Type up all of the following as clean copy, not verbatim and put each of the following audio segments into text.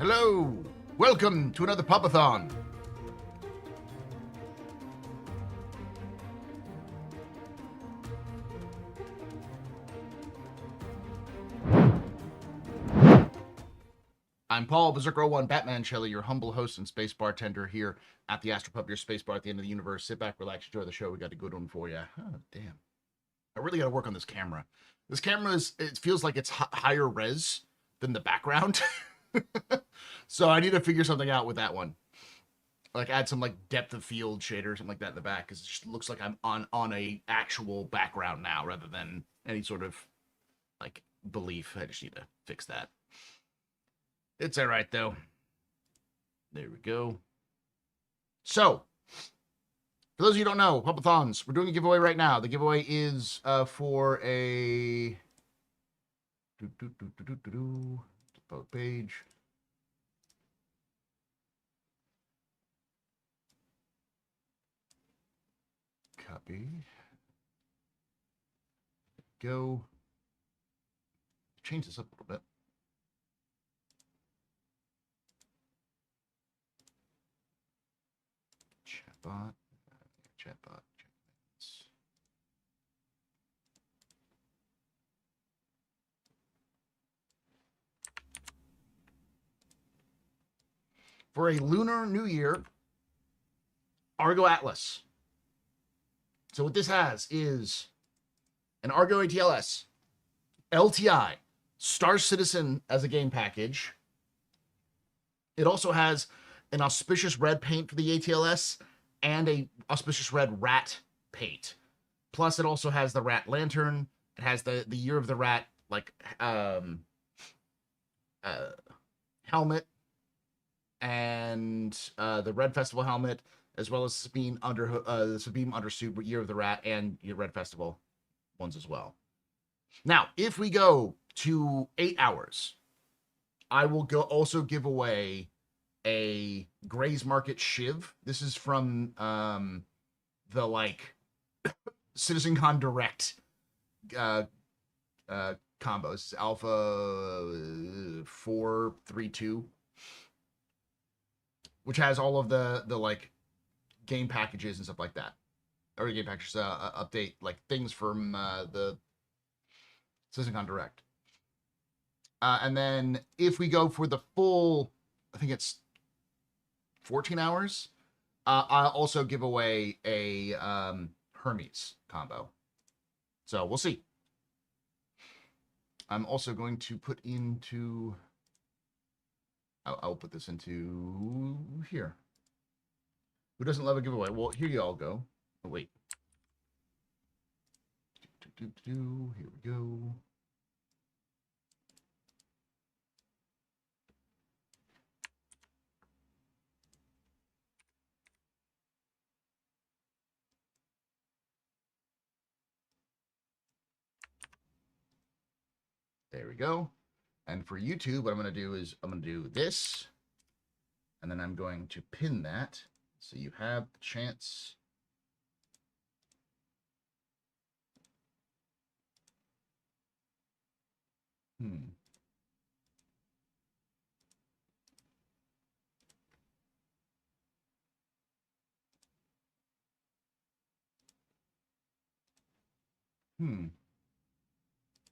Hello! Welcome to another Pub-A-Thon. I'm Paul, Berserker01, Batman Shelley, your humble host and space bartender here at the Astropub, your space bar at the end of the universe. Sit back, relax, enjoy the show. We got a good one for you. Oh, damn. I really got to work on this camera. This camera it feels like it's higher res than the background. So I need to figure something out with that one. Like add some like depth of field shader or something like that in the back, because it just looks like I'm on a actual background now rather than any sort of like belief. I just need to fix that. It's all right though. There we go. So, for those of you who don't know, Pub-A-Thons, we're doing a giveaway right now. The giveaway is for a page. Copy. Go. Change this up a little bit. Chatbot. Chatbot. For a Lunar New Year, Argo Atlas. So what this has is an Argo ATLS, LTI, Star Citizen as a game package. It also has an auspicious red paint for the ATLS and a auspicious red rat paint. Plus, it also has the rat lantern. It has the Year of the Rat like helmet and the Red Festival helmet, as well as Sabine undersuit, Year of the Rat, and your Red Festival ones as well. Now, if we go to 8 hours, I will also give away a Gray's Market Shiv. This is from the like CitizenCon Direct combos. Alpha 432, which has all of the like game packages and stuff like that, or game packages update like things from the CitizenCon Direct. And then if we go for the full, I think it's 14 hours, I'll also give away a Hermes combo. So we'll see. I'm also going to put into, I'll put this into here. Who doesn't love a giveaway? Well, here you all go. Oh, wait. Here we go. There we go. And for YouTube, what I'm going to do is I'm going to do this, and then I'm going to pin that so you have the chance.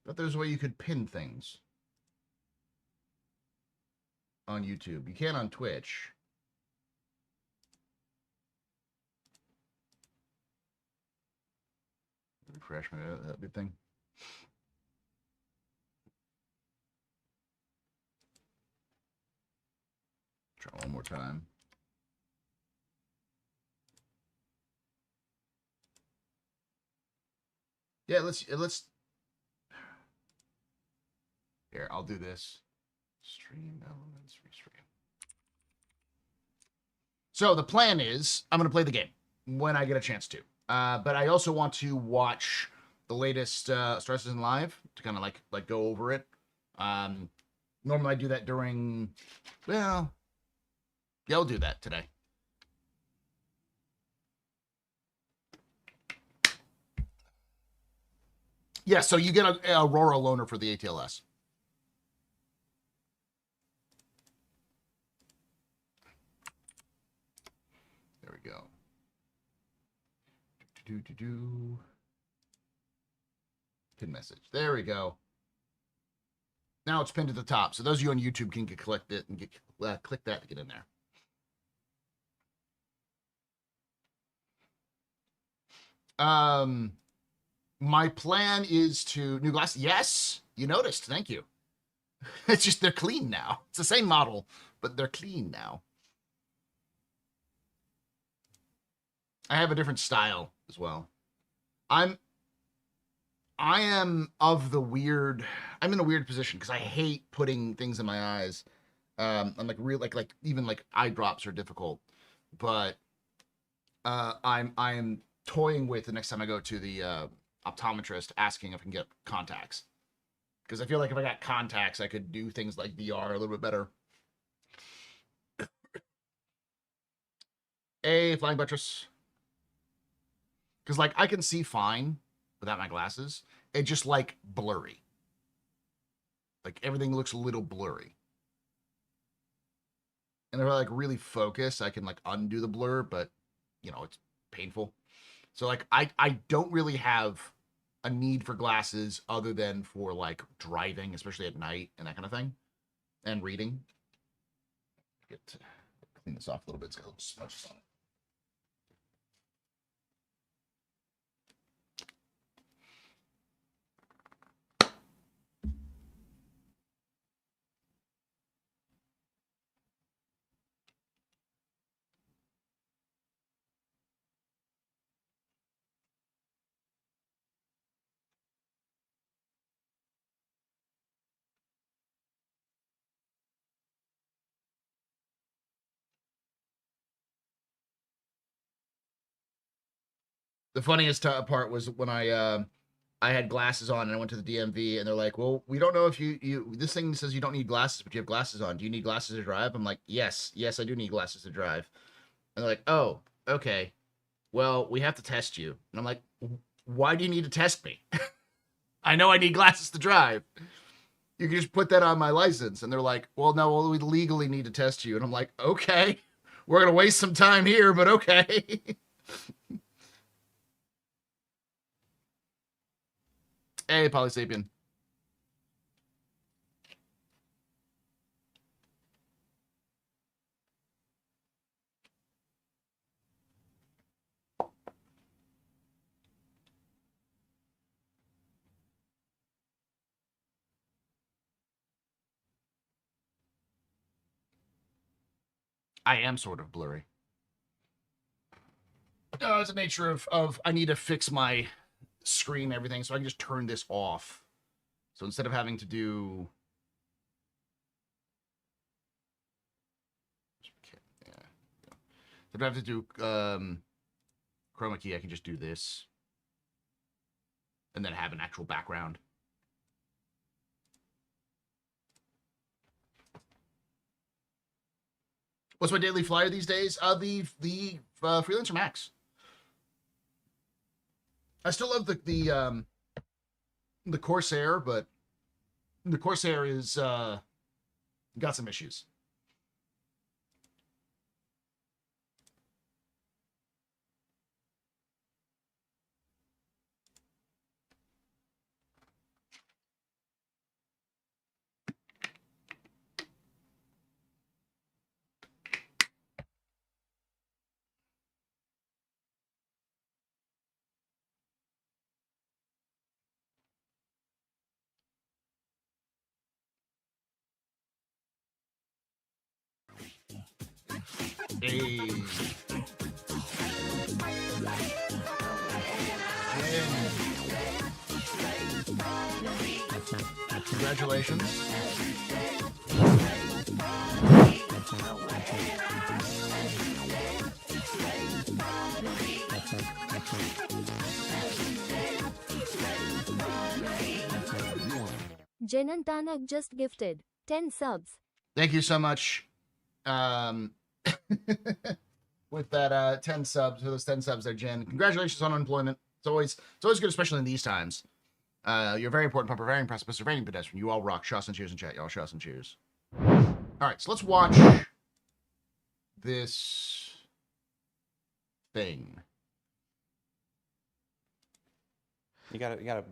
But there's a way you could pin things on YouTube. You can on Twitch. Refresh my that big thing. Try one more time. Yeah, let's here, I'll do this. Stream elements, restream. So the plan is I'm going to play the game when I get a chance to. But I also want to watch the latest Star Citizen Live to kind of like go over it. Normally I do that during, well, yeah, I'll do that today. Yeah, so you get a Aurora loaner for the ATLS. Pin message. There we go. Now it's pinned at the top. So those of you on YouTube can click it and click that to get in there. My plan is to new glasses. Yes, you noticed. Thank you. It's just they're clean now. It's the same model, but they're clean now. I have a different style as well. I am of the weird. I'm in a weird position because I hate putting things in my eyes. I'm like real like even like eye drops are difficult, but I'm toying with the next time I go to the optometrist asking if I can get contacts, because I feel like if I got contacts I could do things like VR a little bit better. Flying buttress, because like I can see fine without my glasses. It's just like blurry, like everything looks a little blurry, and if I like really focus I can like undo the blur, but you know it's painful. So like I don't really have a need for glasses other than for like driving, especially at night and that kind of thing, and reading. Get to clean this off a little bit. It's got a little smudges on it. The funniest part was when I had glasses on and I went to the DMV and they're like, "Well, we don't know if you this thing says you don't need glasses, but you have glasses on. Do you need glasses to drive?" I'm like, "Yes, I do need glasses to drive." And they're like, "Oh, okay. Well, we have to test you." And I'm like, "Why do you need to test me? I know I need glasses to drive. You can just put that on my license." And they're like, "Well, no, well, we legally need to test you." And I'm like, "Okay, we're gonna waste some time here, but okay." Hey, Polysapien. I am sort of blurry. It's the nature of I need to fix my screen and everything, so I can just turn this off. So instead of having to do if I have to do chroma key, I can just do this and then have an actual background. What's my daily flyer these days? The Freelancer Max. I still love the Corsair, but the Corsair is got some issues. Hey. Congratulations. Jenantanak just gifted 10 subs. Thank you so much. With that 10 subs, for those 10 subs there, Jen. Congratulations on unemployment. It's always good, especially in these times. You're very important, Pupper, very impressive, Mr. Rating Pedestrian. You all rock. Shots and cheers in chat, y'all. Shots and cheers. All right, so let's watch this thing. You gotta.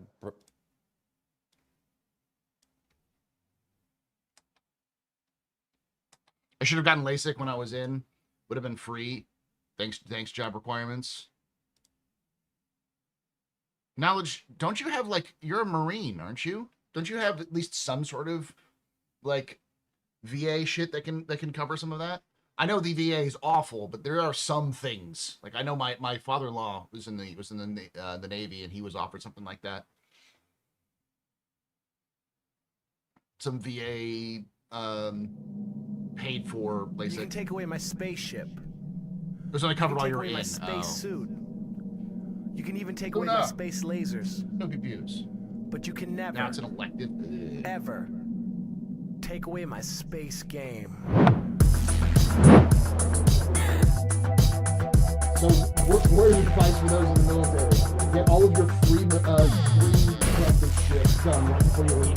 I should have gotten LASIK when I was in. Would have been free. Thanks, job requirements. Knowledge, don't you have, like, you're a Marine, aren't you? Don't you have at least some sort of, like, VA shit that can cover some of that? I know the VA is awful, but there are some things. Like, I know my father-in-law was in the Navy, and he was offered something like that. Some VA paid for LASIK. You can take away my spaceship. It was only covered while you were in. My space suit. You can even take Oh, away no. my space lasers. No confuse. But you can never, Now it's an elective. ever take away my space game. So where are the advice for those in the military? Get all of your free collective shit done right before you leave.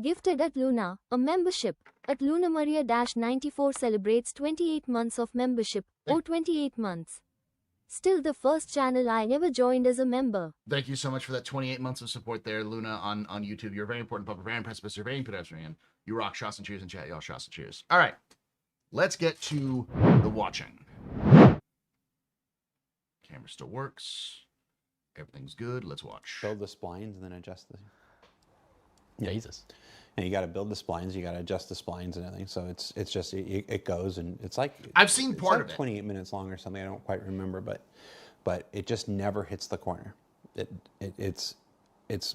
Gifted at Luna, a membership. At Luna Maria-94 celebrates 28 months of membership. Oh, 28 months. Still the first channel I ever joined as a member. Thank you so much for that 28 months of support there, Luna, on YouTube. You're a very important public, very impressive, you're very pedestrian. You rock. Shots and cheers in chat, y'all. Shots and cheers. All right. Let's get to the watching. Camera still works. Everything's good. Let's watch. Build the splines and then adjust the. Jesus. And you got to build the splines. You got to adjust the splines and everything. So it's just it goes, and it's like I've seen part of it. 28 minutes long or something. I don't quite remember, but it just never hits the corner. It's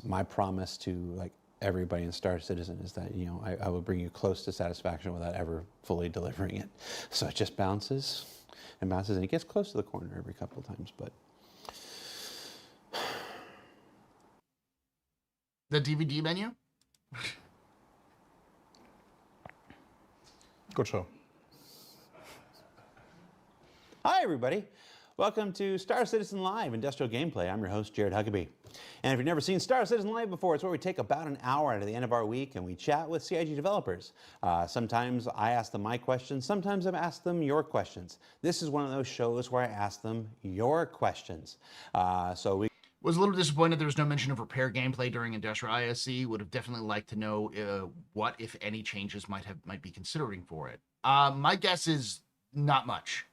my promise to, like, everybody in Star Citizen is that, you know, I will bring you close to satisfaction without ever fully delivering it. So it just bounces and bounces, and it gets close to the corner every couple of times. But the DVD menu. Good show. hi, everybody. Welcome to Star Citizen Live Industrial Gameplay. I'm your host, Jared Huckabee. And if you've never seen Star Citizen Live before, it's where we take about an hour out of the end of our week and we chat with CIG developers. Sometimes I ask them my questions. Sometimes I've asked them your questions. This is one of those shows where I ask them your questions. So we Was a little disappointed there was no mention of repair gameplay during Industrial ISC. Would have definitely liked to know what, if any, changes might be considering for it. My guess is not much.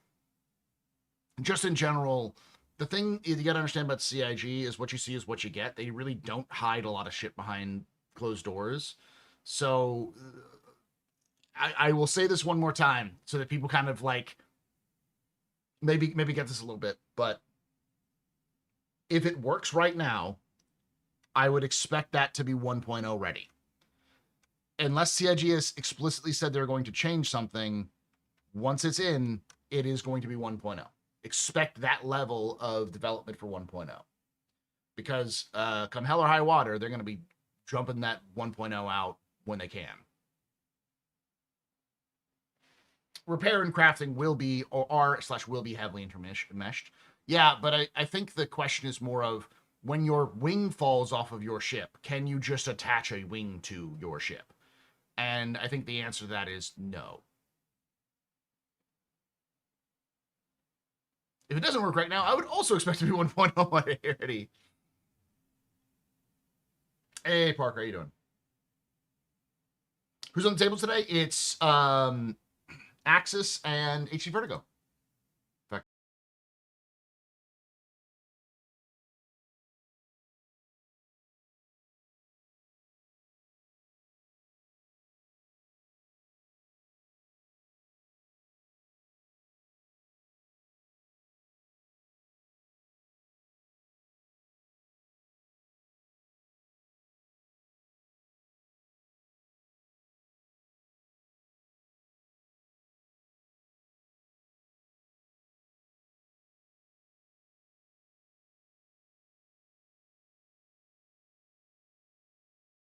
Just in general, the thing you got to understand about CIG is what you see is what you get. They really don't hide a lot of shit behind closed doors. So I will say this one more time so that people kind of, like, maybe get this a little bit, but if it works right now, I would expect that to be 1.0 ready. Unless CIG has explicitly said they're going to change something, once it's in, it is going to be 1.0. Expect that level of development for 1.0. Because come hell or high water, they're going to be jumping that 1.0 out when they can. Repair and crafting will be, or are/will be heavily intermeshed. Yeah, but I think the question is more of, when your wing falls off of your ship, can you just attach a wing to your ship? And I think the answer to that is no. If it doesn't work right now, I would also expect it to be 1.0 already. Hey, Parker, how you doing? Who's on the table today? It's Axis and HC Vertigo.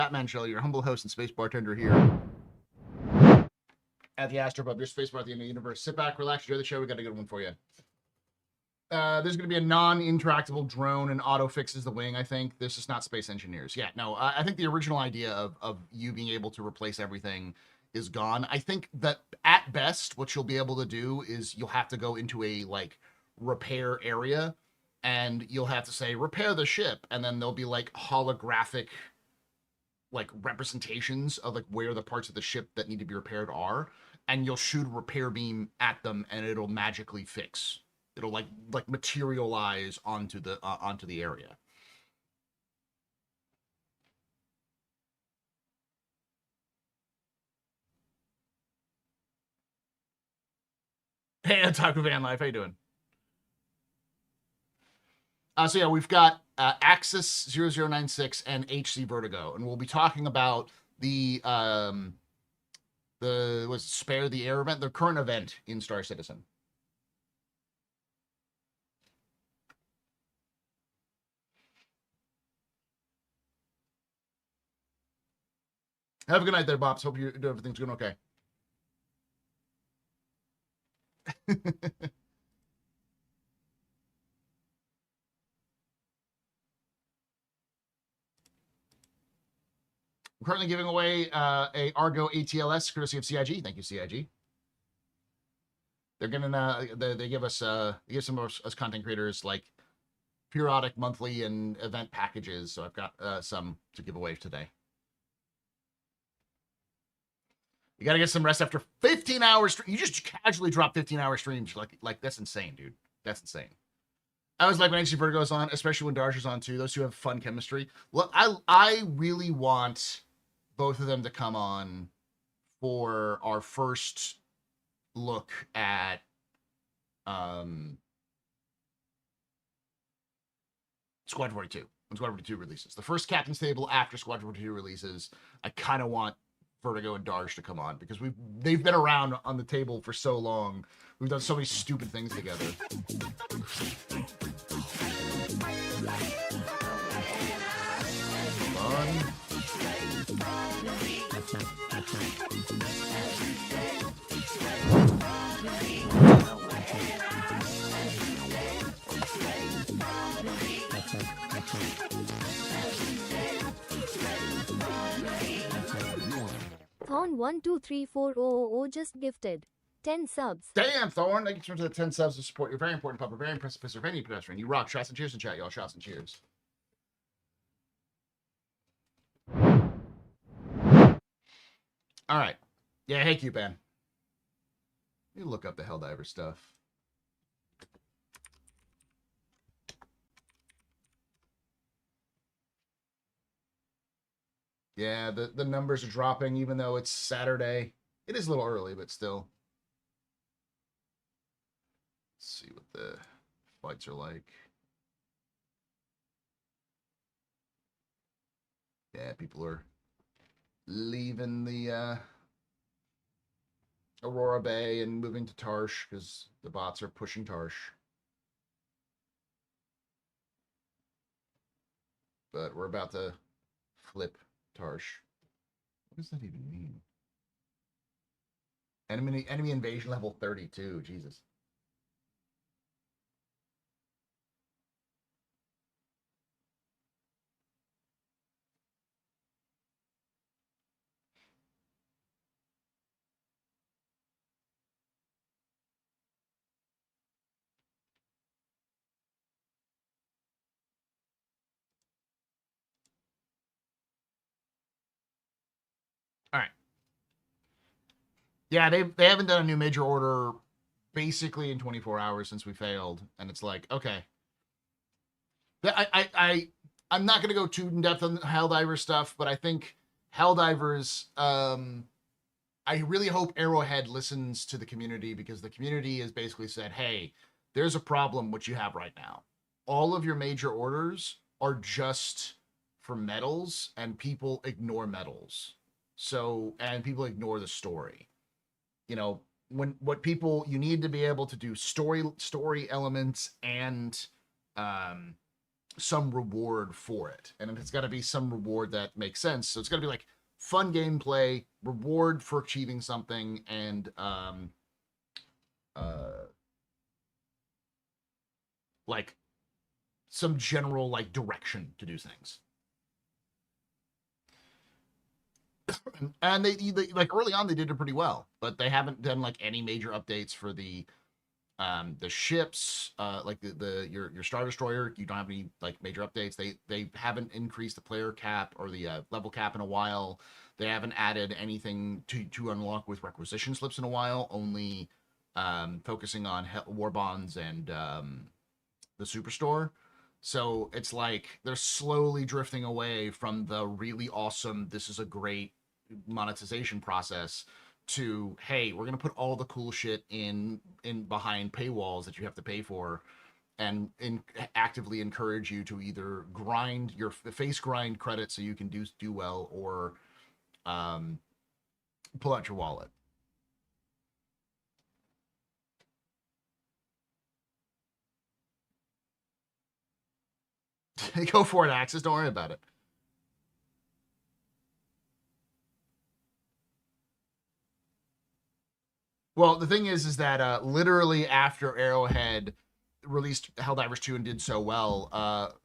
Batman Shelley, your humble host and space bartender here at the Astropub, your space bar at the end of the universe. Sit back, relax, enjoy the show. We got a good one for you. There's going to be a non-interactable drone and auto fixes the wing, I think. This is not Space Engineers. Yeah, no, I think the original idea of you being able to replace everything is gone. I think that at best, what you'll be able to do is you'll have to go into a like repair area, and you'll have to say repair the ship, and then there'll be like holographic like representations of like where the parts of the ship that need to be repaired are, and you'll shoot a repair beam at them, and it'll magically fix. It'll like materialize onto the area. Hey, Taco Van Life, how you doing? So yeah, we've got Axis 0096 and HC Vertigo, and we'll be talking about the Spare the Air event, the current event in Star Citizen. Have a good night there, Bobs. Hope everything's going okay. I'm currently giving away a Argo ATLS courtesy of CIG. Thank you, CIG. They're gonna they give us some of us content creators like periodic, monthly, and event packages. So I've got some to give away today. You got to get some rest after 15 hours. You just casually drop 15-hour streams. Like that's insane, dude. That's insane. I was like when HC Vertigo's on, especially when Darsh's on too. Those two have fun chemistry. Well, I really want both of them to come on for our first look at Squadron 42 when Squadron 42 releases. The first Captain's Table after Squadron 42 releases. I kind of want Vertigo and Darsh to come on because they've been around on the table for so long. We've done so many stupid things together. Fun. Thorn 123400 just gifted 10 subs. Damn, Thorn. Thank you for the 10 subs to support your very important pub, a very impressive piece of any pedestrian. You rock. Shots and cheers in chat, y'all. Shots and cheers. All right. Yeah, hey, Q-Ban. You look up the Helldiver stuff. Yeah, the numbers are dropping even though it's Saturday. It is a little early, but still. Let's see what the fights are like. Yeah, people are leaving the Aurora Bay and moving to Tarsh because the bots are pushing Tarsh. But we're about to flip Tarsh. What does that even mean? Enemy invasion level 32. Jesus. All right. Yeah, they haven't done a new major order basically in 24 hours since we failed, and it's like, okay. I'm not going to go too in depth on Helldivers stuff, but I think Helldivers, I really hope Arrowhead listens to the community because the community has basically said, hey, there's a problem what you have right now. All of your major orders are just for medals, and people ignore medals. So, and people ignore the story. You know, you need to be able to do story elements and some reward for it. And it's got to be some reward that makes sense. So it's got to be like fun gameplay, reward for achieving something, and like some general like direction to do things. And they like early on they did it pretty well, but they haven't done like any major updates for the ships, like your Star Destroyer. You don't have any like major updates. They haven't increased the player cap or the level cap in a while. They haven't added anything to unlock with requisition slips in a while. Only focusing on war bonds and the superstore. So it's like they're slowly drifting away from the really awesome, this is a great monetization process, to, hey, we're gonna put all the cool shit in behind paywalls that you have to pay for, and actively encourage you to either grind your face grind credits so you can do well, or pull out your wallet. Go for it, Axis. Don't worry about it. Well, the thing is that literally after Arrowhead released Helldivers 2 and did so well,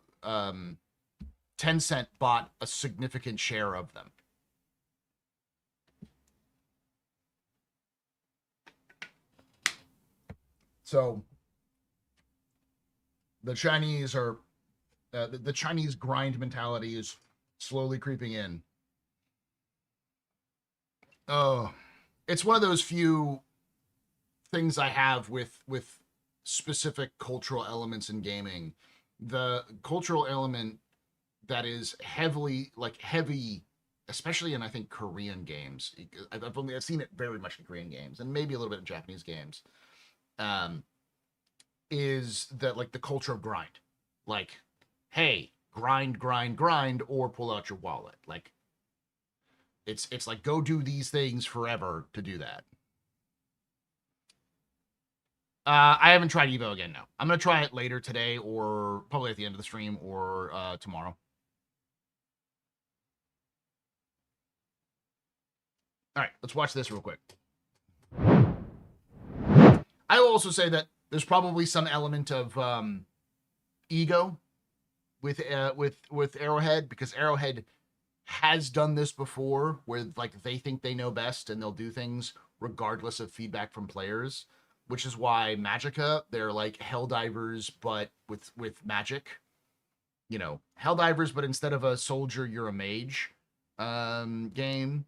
Tencent bought a significant share of them. So the Chinese are the Chinese grind mentality is slowly creeping in. Oh, it's one of those few things I have with specific cultural elements in gaming. The cultural element that is heavy, especially in, I think, Korean games. I've seen it very much in Korean games and maybe a little bit in Japanese games. Is that like the culture of grind? Like, hey, grind, or pull out your wallet. Like, it's like, go do these things forever to do that. I haven't tried Evo again, no. I'm going to try it later today, or probably at the end of the stream, or tomorrow. All right, let's watch this real quick. I will also say that there's probably some element of ego with Arrowhead, because Arrowhead has done this before, where like they think they know best and they'll do things regardless of feedback from players, which is why MANCHACA, they're like Helldivers but with magic. You know, Helldivers, but instead of a soldier, you're a mage game,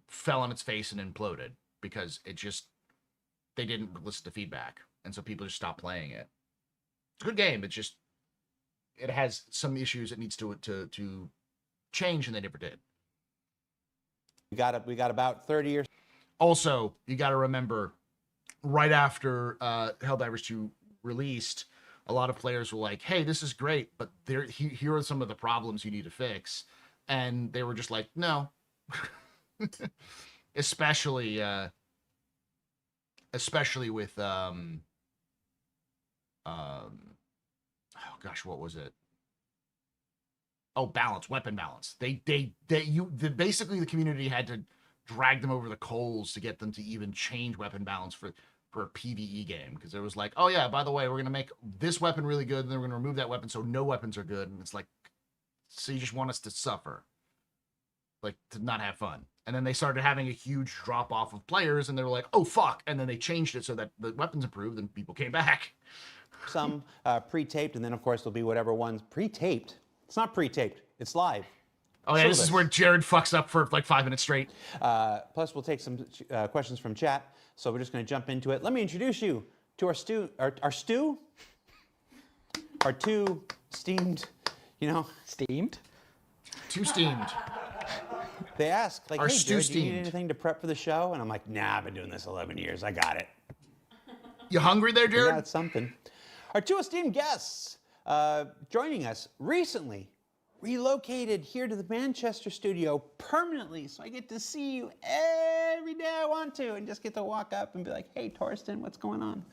fell on its face and imploded because they didn't listen to feedback, and so people just stopped playing it. It's a good game. It's just, it has some issues it needs to change, and they never did. We got about 30 years. Also, you got to remember, right after Helldivers 2 released, a lot of players were like, hey, this is great, but here are some of the problems you need to fix. And they were just like, no. especially with oh gosh, what was it? Oh, weapon balance. Basically the community had to drag them over the coals to get them to even change weapon balance for a PvE game, because it was like, oh yeah, by the way, we're gonna make this weapon really good, and then we're gonna remove that weapon so no weapons are good. And it's like, so you just want us to suffer, like to not have fun. And then they started having a huge drop off of players, and they were like, oh fuck, and then they changed it so that the weapons improved and people came back. Some pre-taped, and then of course there'll be whatever ones pre-taped. It's not pre-taped, it's live. Oh yeah, this is where Jared fucks up for like 5 minutes straight. Plus we'll take some questions from chat, so we're just going to jump into it. Let me introduce you to our two steamed, Steamed? Too steamed. They ask, like, Our hey, stew Jared, do you need steamed. anything to prep for the show? And I'm like, nah, I've been doing this 11 years. I got it. You hungry there, Jared? Yeah, it's something. Our two esteemed guests joining us recently relocated here to the Manchester studio permanently, so I get to see you every day I want to and just get to walk up and be like, hey, Torsten, what's going on?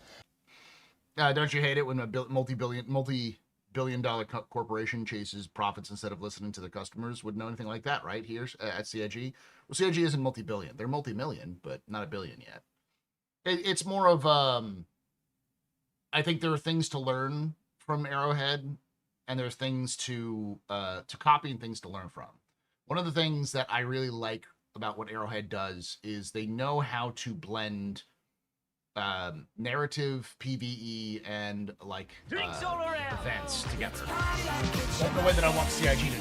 Don't you hate it when a multi-billion dollar corporation chases profits instead of listening to the customers? Wouldn't know anything like that, right? Here at CIG. Well, CIG isn't multi-billion. They're multi-million, but not a billion yet. It's more of, I think there are things to learn from Arrowhead, and there's things to copy and things to learn from. One of the things that I really like about what Arrowhead does is they know how to blend narrative, PvE, and like events together. Like the way that I want CIG to do.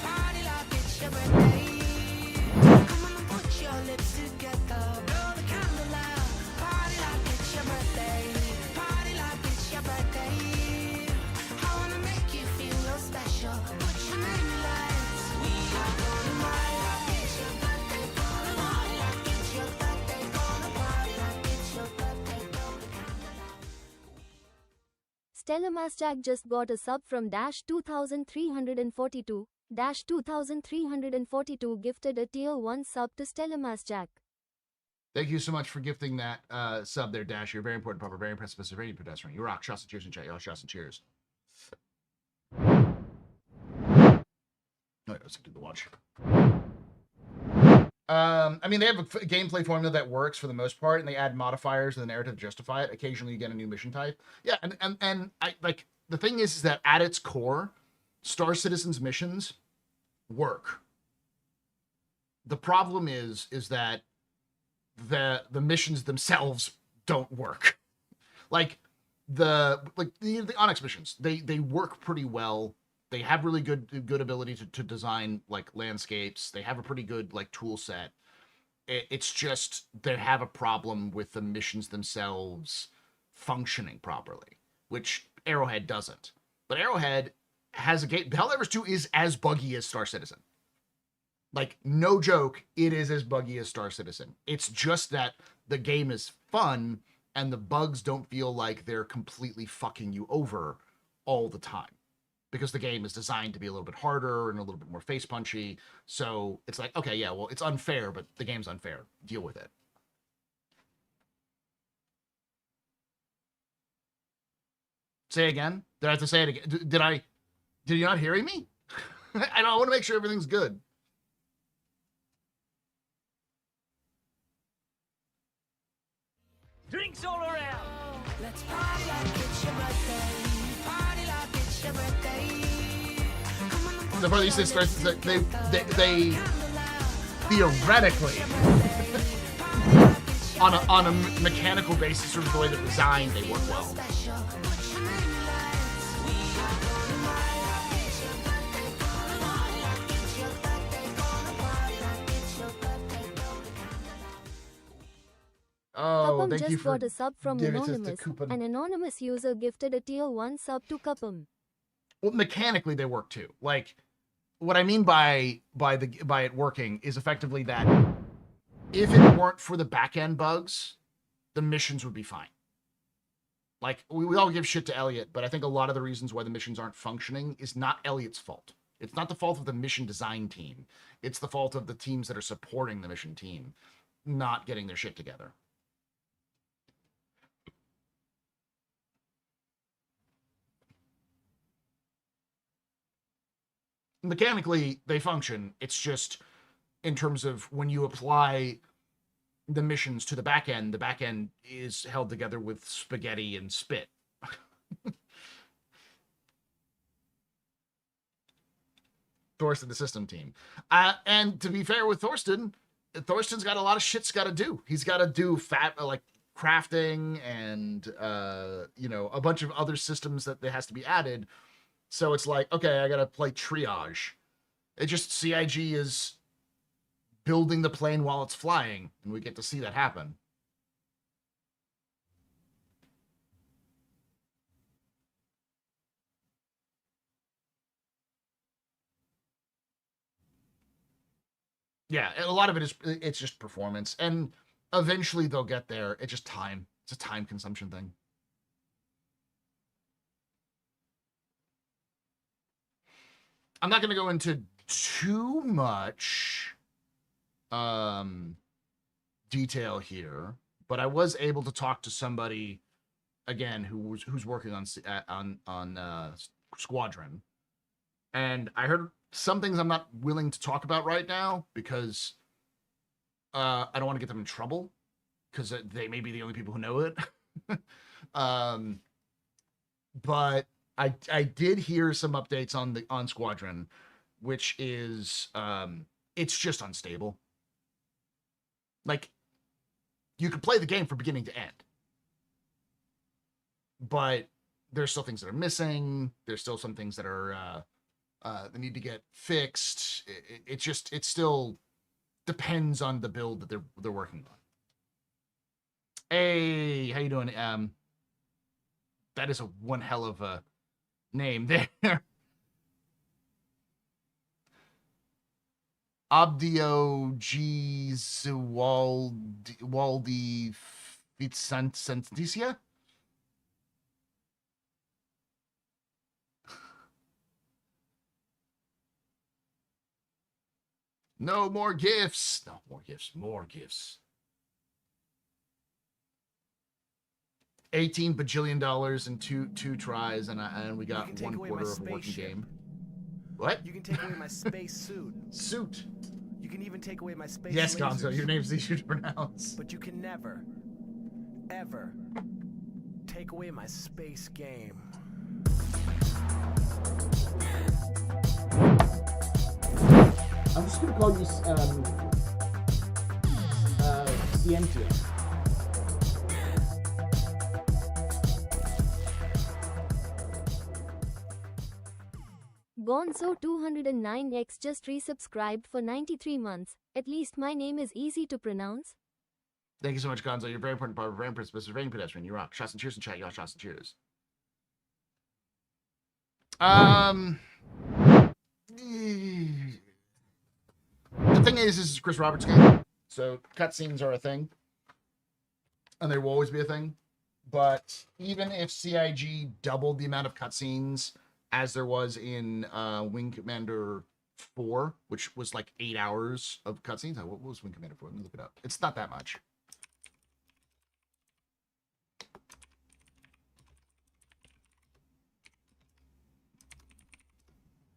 Stellar Masjack just got a sub from -2342. -2342 gifted a tier 1 sub to Stellar Masjack. Thank you so much for gifting that sub there, Dash. You're very important, proper, very impressive, very pedestrian. You rock. Shots and cheers in chat, y'all. Shots and cheers. Oh, let's do the watch. I mean, they have a gameplay formula that works for the most part, and they add modifiers to the narrative to justify it. Occasionally, you get a new mission type. Yeah, and I like the thing is that at its core, Star Citizen's missions work. The problem is that the missions themselves don't work. Like the Onyx missions, they work pretty well. They have really good ability to design like landscapes. They have a pretty good like tool set. It's just they have a problem with the missions themselves functioning properly, which Arrowhead doesn't. But Arrowhead has a game. Helldivers 2 is as buggy as Star Citizen. Like, no joke, it is as buggy as Star Citizen. It's just that the game is fun and the bugs don't feel like they're completely fucking you over all the time. Because the game is designed to be a little bit harder and a little bit more face punchy. So it's like, okay, yeah, well, it's unfair, but the game's unfair. Deal with it. Say again? Did I have to say it again? Did you not hear me? I want to make sure everything's good. Drinks all around. Let's party like it's your birthday. Party like it's your birthday. The part these things they theoretically on a mechanical basis, sort of the way they're designed, they work well. Oh, Cupum thank you just for got a sub from giving us the Anonymous. coupon. An anonymous user gifted a tier 1 sub to Cupum. Well, mechanically they work too. Like, what I mean by it working is effectively that if it weren't for the back end bugs, the missions would be fine. Like, we all give shit to Elliot, but I think a lot of the reasons why the missions aren't functioning is not Elliot's fault. It's not the fault of the mission design team. It's the fault of the teams that are supporting the mission team not getting their shit together. Mechanically, they function. It's just in terms of when you apply the missions to the back end is held together with spaghetti and spit. Thorsten, the system team. And to be fair with Thorsten's got a lot of shit's got to do. He's got to do like crafting and, a bunch of other systems that has to be added. So it's like, okay, I got to play triage. It just, CIG is building the plane while it's flying, and we get to see that happen. Yeah, a lot of it's just performance, and eventually they'll get there. It's just time. It's a time consumption thing. I'm not going to go into too much detail here, but I was able to talk to somebody again who's working on Squadron, and I heard some things I'm not willing to talk about right now because I don't want to get them in trouble because they may be the only people who know it. But I did hear some updates on Squadron, which is it's just unstable. Like, you could play the game from beginning to end, but there's still things that are missing. There's still some things that are that need to get fixed. It still depends on the build that they're working on. Hey, how you doing? That is one hell of a name there. Abdio G. Waldi Fitsanticia? No more gifts. No more gifts. More gifts. $18 bajillion in two tries, and we got 1/4 of a working game. What? You can take away my space suit. Suit. You can even take away my space Yes, lasers. Gonzo, your name's easier to pronounce. But you can never, ever take away my space game. I'm just gonna call you Scientia. Gonzo 209X just resubscribed for 93 months. At least my name is easy to pronounce. Thank you so much, Gonzo. You're a very important part of very important, very pedestrian. You rock. Shots and cheers in chat. Y'all shots and cheers. The thing is, this is Chris Roberts' game, so cutscenes are a thing, and they will always be a thing. But even if CIG doubled the amount of cutscenes as there was in Wing Commander 4, which was like 8 hours of cutscenes. What was Wing Commander 4? Let me look it up. It's not that much.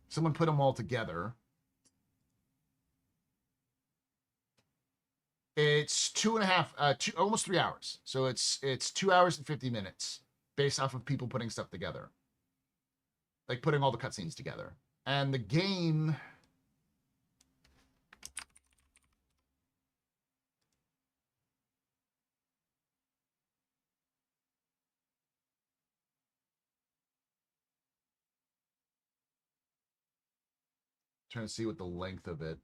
Someone put them all together. It's almost 3 hours. So it's 2 hours and 50 minutes based off of people putting stuff together. Like putting all the cutscenes together. And the game... Trying to see what the length of it.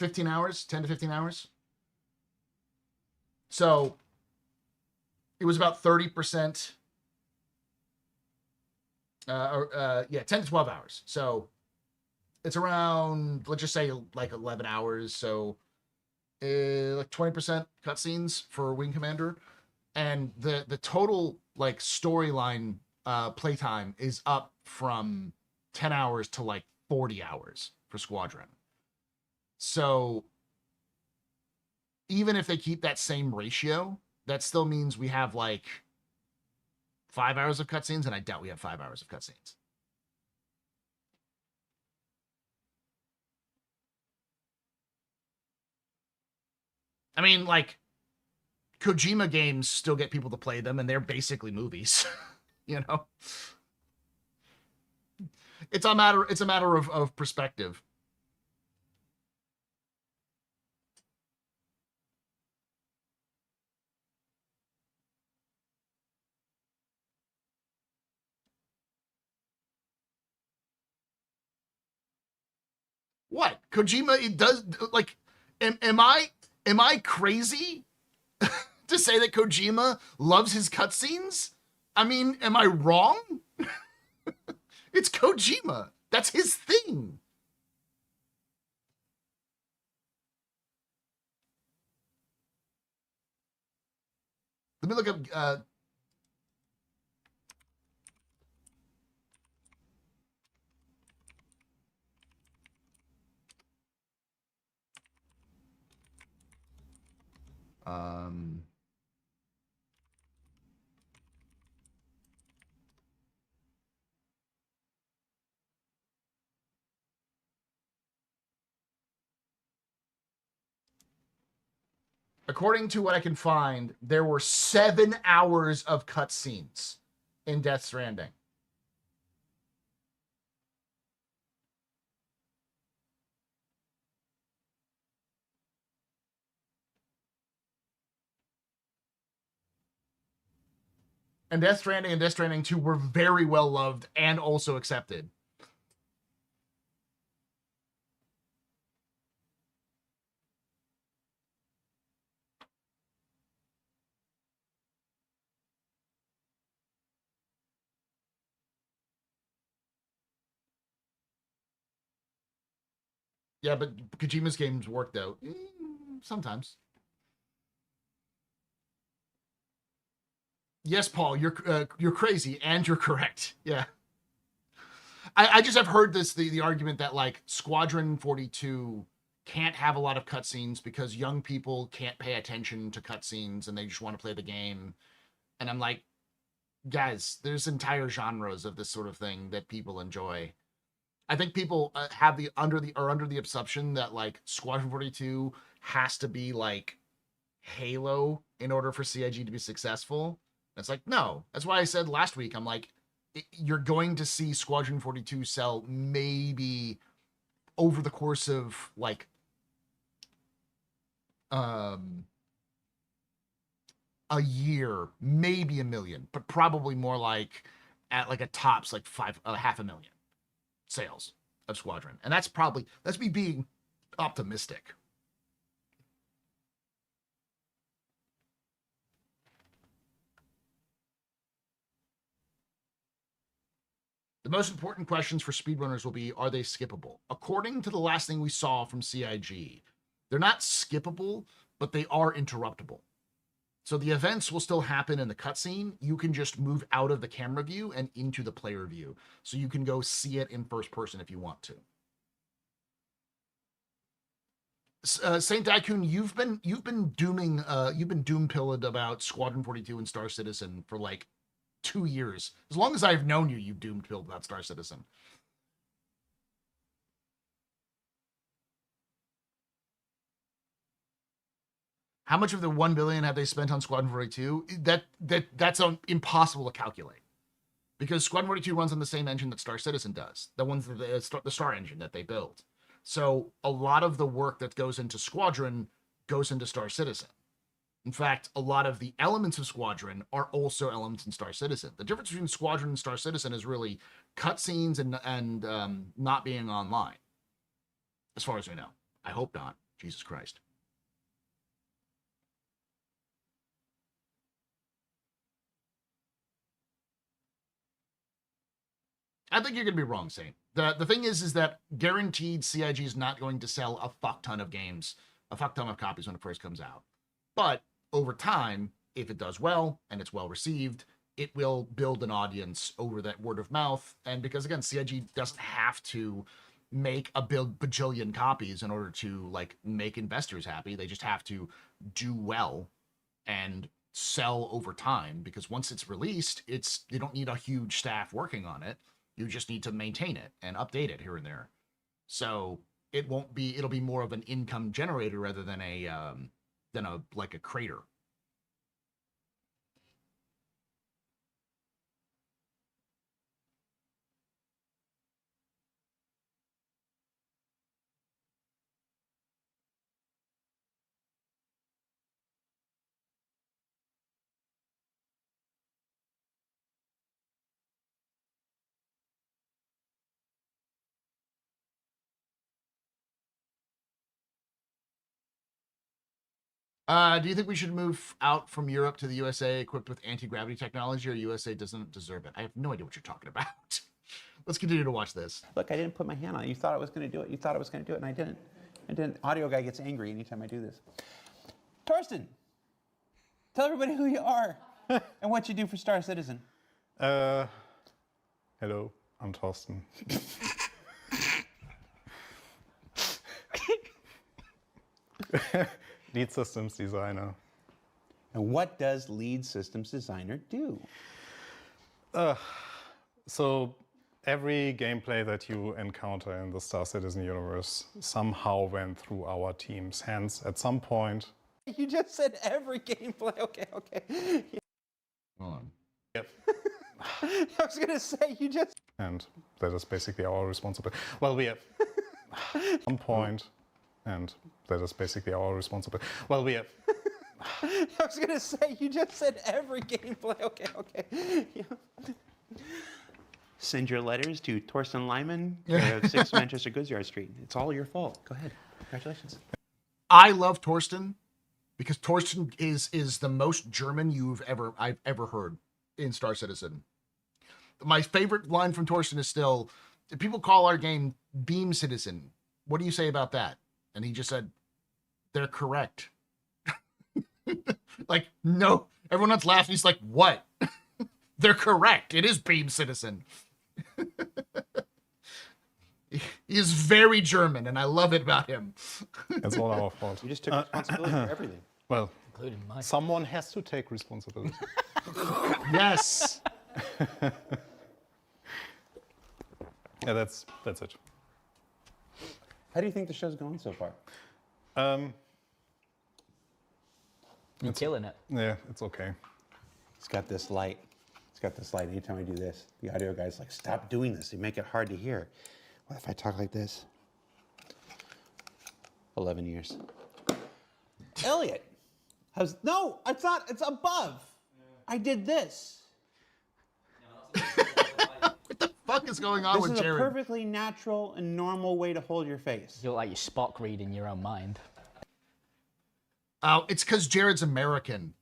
$15 hours, 10 to 15 hours. So it was about 30%. 10 to 12 hours. So it's around, let's just say like 11 hours. So like 20% cutscenes for Wing Commander, and the total like storyline playtime is up from 10 hours to like 40 hours for Squadron. So even if they keep that same ratio, that still means we have like 5 hours of cutscenes, and I doubt we have 5 hours of cutscenes. I mean, like, Kojima games still get people to play them, and they're basically movies, you know? It's a matter of perspective. What? Kojima, it does, like, am I crazy to say that Kojima loves his cutscenes? I mean, am I wrong? It's Kojima. That's his thing. Let me look up According to what I can find, there were 7 hours of cutscenes in Death Stranding. And Death Stranding and Death Stranding 2 were very well loved and also accepted. Yeah, but Kojima's games worked out. Sometimes. Yes, Paul, you're crazy and you're correct. Yeah. I just have heard the argument that like Squadron 42 can't have a lot of cutscenes because young people can't pay attention to cutscenes and they just want to play the game. And I'm like, guys, there's entire genres of this sort of thing that people enjoy. I think people have under the assumption that like Squadron 42 has to be like Halo in order for CIG to be successful. It's like, no. That's why I said last week, I'm like, you're going to see Squadron 42 sell maybe over the course of like a year, maybe 1 million, but probably more like at like a tops like 500,000 sales of Squadron. And that's me being optimistic. The most important questions for speedrunners will be, are they skippable? According to the last thing we saw from CIG, they're not skippable, but they are interruptible. So the events will still happen in the cutscene. You can just move out of the camera view and into the player view. So you can go see it in first person if you want to. Saint Daikun, you've been doom pilled about Squadron 42 and Star Citizen for like 2 years. As long as I've known you, you've doomed pilled about Star Citizen. How much of the 1 billion have they spent on Squadron 42? That's impossible to calculate, because Squadron 42 runs on the same engine that Star Citizen does, the Star engine that they build. So a lot of the work that goes into Squadron goes into Star Citizen. In fact, a lot of the elements of Squadron are also elements in Star Citizen. The difference between Squadron and Star Citizen is really cutscenes and not being online, as far as we know. I hope not. Jesus Christ. I think you're going to be wrong, Saint. The thing is that guaranteed CIG is not going to sell a fuck ton of games, a fuck ton of copies when it first comes out. But over time, if it does well and it's well received, it will build an audience over that word of mouth. And because again, CIG doesn't have to make a bajillion copies in order to like make investors happy. They just have to do well and sell over time, because once it's released, you don't need a huge staff working on it. You just need to maintain it and update it here and there. So it'll be more of an income generator rather than a crater. Do you think we should move out from Europe to the USA equipped with anti-gravity technology, or USA doesn't deserve it? I have no idea what you're talking about. Let's continue to watch this. Look, I didn't put my hand on it. You thought I was going to do it. You thought I was going to do it, and I didn't. Audio guy gets angry anytime I do this. Torsten, tell everybody who you are and what you do for Star Citizen. Hello, I'm Torsten. Lead systems designer. And what does lead systems designer do? So every gameplay that you encounter in the Star Citizen universe somehow went through our team's hands at some point You just said every gameplay. Okay. Hold on. Yep. I was gonna say you just. And that is basically our responsibility. Well, we have one point, and that is basically our responsibility. Well, we have. I was gonna say you just said every gameplay. Okay. Yeah. Send your letters to Torsten Lyman, care of 6 Manchester Goodyard Street. It's all your fault. Go ahead. Congratulations. I love Torsten because Torsten is the most German I've ever heard in Star Citizen. My favorite line from Torsten is still, people call our game Beam Citizen. What do you say about that? And he just said, they're correct. Like, no, everyone else laughing. He's like, what? They're correct. It is Beam Citizen. He is very German, and I love it about him. It's all our fault. You just took responsibility for everything. Well, Including mine. someone has to take responsibility. Yes. Yeah, that's it. How do you think the show's going so far? You're killing it. Yeah, it's okay. It's got this light. Anytime I do this, the audio guy's like, stop doing this. You make it hard to hear. What if I talk like this? 11 years. Elliot. No, it's not. It's above. I did this. What the fuck is going on This with is a Jared? perfectly natural and normal way to hold your face. You look like you're Spock reading your own mind. Oh, it's because Jared's American.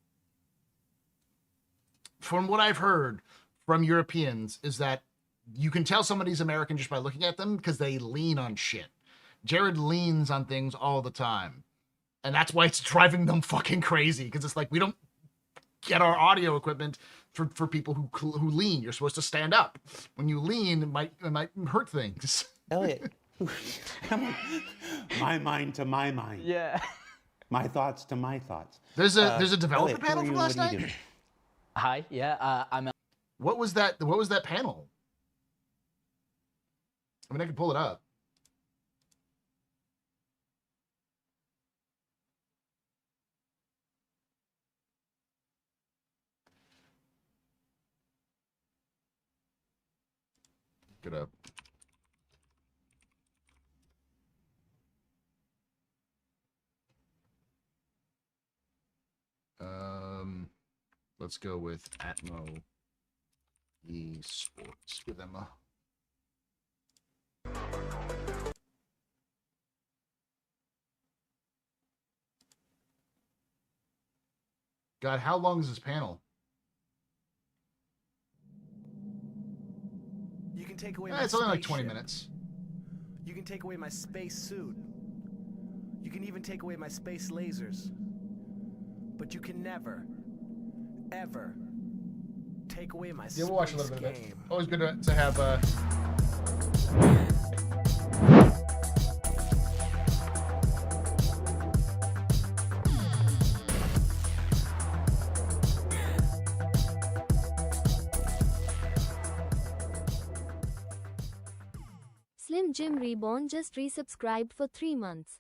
From what I've heard from Europeans is that you can tell somebody's American just by looking at them because they lean on shit. Jared leans on things all the time. And that's why it's driving them fucking crazy, because it's like, we don't get our audio equipment for people who lean. You're supposed to stand up. When you lean, it might hurt things. Elliot, come on. My mind to my mind. Yeah. My thoughts to my thoughts. There's a developer Elliot, panel who from are you last and what are you night. doing? Hi. Yeah. I'm. What was that panel? I mean, I can pull it up. Get up. Let's go with Atmo esports with Emma. God, how long is this panel? You can take away my It's only like 20 spaceship. minutes. You can take away my space suit. You can even take away my space lasers. But you can never, ever take away my Yeah, we'll watch a space little bit of it. game. Always good to have Slim Jim Reborn just resubscribed for 3 months.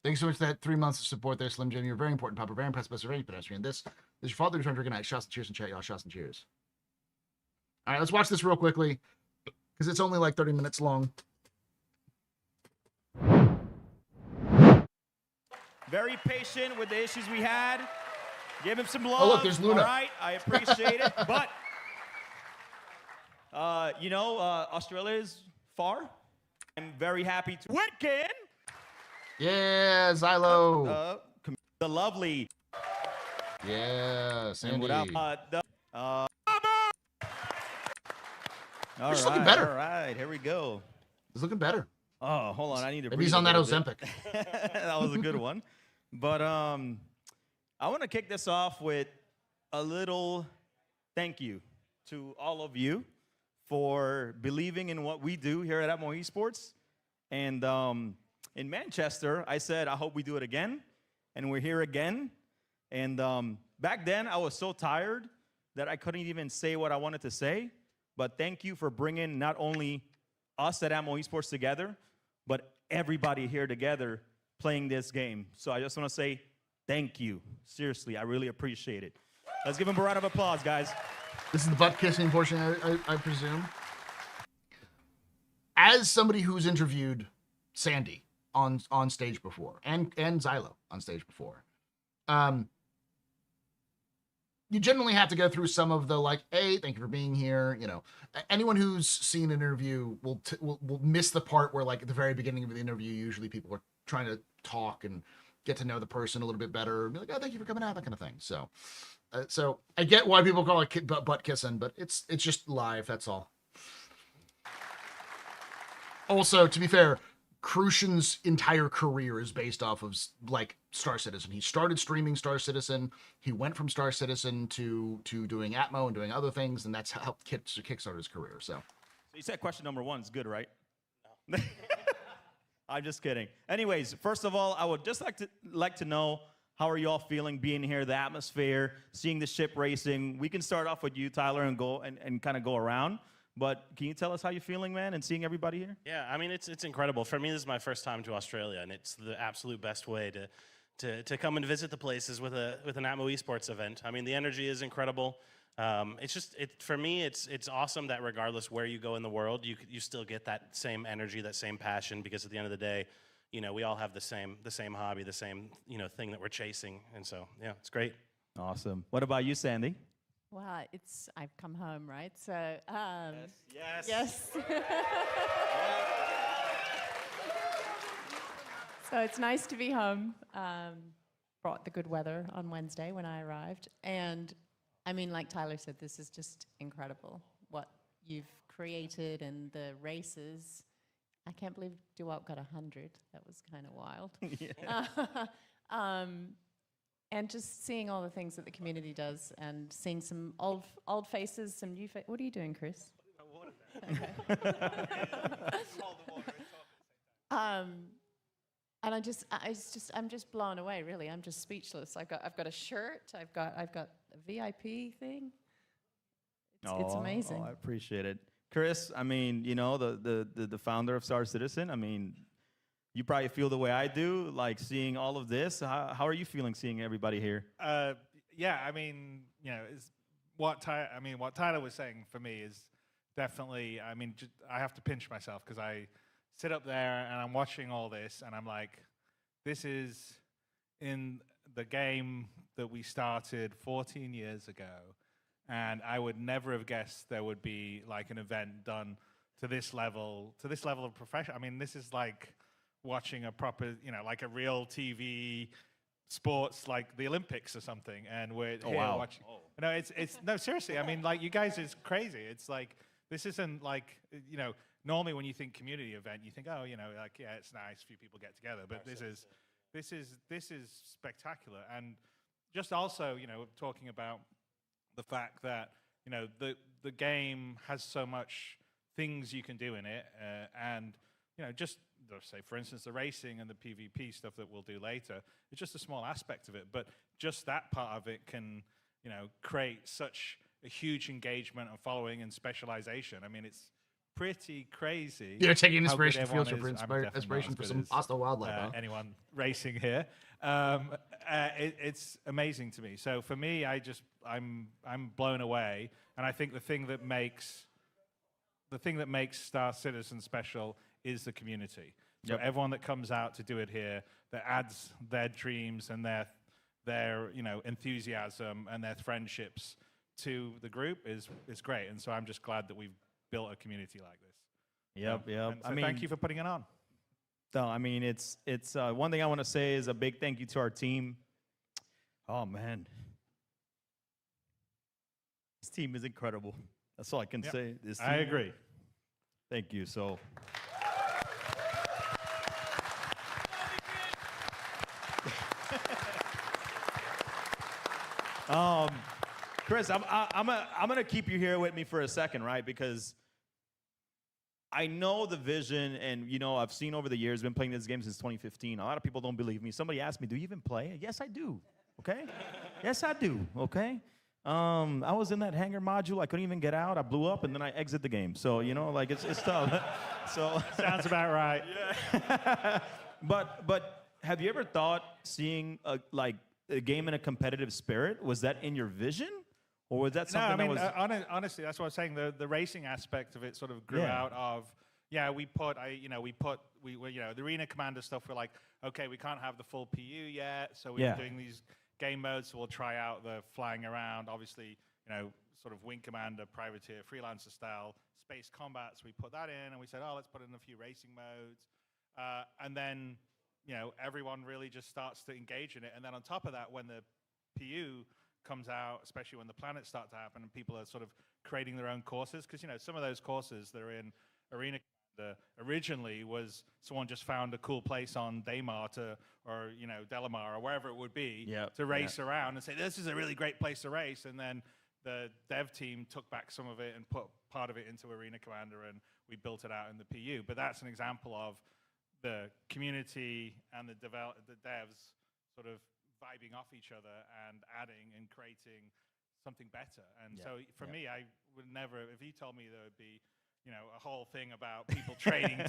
Thanks so much for that 3 months of support there, Slim Jim. You're very important, Papa. Very impressed by very pedestrian. This is your father return to good night. Shots and cheers and chat, y'all. Shots and cheers. All right, let's watch this real quickly because it's only like 30 minutes long. Very patient with the issues we had. Give him some love. Oh, look, there's Luna. All right, I appreciate it. But, Australia is far. I'm very happy to win again. Yeah, Xylo. The lovely. Yeah, And Sandy. without all He's looking better. All right, here we go. He's looking better. Oh, hold on, I need to. Maybe he's breathe on a that little bit. Ozempic. That was a good one. But I want to kick this off with a little thank you to all of you for believing in what we do here at Atmo Esports. And in Manchester, I said, I hope we do it again. And we're here again. And back then, I was so tired that I couldn't even say what I wanted to say. But thank you for bringing not only us at Atmo Esports together, but everybody here together playing this game. So I just want to say Thank you. Seriously, I really appreciate it. Let's give him a round of applause, guys. This is the butt kissing portion, I presume. As somebody who's interviewed Sandy on stage before, and Xylo on stage before, you generally have to go through some of the like, hey, thank you for being here. You know, anyone who's seen an interview will miss the part where, like, at the very beginning of the interview, usually people are trying to talk and get to know the person a little bit better and be like, oh, thank you for coming out, that kind of thing. So, so I get why people call it butt kissing, but it's just live. That's all. Also, to be fair, Crucian's entire career is based off of like Star Citizen. He started streaming Star Citizen. He went from Star Citizen to doing Atmo and doing other things, and that's how helped kickstart his career. So you said question number 1 is good, right? No. I'm just kidding. Anyways, first of all, I would just like to know, how are you all feeling being here, the atmosphere, seeing the ship racing? We can start off with you, Tyler, and go and kind of go around. But can you tell us how you're feeling, man, and seeing everybody here? Yeah, I mean, it's incredible. For me, this is my first time to Australia, and it's the absolute best way to come and visit the places with an Atmo esports event. I mean, the energy is incredible. For me, it's awesome that regardless where you go in the world, you still get that same energy, that same passion, because at the end of the day, you know, we all have the same hobby, the same, you know, thing that we're chasing, and so yeah, it's great. Awesome. What about you, Sandy? Well, I've come home, right? So Yes. yes. So it's nice to be home. Brought the good weather on Wednesday when I arrived, and I mean, like Tyler said, this is just incredible what you've created and the races. I can't believe Duop got 100. That was kind of wild. Yeah. And just seeing all the things that the community does, and seeing some old faces, some new faces. What are you doing, Chris? And I'm just blown away. Really, I'm just speechless. I've got a shirt. I've got a VIP thing. It's amazing. Oh, I appreciate it, Chris. I mean, you know, the founder of Star Citizen. I mean, you probably feel the way I do, like seeing all of this. How are you feeling seeing everybody here? Yeah, I mean, you know, what Tyler was saying for me is definitely. I mean, I have to pinch myself because I sit up there and I'm watching all this, and I'm like, this is in the game that we started 14 years ago, and I would never have guessed there would be like an event done to this level of profession. I mean, this is like watching a proper, you know, like a real TV sports, like the Olympics or something, and we're here watching. No, it's no, seriously. I mean, like, you guys is crazy. It's like, this isn't like, you know, normally when you think community event, you think, oh, you know, like, yeah, it's nice, few people get together, but this is spectacular. And just also, you know, talking about the fact that, you know, the game has so much things you can do in it, and, you know, just say, for instance, the racing and the PvP stuff that we'll do later, it's just a small aspect of it, but just that part of it can, you know, create such a huge engagement and following and specialization. I mean, it's pretty crazy. You're taking inspiration from some hostile wildlife. Huh? Anyone racing here, it's amazing to me. So for me, I'm blown away, and I think the thing that makes Star Citizen special is the community. So everyone that comes out to do it here, that adds their dreams and their you know, enthusiasm and their friendships to the group is great. And so I'm just glad that we've built a community like this. Yep. So I mean, thank you for putting it on. No, I mean, it's one thing I want to say is a big thank you to our team. Oh man, this team is incredible. That's all I can say. This team, I agree. Thank you. So. Chris, I'm gonna keep you here with me for a second, right? Because I know the vision, and you know, I've seen over the years, been playing this game since 2015. A lot of people don't believe me. Somebody asked me, "Do you even play?" Yes, I do. Okay. Yes, I do. Okay. I was in that hangar module. I couldn't even get out. I blew up, and then I exit the game. So you know, like it's tough. So sounds about right. Yeah. But have you ever thought seeing like a game in a competitive spirit? Was that in your vision? Or was that something no, I mean, that was... honestly, that's what I was saying. The racing aspect of it sort of grew out of, the arena commander stuff. We're like, okay, we can't have the full PU yet, so we're doing these game modes. So we'll try out the flying around. Obviously, sort of wing commander, privateer, freelancer style, space combat. So we put that in, and we said, oh, let's put in a few racing modes, and then everyone really just starts to engage in it. And then on top of that, when the PU comes out, especially when the planets start to happen and people are sort of creating their own courses, because some of those courses that are in Arena originally was someone just found a cool place on Daymar or Delamar or wherever it would be to race around and say this is a really great place to race, and then the dev team took back some of it and put part of it into Arena Commander, and we built it out in the PU. But that's an example of the community and the devs sort of vibing off each other and adding and creating something better. And so for me, I would never, if you told me there would be, a whole thing about people training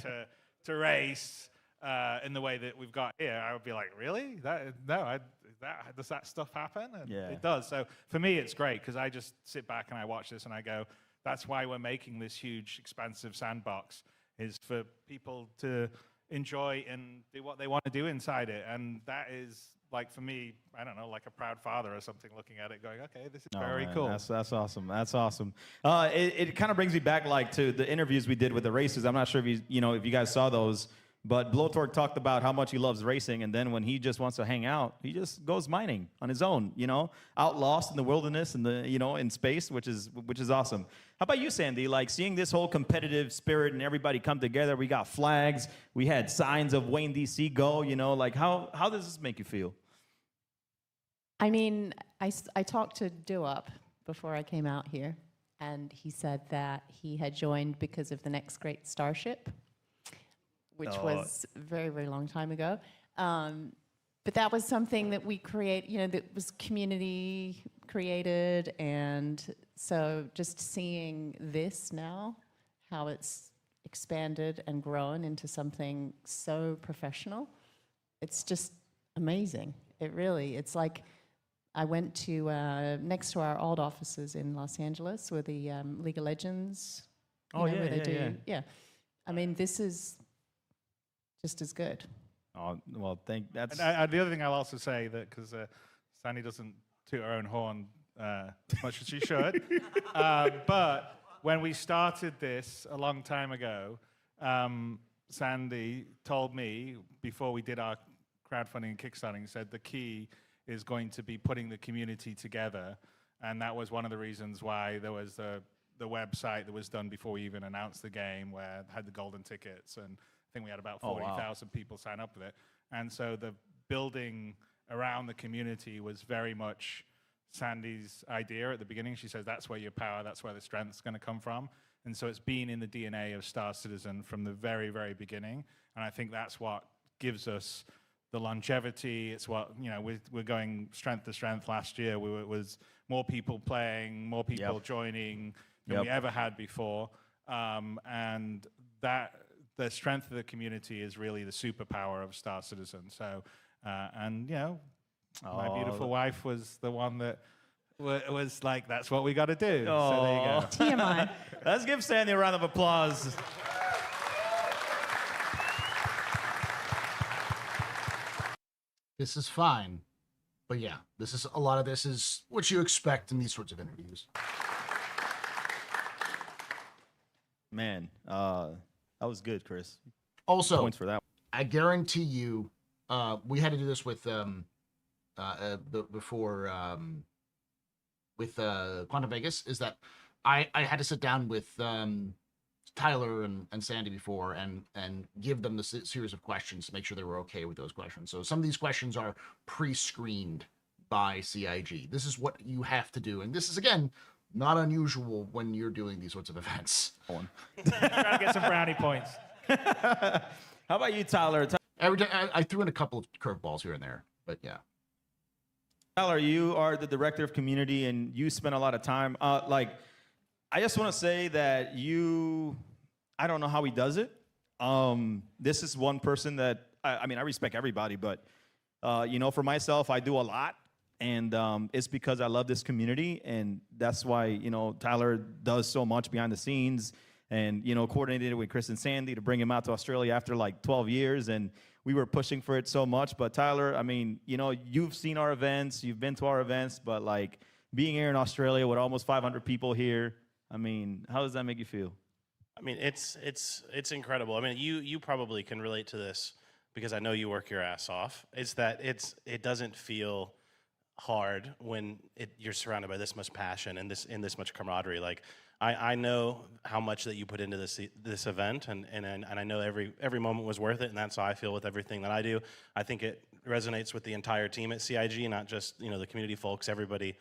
to race in the way that we've got here, I would be like, really? Does that stuff happen? And it does. So for me, it's great because I just sit back and I watch this and I go, that's why we're making this huge, expansive sandbox, is for people to enjoy and do what they want to do inside it. And that is, like, for me, I don't know, like a proud father or something looking at it going, okay, this is very cool. That's awesome. That's awesome. It kind of brings me back like to the interviews we did with the races. I'm not sure if if you guys saw those, but Blowtorch talked about how much he loves racing, and then when he just wants to hang out, he just goes mining on his own, out lost in the wilderness and in space, which is awesome. How about you, Sandy? Like seeing this whole competitive spirit and everybody come together. We got flags. We had signs of Wayne DC go. Like how does this make you feel? I mean, I talked to Duop before I came out here, and he said that he had joined because of the Next Great Starship, which was a very, very long time ago. But that was something that we that was community created. And so just seeing this now, how it's expanded and grown into something so professional, it's just amazing. It's like, I went to, next to our old offices in Los Angeles, where the League of Legends, where they do. I mean, this is just as good. Oh, well, that's... And the other thing I'll also say, that because Sandy doesn't toot her own horn as much as she should, but when we started this a long time ago, Sandy told me, before we did our crowdfunding and Kickstarting, said the key is going to be putting the community together. And that was one of the reasons why there was the website that was done before we even announced the game, where it had the golden tickets, and I think we had about 40,000 people sign up with it. And so the building around the community was very much Sandy's idea at the beginning. She says that's where your power, that's where the strength is going to come from. And so it's been in the DNA of Star Citizen from the very, very beginning. And I think that's what gives us the longevity. It's what, we're going strength to strength. Last year, it was more people playing, more people joining than we ever had before. And that the strength of the community is really the superpower of Star Citizen. So, my beautiful wife was the one that was like, that's what we got to do. Oh. So there you go. TMI. Let's give Sandy a round of applause. This is fine. But yeah, a lot of this is what you expect in these sorts of interviews. Man, that was good, Chris. Also, points for that. I guarantee you, we had to do this with before with Quantum Vegas. Is that I had to sit down with Tyler and Sandy before and give them the series of questions to make sure they were okay with those questions. So some of these questions are pre-screened by CIG. This is what you have to do, and this is again not unusual when you're doing these sorts of events. Trying to get some brownie points. How about you, Tyler? Every day I threw in a couple of curveballs here and there, but yeah. Tyler, you are the director of community, and you spend a lot of time. I just want to say that I don't know how he does it. This is one person that I respect everybody, but for myself, I do a lot, And it's because I love this community, and that's why, you know, Tyler does so much behind the scenes, and, you know, coordinated with Chris and Sandy to bring him out to Australia after like 12 years, and we were pushing for it so much. But Tyler, I mean, you know, you've seen our events, you've been to our events, but like being here in Australia with almost 500 people here, I mean, how does that make you feel? I mean, it's incredible. I mean, you probably can relate to this because I know you work your ass off. It's that it doesn't feel hard when you're surrounded by this much passion and this much camaraderie. Like I know how much that you put into this event, and I know every moment was worth it, and that's how I feel with everything that I do. I think it resonates with the entire team at CIG, not just, you know, the community folks. Everybody,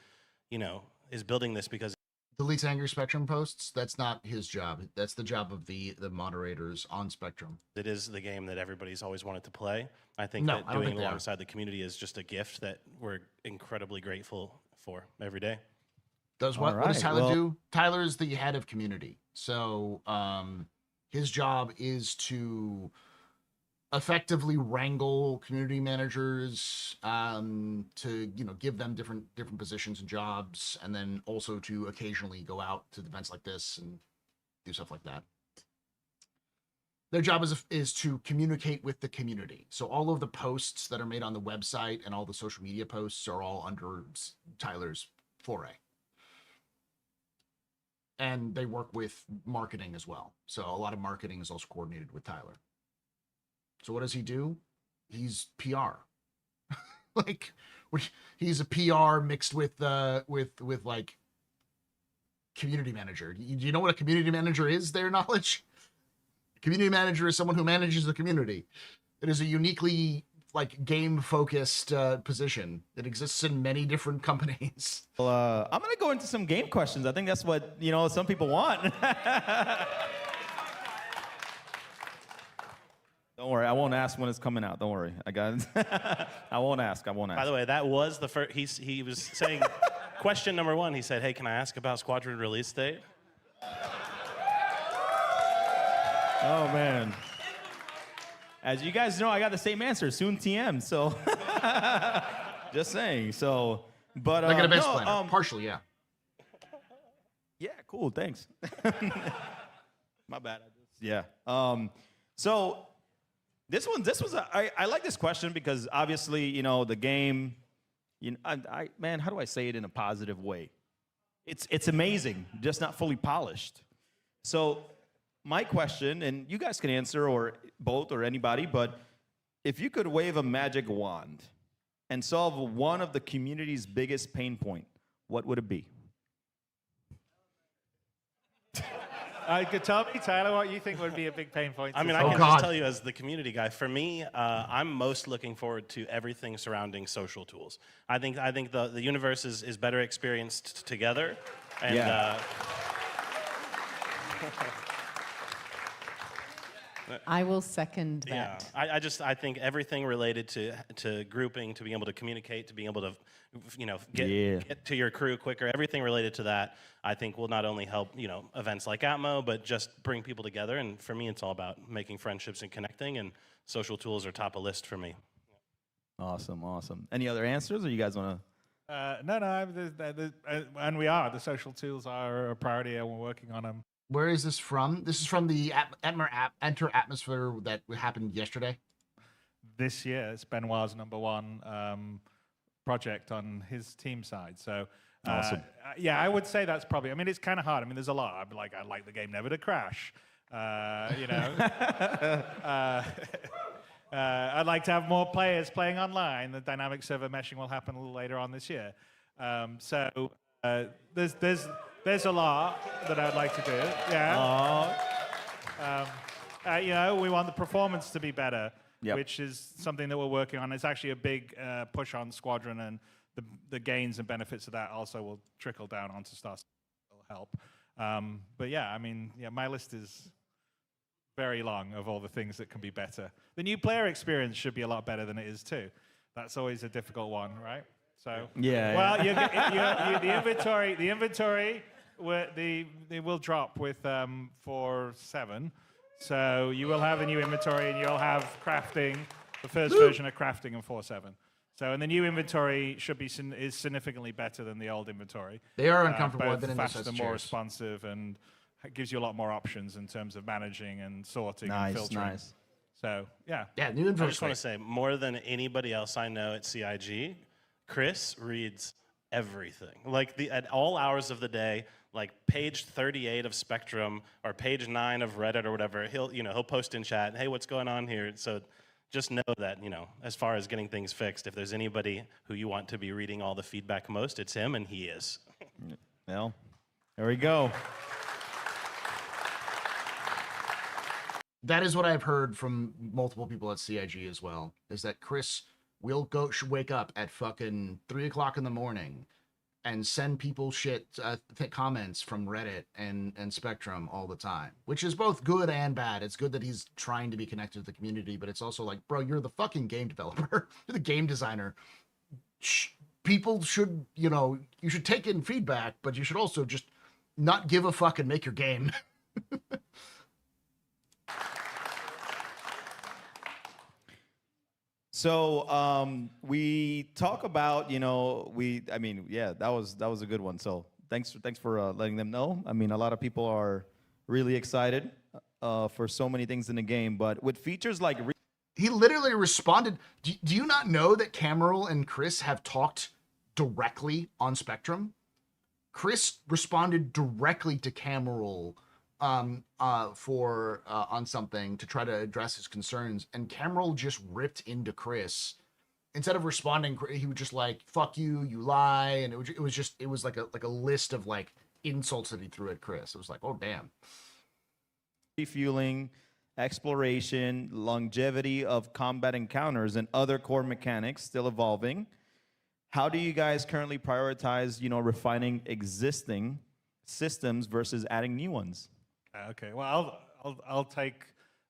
you know, is building this because Deletes Angry Spectrum posts. That's not his job. That's the job of the moderators on Spectrum. it is the game that everybody's always wanted to play. I think that doing it alongside the community is just a gift that we're incredibly grateful for every day. What does Tyler do? Tyler is the head of community. So his job is to effectively wrangle community managers to, you know, give them different positions and jobs, and then also to occasionally go out to events like this and do stuff like that. Their job is to communicate with the community. So all of the posts that are made on the website and all the social media posts are all under Tyler's foray. And they work with marketing as well. So a lot of marketing is also coordinated with Tyler. So what does he do? He's PR. Like, he's a PR mixed with like community manager. Do you know what a community manager is? Their knowledge. Community manager is someone who manages the community. It is a uniquely like game focused position that exists in many different companies. Well, I'm gonna go into some game questions. I think that's what, you know, some people want. Don't worry, I won't ask when it's coming out. Don't worry, I got it. I won't ask. By the way, that was the first. He was saying, question number one. He said, "Hey, can I ask about Squadron release date?" Oh man. As you guys know, I got the same answer. Soon TM. So, just saying. So, but like an events planner, partially, yeah. Yeah, cool. Thanks. My bad. Yeah. So. This was I like this question because obviously, you know, the game, you know, man, how do I say it in a positive way? It's amazing, just not fully polished. So my question, and you guys can answer or both or anybody, but if you could wave a magic wand and solve one of the community's biggest pain point, what would it be? Could tell me, Tyler, what you think would be a big pain point. I mean, I can just tell you as the community guy. For me, I'm most looking forward to everything surrounding social tools. I think the universe is better experienced together, and yeah. I will second that. Yeah, I think everything related to grouping, to being able to communicate, to being able to, you know, get to your crew quicker. Everything related to that, I think, will not only help, you know, events like Atmo, but just bring people together. And for me, it's all about making friendships and connecting. And social tools are top of list for me. Awesome, awesome. Any other answers, or you guys want to? No. And we are. The social tools are a priority, and we're working on them. Where is this from? This is from the Enter Atmosphere that happened yesterday. This year, it's Benoit's #1 project on his team side. So, awesome. Yeah, I would say that's probably. I mean, it's kind of hard. I mean, there's a lot. I'd like the game never to crash. You know, I'd like to have more players playing online. The dynamic server meshing will happen a little later on this year. So there's a lot that I'd like to do. Yeah. You know, we want the performance to be better, which is something that we're working on. It's actually a big push on Squadron, and the gains and benefits of that also will trickle down onto Star. Will help. But yeah, I mean, yeah, my list is very long of all the things that can be better. The new player experience should be a lot better than it is too. That's always a difficult one, right? So yeah. Well, the inventory they will drop with 4.7. So you will have a new inventory, and you'll have crafting, the first version of crafting in 4.7. So, and the new inventory should be is significantly better than the old inventory. They are uncomfortable. I've Both been in those faster, sets of more chairs. responsive, and it gives you a lot more options in terms of managing and sorting Nice, and filtering. nice. So, yeah. Yeah, new I inventory. just want to say, more than anybody else I know at CIG, Chris reads everything. Like at all hours of the day, like page 38 of Spectrum or page 9 of Reddit or whatever, he'll post in chat, hey, what's going on here? So just know that, as far as getting things fixed, if there's anybody who you want to be reading all the feedback most, it's him, and he is. Well, there we go. That is what I've heard from multiple people at CIG as well, is that Chris will wake up at fucking 3 o'clock in the morning and send people comments from Reddit and Spectrum all the time, which is both good and bad. It's good that he's trying to be connected to the community, but it's also like, bro, you're the fucking game developer. You're the game designer. People should, you should take in feedback, but you should also just not give a fuck and make your game. So we talk about, that was a good one. So thanks for letting them know. I mean, a lot of people are really excited for so many things in the game, but with features like he literally responded. Do you not know that Cameral and Chris have talked directly on Spectrum? Chris responded directly to Cameral on something to try to address his concerns, and Cameral just ripped into Chris. Instead of responding, he was just like, fuck you, you lie, and it was like a list of like insults that he threw at Chris. It was like, oh damn. refueling, exploration, longevity of combat encounters, and other core mechanics still evolving. How do you guys currently prioritize, refining existing systems versus adding new ones? Okay, well, I'll take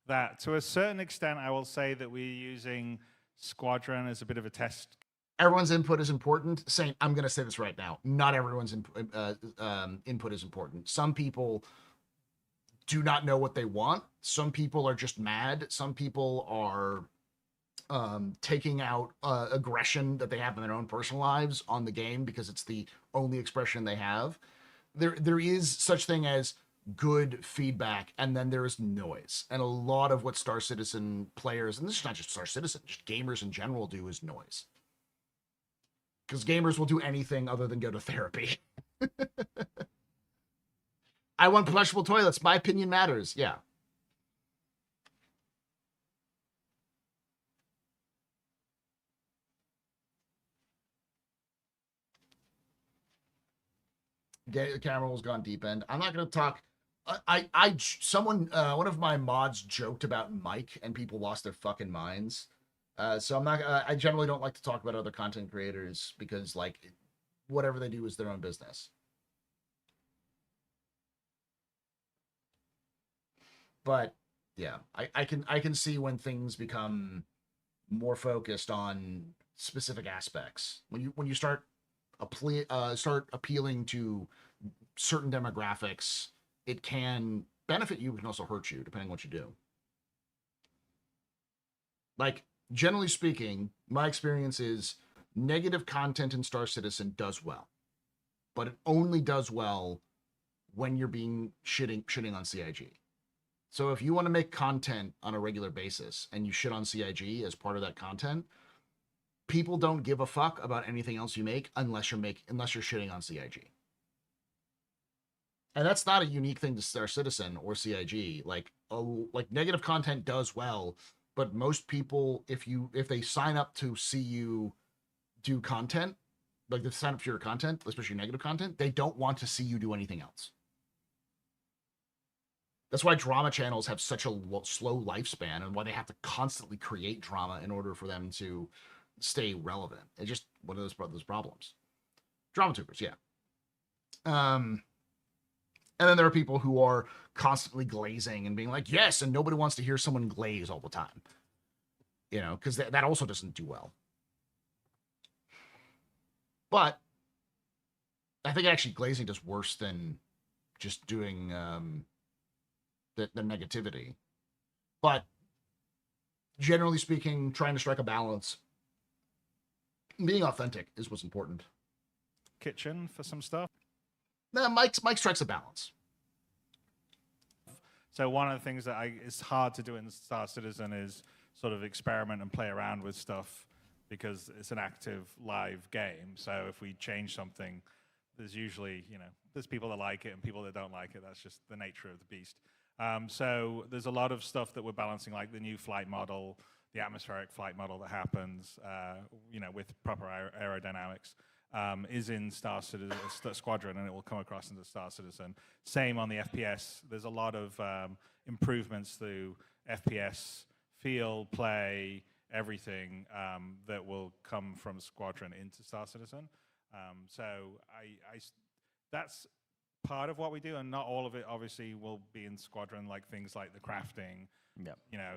that. To a certain extent, I will say that we're using Squadron as a bit of a test. Everyone's input is important. I'm going to say this right now. Not everyone's input is important. Some people do not know what they want. Some people are just mad. Some people are taking out aggression that they have in their own personal lives on the game because it's the only expression they have. There is such thing as good feedback, and then there is noise. And a lot of what Star Citizen players, and this is not just Star Citizen, just gamers in general do is noise. Because gamers will do anything other than go to therapy. I want flushable toilets. My opinion matters. Yeah. Cameral's gone deep end. I'm not going to talk. One of my mods joked about Mike, and people lost their fucking minds. So I'm not. I generally don't like to talk about other content creators because, like, whatever they do is their own business. But yeah, I can see when things become more focused on specific aspects. When you start appealing to certain demographics, it can benefit you, but can also hurt you, depending on what you do. Like, generally speaking, my experience is negative content in Star Citizen does well, but it only does well when you're being shitting on CIG. So if you want to make content on a regular basis and you shit on CIG as part of that content, people don't give a fuck about anything else you make unless you're shitting on CIG. And that's not a unique thing to Star Citizen or CIG. Like negative content does well, but most people, if they sign up to see you do content, like they sign up for your content, especially negative content, they don't want to see you do anything else. That's why drama channels have such a slow lifespan, and why they have to constantly create drama in order for them to stay relevant. It's just one of those problems. Drama tubers, yeah. And then there are people who are constantly glazing and being like, yes, and nobody wants to hear someone glaze all the time. Because that also doesn't do well. But I think actually glazing does worse than just doing the negativity. But generally speaking, trying to strike a balance Being authentic is what's important. Kitchen for some stuff. Nah, Mike strikes a balance. So one of the things that it's hard to do in Star Citizen is sort of experiment and play around with stuff because it's an active live game. So if we change something, there's usually, there's people that like it and people that don't like it. That's just the nature of the beast. So there's a lot of stuff that we're balancing, like the new flight model, the atmospheric flight model that happens, with proper aerodynamics, is in Squadron, and it will come across into Star Citizen. Same on the FPS. There's a lot of improvements through FPS, feel, play, everything that will come from Squadron into Star Citizen. So that's part of what we do, and not all of it obviously will be in Squadron, like things like the crafting.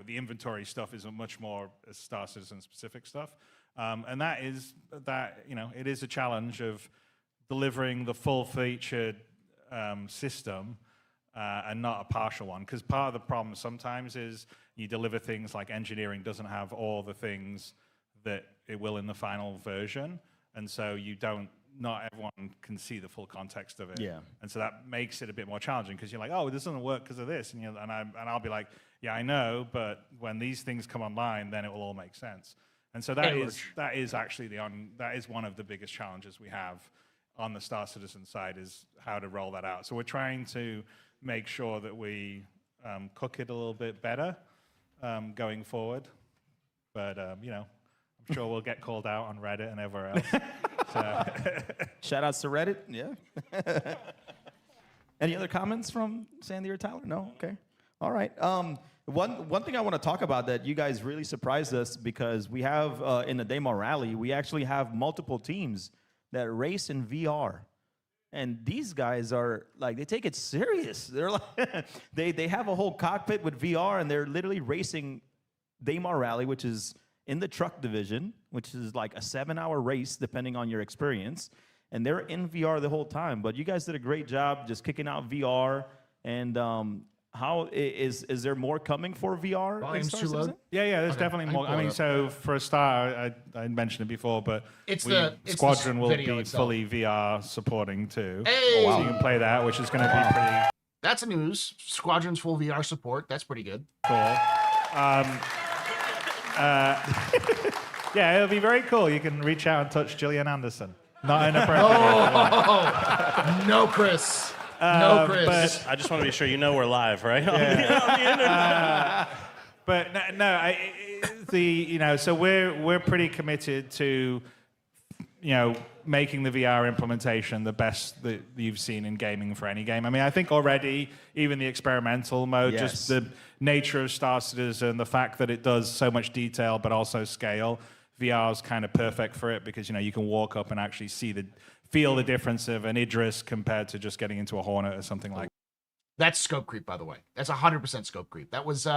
The inventory stuff is much more Star Citizen specific stuff. And it is a challenge of delivering the full featured system and not a partial one. Because part of the problem sometimes is you deliver things like engineering doesn't have all the things that it will in the final version. And so not everyone can see the full context of it. Yeah. And so that makes it a bit more challenging because you're like, oh, this doesn't work because of this. And I'll be like, yeah, I know, but when these things come online, then it will all make sense. And so that is actually that is one of the biggest challenges we have on the Star Citizen side, is how to roll that out. So we're trying to make sure that we cook it a little bit better going forward. But I'm sure we'll get called out on Reddit and everywhere else. Shout outs to Reddit. Yeah. Any other comments from Sandy or Tyler? No? Okay. All right. One thing I want to talk about that you guys really surprised us, because we have in the Demo Rally, we actually have multiple teams that race in VR. And these guys are like, they take it serious. They're like, they have a whole cockpit with VR, and they're literally racing Demo Rally, which is in the truck division, which is like a 7-hour race, depending on your experience. And they're in VR the whole time. But you guys did a great job just kicking out VR. And how is there more coming for VR? Volume's too low? Yeah, there's definitely more. I mean, so for a start, I mentioned it before, but Squadron will be fully VR supporting too. Hey! So you can play that, which is going to be pretty That's a news. Squadron's full VR support. That's pretty good. cool. Yeah, it'll be very cool. You can reach out and touch Gillian Anderson. Not inappropriate. Oh, no, Chris. No, Chris. But I just want to be sure you know we're live, right? So we're pretty committed to, making the VR implementation the best that you've seen in gaming for any game. I mean, I think already, even the experimental mode, just the nature of Star Citizen, the fact that it does so much detail but also scale, VR is kind of perfect for it, because you can walk up and actually feel the difference of an Idris compared to just getting into a Hornet or something like that. That's scope creep, by the way. That's 100% scope creep. That was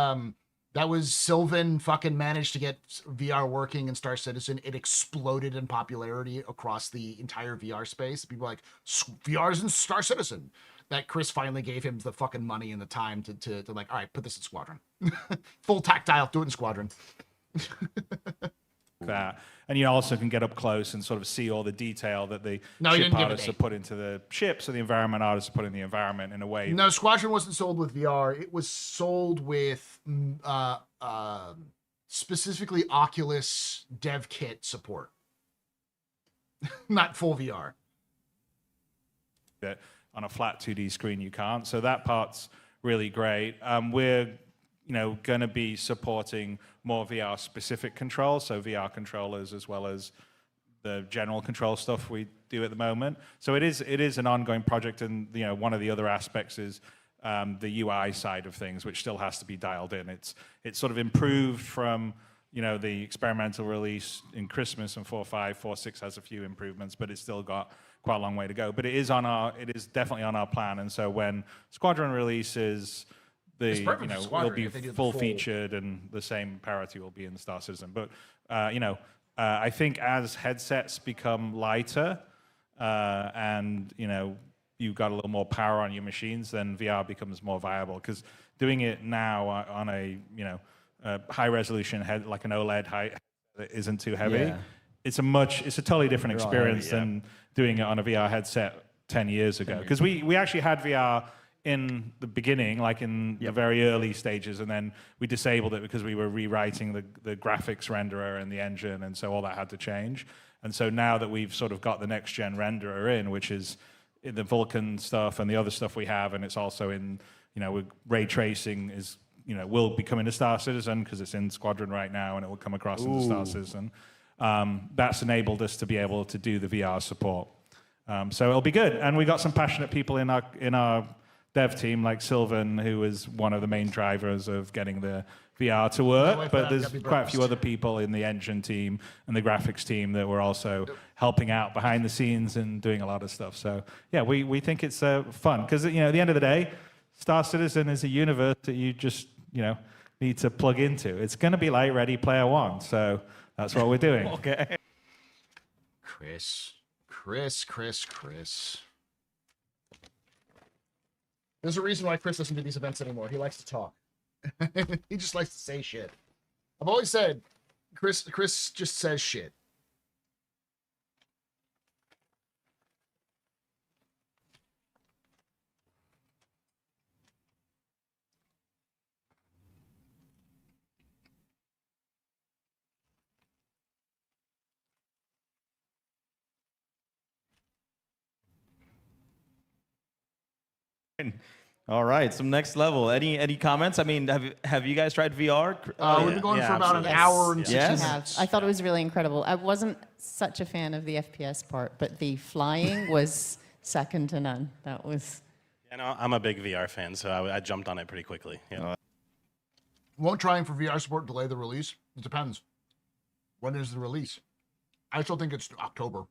Sylvan fucking managed to get VR working in Star Citizen. It exploded in popularity across the entire VR space. People were like, VR's in Star Citizen. That Chris finally gave him the fucking money and the time to like, all right, put this in Squadron. Full tactile, do it in Squadron. That. And you also can get up close and sort of see all the detail that the ship artists have put into the ships, and the environment artists have put in the environment in a way. No, Squadron wasn't sold with VR. It was sold with specifically Oculus dev kit support. Not full VR. That on a flat 2D screen you can't. So that part's really great. We're going to be supporting more VR specific controls, so VR controllers as well as the general control stuff we do at the moment. So it is an ongoing project, and one of the other aspects is the UI side of things, which still has to be dialed in. It's sort of improved from the experimental release in Christmas, and 4.5, 4.6 has a few improvements, but it's still got quite a long way to go. But it is definitely on our plan, and so when Squadron releases, it'll be full featured, and the same parity will be in Star Citizen. But I think as headsets become lighter, and you've got a little more power on your machines, then VR becomes more viable. Because doing it now on a high resolution head, like an OLED that isn't too heavy, it's a totally different They're all experience heavy, yeah. than doing it on a VR headset 10 years ago. Because we actually had VR in the beginning, like in the very early stages, and then we disabled it because we were rewriting the graphics renderer and the engine, and so all that had to change. And so now that we've sort of got the next gen renderer in, which is in the Vulkan stuff and the other stuff we have, and it's also in, with ray tracing is, will be coming to Star Citizen because it's in Squadron right now, and it will come across into Star Citizen. That's enabled us to be able to do the VR support. So it'll be good. And we got some passionate people in our dev team, like Sylvan, who was one of the main drivers of getting the VR to work. But there's quite a few other people in the engine team and the graphics team that were also helping out behind the scenes and doing a lot of stuff. So yeah, we think it's fun because at the end of the day, Star Citizen is a universe that you just need to plug into. It's going to be like Ready Player One, so that's what we're doing. Okay. Chris. There's a reason why Chris doesn't do these events anymore. He likes to talk. He just likes to say shit. I've always said, Chris just says shit. All right, some next level. Any comments? I mean, have you guys tried VR? We've been going for about an hour and 60 minutes. I thought it was really incredible. I wasn't such a fan of the FPS part, but the flying was second to none. That was... I'm a big VR fan, so I jumped on it pretty quickly. Yeah. Won't trying for VR support delay the release? It depends. When is the release? I still think it's October.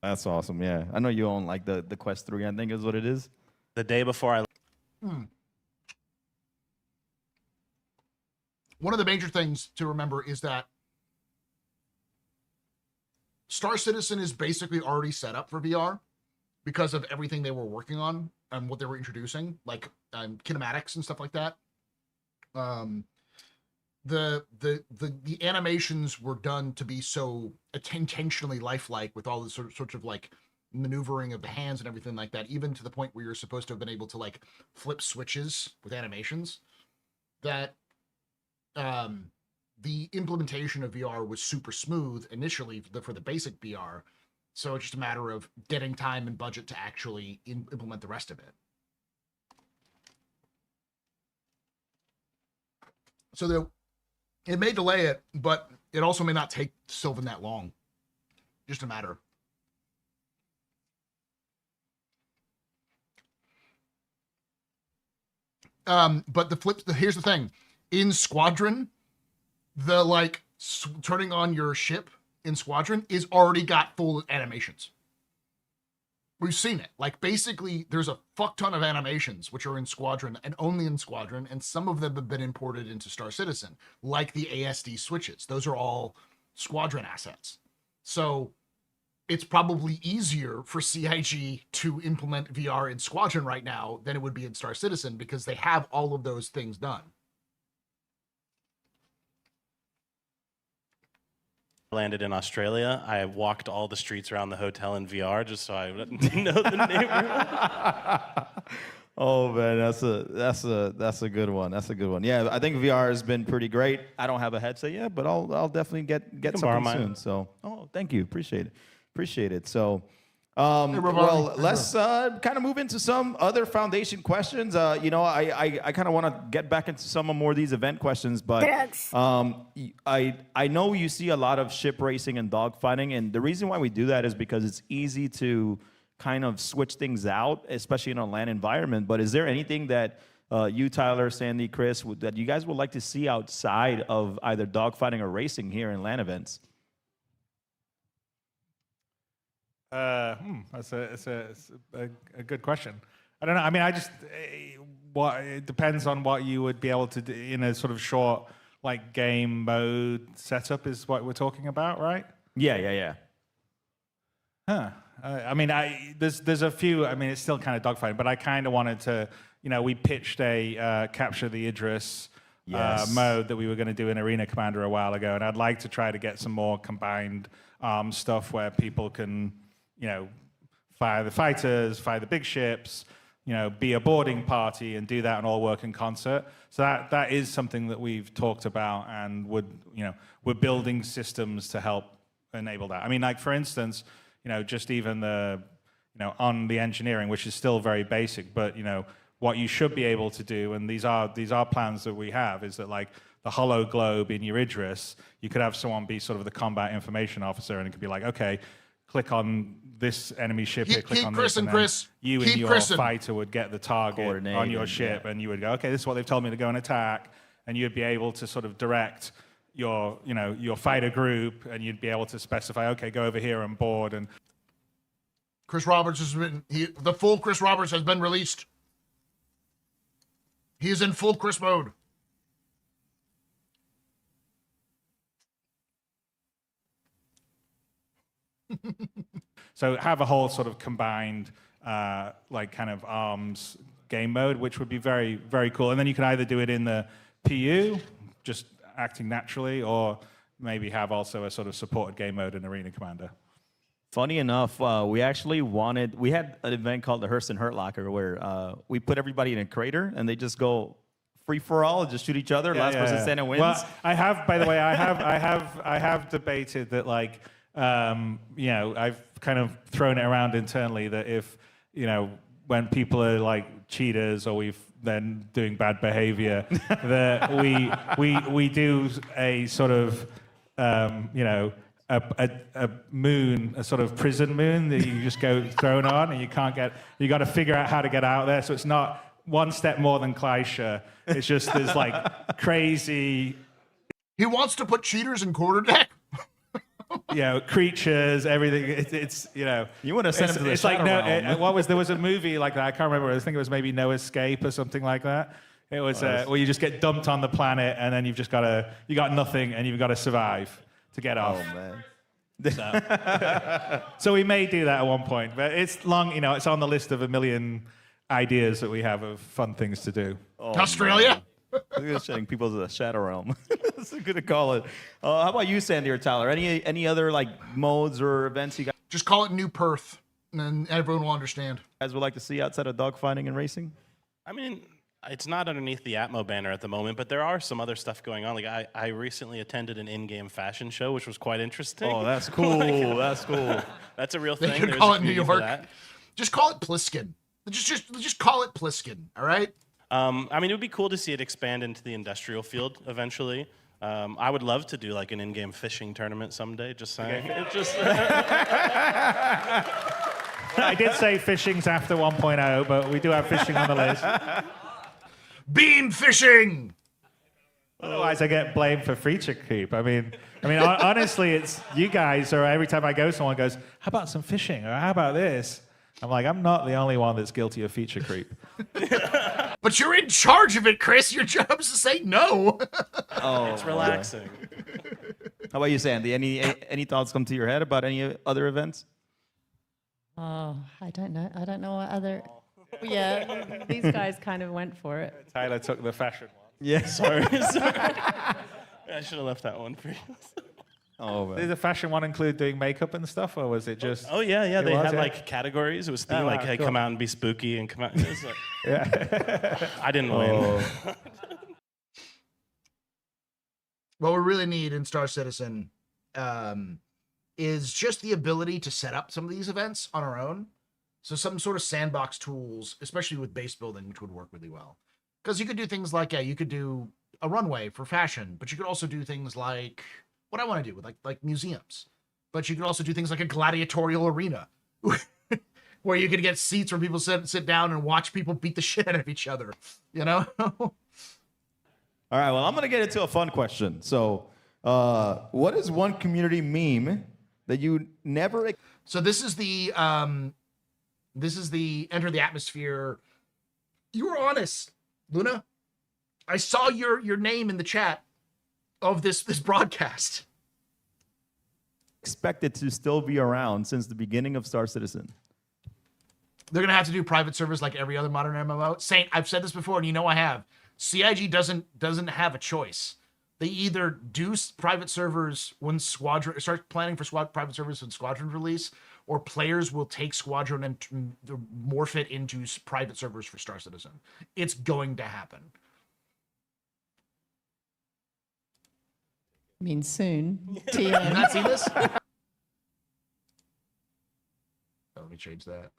That's awesome, yeah. I know you own like the Quest 3, I think is what it is. The day before I... One of the major things to remember is that Star Citizen is basically already set up for VR because of everything they were working on and what they were introducing, like kinematics and stuff like that. The animations were done to be so intentionally lifelike with all the sorts of like maneuvering of the hands and everything like that, even to the point where you're supposed to have been able to like flip switches with animations, that the implementation of VR was super smooth initially for the basic VR. So it's just a matter of getting time and budget to actually implement the rest of it. So it may delay it, but it also may not take Sylvan that long. Just a matter. But here's the thing. In Squadron, the turning on your ship in Squadron is already got full animations. We've seen it. Like, basically, there's a fuck ton of animations which are in Squadron and only in Squadron, and some of them have been imported into Star Citizen, like the ASD switches. Those are all Squadron assets. So it's probably easier for CIG to implement VR in Squadron right now than it would be in Star Citizen because they have all of those things done. Landed in Australia. I walked all the streets around the hotel in VR just so I would know the neighborhood. Oh man, that's a good one. That's a good one. Yeah, I think VR has been pretty great. I don't have a headset yet, but I'll definitely get something soon. So, thank you. Appreciate it. So, well, let's kind of move into some other foundation questions. I kind of want to get back into some more of these event questions, but I know you see a lot of ship racing and dogfighting, and the reason why we do that is because it's easy to kind of switch things out, especially in a LAN environment. But is there anything that you, Tyler, Sandy, Chris, that you guys would like to see outside of either dogfighting or racing here in LAN events? That's a good question. I don't know. I mean, it depends on what you would be able to do in a sort of short, like, game mode setup is what we're talking about, right? Yeah. Huh. I mean, there's a few. I mean, it's still kind of dogfighting, but I kind of wanted to. We pitched a capture the Idris Yes. mode that we were going to do in Arena Commander a while ago, and I'd like to try to get some more combined arms stuff where people can, fire the fighters, fire the big ships, be a boarding party and do that and all work in concert. So that is something that we've talked about, and we're building systems to help enable that. I mean, like for instance, just even the, on the engineering, which is still very basic, but what you should be able to do, and these are plans that we have, is that like the hollow globe in your Idris, you could have someone be sort of the combat information officer, and it could be like, okay, click on this enemy ship here, click on this, and then you and your fighter would get the target on your ship, and you would go, okay, this is what they've told me to go and attack, and you'd be able to sort of direct your fighter group, and you'd be able to specify, okay, go over here and board. And Chris Roberts the full Chris Roberts has been released. He is in full Chris mode. So have a whole sort of combined, like kind of arms game mode, which would be very, very cool. And then you can either do it in the PU, just acting naturally, or maybe have also a sort of supported game mode in Arena Commander. Funny enough, we had an event called the Hearst and Hurt Locker where we put everybody in a crater and they just go free for all and just shoot each other. Last person standing wins. Well, I have debated that, like, I've kind of thrown it around internally that if, when people are like cheaters or we've then doing bad behavior, that we do a sort of, a moon, a sort of prison moon that you just go thrown on, and you got to figure out how to get out there. So it's not one step more than Kleisha. It's just there's like crazy. He wants to put cheaters in quarterdeck. Creatures, everything. It's You want to send him to the it's like Shadow Realm. there was a movie like that. I can't remember. I think it was maybe No Escape or something like that. It was where you just get dumped on the planet, and then you got nothing, and you've got to survive to get off. Oh man. So we may do that at one point, but it's long. It's on the list of a million ideas that we have of fun things to do. Australia. Look at sending people to the Shadow Realm. That's good to call it. How about you, Sandy or Tyler? Any other like modes or events you guys? Just call it New Perth, and then everyone will understand. Guys would like to see outside of dogfighting and racing? I mean, it's not underneath the Atmo banner at the moment, but there are some other stuff going on. Like I recently attended an in-game fashion show, which was quite interesting. Oh, that's cool. That's cool. That's a real They thing. could There's call a it New community for York. that. Just call it Pliskin. Just call it Pliskin. All right. I mean, it would be cool to see it expand into the industrial field eventually. I would love to do like an in-game fishing tournament someday. Just saying. Okay. It just. I did say fishing's after 1.0, but we do have fishing on the list. Beam fishing. Otherwise, I get blamed for feature creep. I mean, honestly, it's you guys. Or every time I go, someone goes, "How about some fishing?" Or "How about this?" I'm like, I'm not the only one that's guilty of feature creep. But you're in charge of it, Chris. Your job is to say no. It's relaxing. How about you, Sandy? Any thoughts come to your head about any other events? Oh, I don't know. I don't know what other. Yeah, these guys kind of went for it. Tyler took the fashion one. Yeah. Sorry. I should have left that one for you. Oh man. Did the fashion one include doing makeup and stuff, or was it just? Oh yeah. They had yeah? like categories. It was themed, Oh, like, wow, hey, cool. come out and be spooky and come out. It was like, Yeah. I didn't win. What we really need in Star Citizen is just the ability to set up some of these events on our own. So some sort of sandbox tools, especially with base building, which would work really well. Because you could do things like, you could do a runway for fashion, but you could also do things like what I want to do with like museums. But you could also do things like a gladiatorial arena where you could get seats where people sit down and watch people beat the shit out of each other, All right, well, I'm going to get into a fun question. So, what is one community meme that you never... So this is the Enter the Atmosphere. You were honest, Luna. I saw your name in the chat of this broadcast. Expected to still be around since the beginning of Star Citizen. They're going to have to do private servers like every other modern MMO. Saint, I've said this before, and you know I have. CIG doesn't have a choice. They either do private servers when Squadron start planning for private servers when Squadron release, or players will take Squadron and morph it into private servers for Star Citizen. It's going to happen. I mean, soon. Have you not seen this? Oh, let me change that.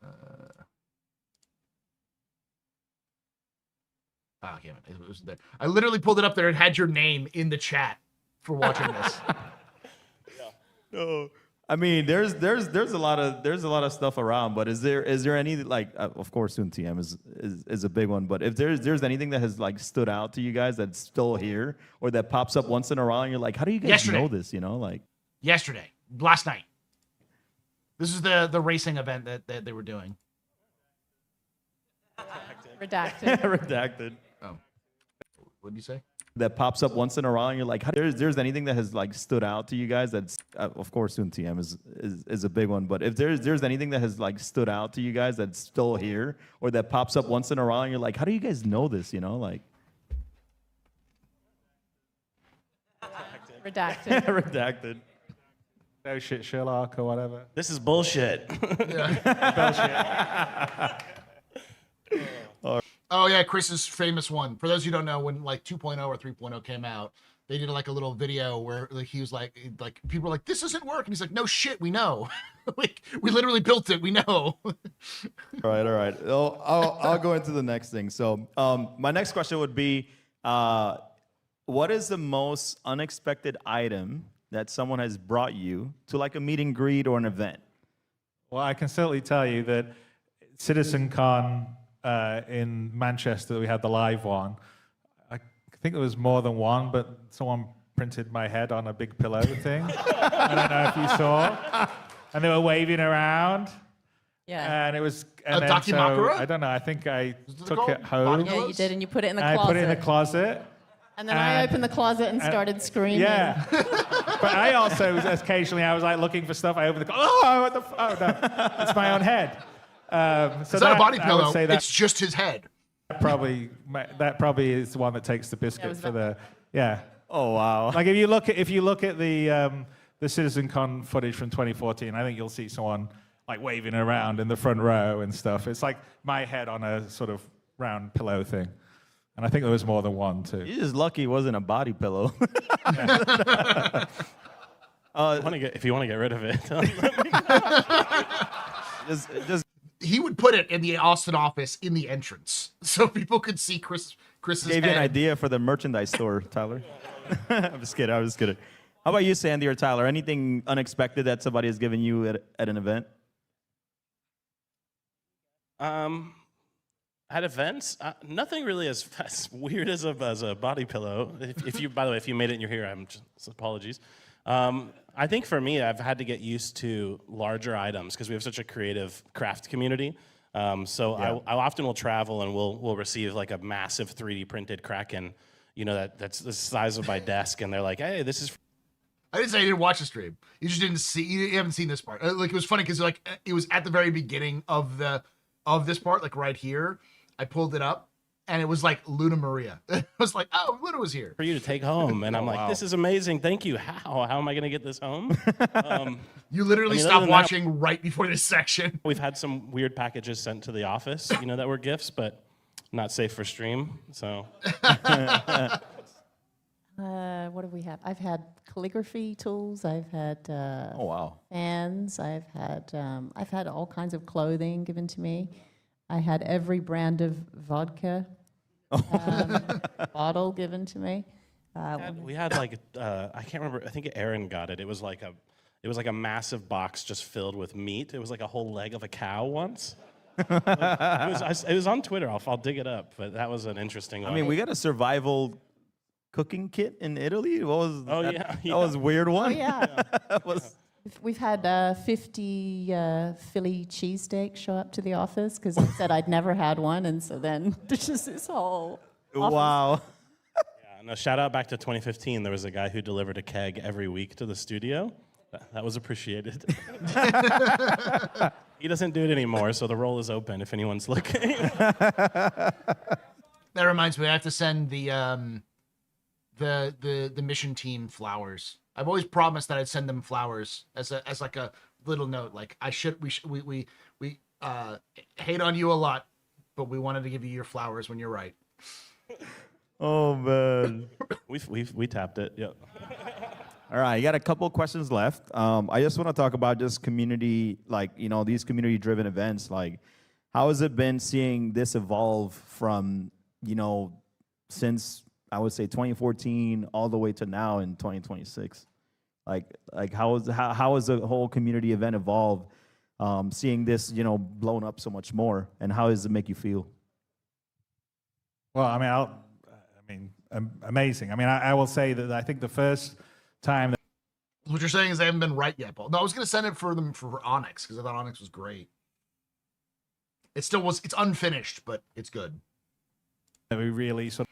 Ah, damn it. It was there. I literally pulled it up there and had your name in the chat for watching this. No, I mean there's a lot of stuff around, but is there any like of course soon TM is a big one, but if there's anything that has like stood out to you guys that's still here or that pops up once in a while and you're like, how do you guys know this? You know, like last night. This is the racing event that they were doing. Redacted. Redacted. Oh, what did you say? That pops up once in a while and you're like, there's anything that has like stood out to you guys that's of course soon TM is a big one, but if there's anything that has like stood out to you guys that's still here or that pops up once in a while and you're like, how do you guys know this? You know, like Redacted. redacted. No shit, Sherlock or whatever. This is bullshit. Oh yeah, Chris's famous one. For those who don't know, when like 2.0 or 3.0 came out, they did like a little video where like he was like people were like, "This doesn't work," and he's like, "No shit, we know. Like we literally built it. We know." All right. I'll go into the next thing. So my next question would be, what is the most unexpected item that someone has brought you to like a meet and greet or an event? Well, I can certainly tell you that CitizenCon in Manchester, we had the live one. I think there was more than one, but someone printed my head on a big pillow thing. I don't know if you saw. And they were waving around. Yeah. And it was A Dakimakura? I don't know. I think I took called? it home. Yeah, you did, and you put it in the I closet. put it in the closet. And then I opened the closet and started screaming. Yeah. But I also, occasionally, I was like looking for stuff. I opened the oh no, it's my own head. So It's not a body I would pillow. say that It's just his head. probably is the one that takes the biscuit for the Oh wow. Like if you look at the CitizenCon footage from 2014, I think you'll see someone like waving around in the front row and stuff. It's like my head on a sort of round pillow thing. And I think there was more than one too. You're just lucky it wasn't a body pillow. If you want to get rid of it. just He would put it in the Austin office in the entrance so people could see Chris's gave head. you an idea for the merchandise store, Tyler. I'm just kidding. How about you, Sandy or Tyler? Anything unexpected that somebody has given you at an event? At events, nothing really as weird as a body pillow. If you, by the way, if you made it and you're here, apologies. I think for me, I've had to get used to larger items because we have such a creative craft community. I often will travel and we'll receive like a massive 3D printed Kraken, you know, that's the size of my desk, and they're like, "Hey, this is." I didn't say I didn't watch the stream. You just didn't see. You haven't seen this part. Like it was funny because like it was at the very beginning of this part, like right here. I pulled it up, and it was like Luna Maria. I was like, "Oh, Luna was here for you to take home," and I'm like, "This is amazing. Thank you. How am I going to get this home?" You literally stopped watching right before this section. We've had some weird packages sent to the office, you know, that were gifts, but not safe for stream. So. What have we had? I've had calligraphy tools. I've had Oh wow. fans. I've had all kinds of clothing given to me. I had every brand of vodka bottle given to me. We had like I can't remember. I think Aaron got it. It was like a massive box just filled with meat. It was like a whole leg of a cow once. It was on Twitter. I'll dig it up. But that was an interesting one. I mean, we got a survival cooking kit in Italy. What was that? Yeah. That was a weird one. Oh yeah. We've had 50 Philly cheesesteaks show up to the office because I said I'd never had one, and so then there's just this whole office. Wow. Yeah, no, shout out back to 2015. There was a guy who delivered a keg every week to the studio. That was appreciated. He doesn't do it anymore, so the role is open if anyone's looking. That reminds me, I have to send the mission team flowers. I've always promised that I'd send them flowers as like a little note. Like we hate on you a lot, but we wanted to give you your flowers when you're right. Oh man, We tapped it. Yep. All right, you got a couple questions left. I just want to talk about just community, like, these community-driven events. Like, how has it been seeing this evolve from, since I would say 2014 all the way to now in 2026? Like how has the whole community event evolved? Seeing this, blown up so much more, and how does it make you feel? Well, amazing. I will say that I think the first time that What you're saying is they haven't been right yet, Paul. No, I was gonna send it for them for Onyx because I thought Onyx was great. It still was. It's unfinished, but it's good. we really sort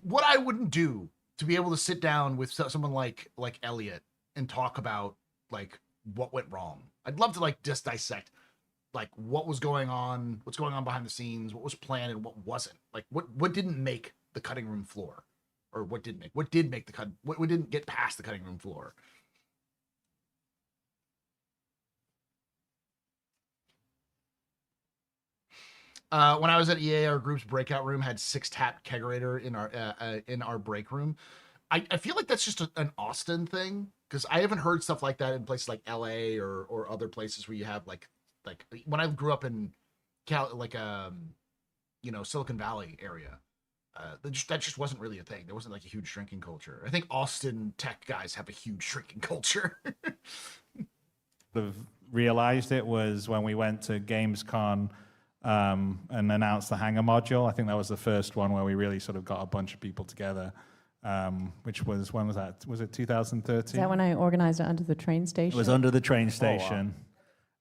What I wouldn't do to be able to sit down with someone like Elliot and talk about like what went wrong. I'd love to like just dissect like what's going on behind the scenes, what was planned and what wasn't. Like what didn't make the cutting room floor, or what did make the cut, what didn't get past the cutting room floor. When I was at EA, our group's breakout room had 6-tap kegerator in our break room. I feel like that's just an Austin thing, because I haven't heard stuff like that in places like LA or other places where you have like when I grew up in Silicon Valley area. That just wasn't really a thing. There wasn't like a huge drinking culture. I think Austin tech guys have a huge drinking culture. of realized it was when we went to Gamescom and announced the Hangar module. I think that was the first one where we really sort of got a bunch of people together, which was, when was that? Was it 2013? Is that when I organized it under the train station? It was under the train station.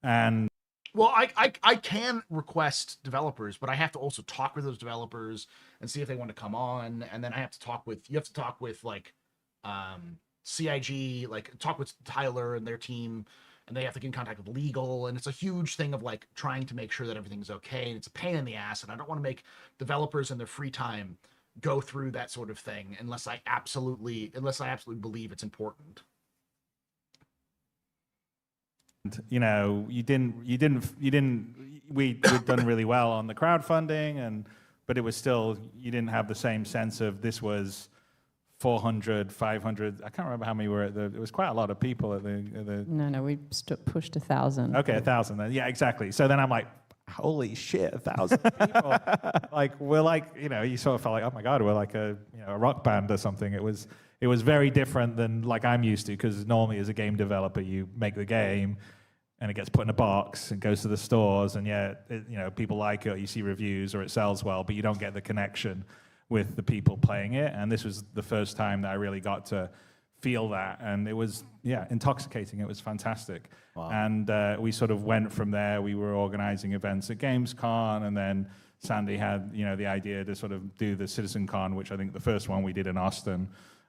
And well, I can request developers, but I have to also talk with those developers and see if they want to come on. And then you have to talk with like CIG, like talk with Tyler and their team, and they have to get in contact with legal. And it's a huge thing of like trying to make sure that everything's okay. And it's a pain in the ass. And I don't want to make developers in their free time go through that sort of thing unless I absolutely believe it's important. we'd done really well on the crowdfunding, but it was still, you didn't have the same sense of this was 400, 500. I can't remember how many were it was quite a lot of people at the. No, we pushed 1,000. Okay, 1,000 then. Yeah, exactly. So then I'm like, holy shit, 1,000 people. Like, we're like, you sort of felt like, oh my God, we're like a rock band or something. It was very different than like I'm used to, because normally as a game developer, you make the game and it gets put in a box and goes to the stores, and people like it, or you see reviews, or it sells well, but you don't get the connection with the people playing it. And this was the first time that I really got to feel that, and it was intoxicating. It was fantastic. Wow. And we sort of went from there. We were organizing events at Gamescom, and then Sandy had the idea to sort of do the CitizenCon, which I think the first one we did in Austin,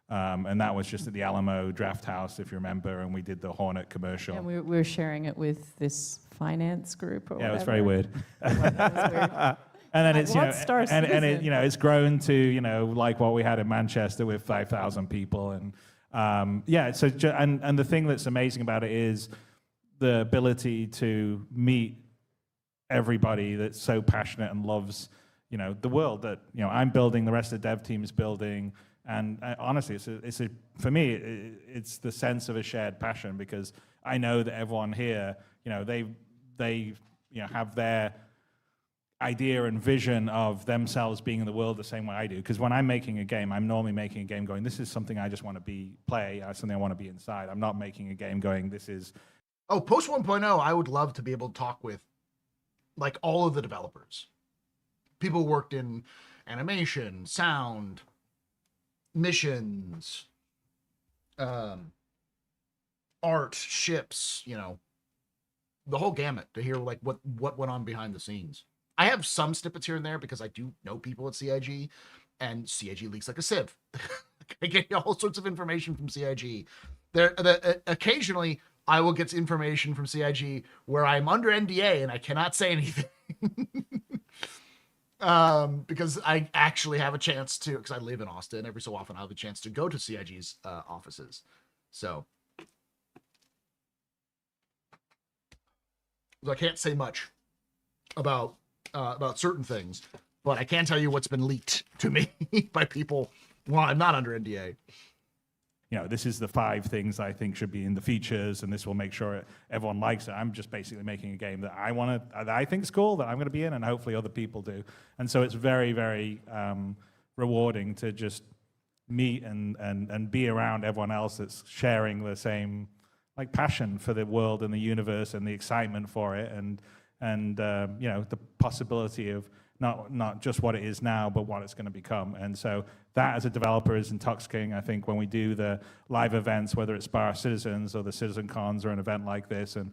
and that was just at the Alamo Draft House, if you remember, and we did the Hornet commercial. And we were sharing it with this finance group or whatever. It was very weird. That was weird. And then it's it's grown to like what we had in Manchester with 5,000 people, and and the thing that's amazing about it is the ability to meet everybody that's so passionate and loves the world that I'm building, the rest of the dev team is building, and honestly, for me it's the sense of a shared passion, because I know that everyone here they have their idea and vision of themselves being in the world the same way I do. Because when I'm making a game, I'm normally making a game going, this is something I just want to play, something I want to be inside. I'm not making a game going, this is... Oh, post 1.0, I would love to be able to talk with like all of the developers. People who worked in animation, sound, missions, art, ships, the whole gamut, to hear like what went on behind the scenes. I have some snippets here and there because I do know people at CIG, and CIG leaks like a sieve. I get all sorts of information from CIG. Occasionally, I will get information from CIG where I'm under NDA and I cannot say anything. because I actually have a chance to, because I live in Austin. Every so often, I have a chance to go to CIG's offices. So I can't say much about certain things, but I can tell you what's been leaked to me by people while I'm not under NDA. You know, this is the 5 things I think should be in the features, and this will make sure everyone likes it. I'm just basically making a game that I think is cool, that I'm going to be in, and hopefully other people do. And so it's very, very rewarding to just meet and be around everyone else that's sharing the same like passion for the world and the universe and the excitement for it, and you know, the possibility of not just what it is now, but what it's going to become. And so that, as a developer, is intoxicating. I think when we do the live events, whether it's Bar Citizens or the Citizen Cons or an event like this, and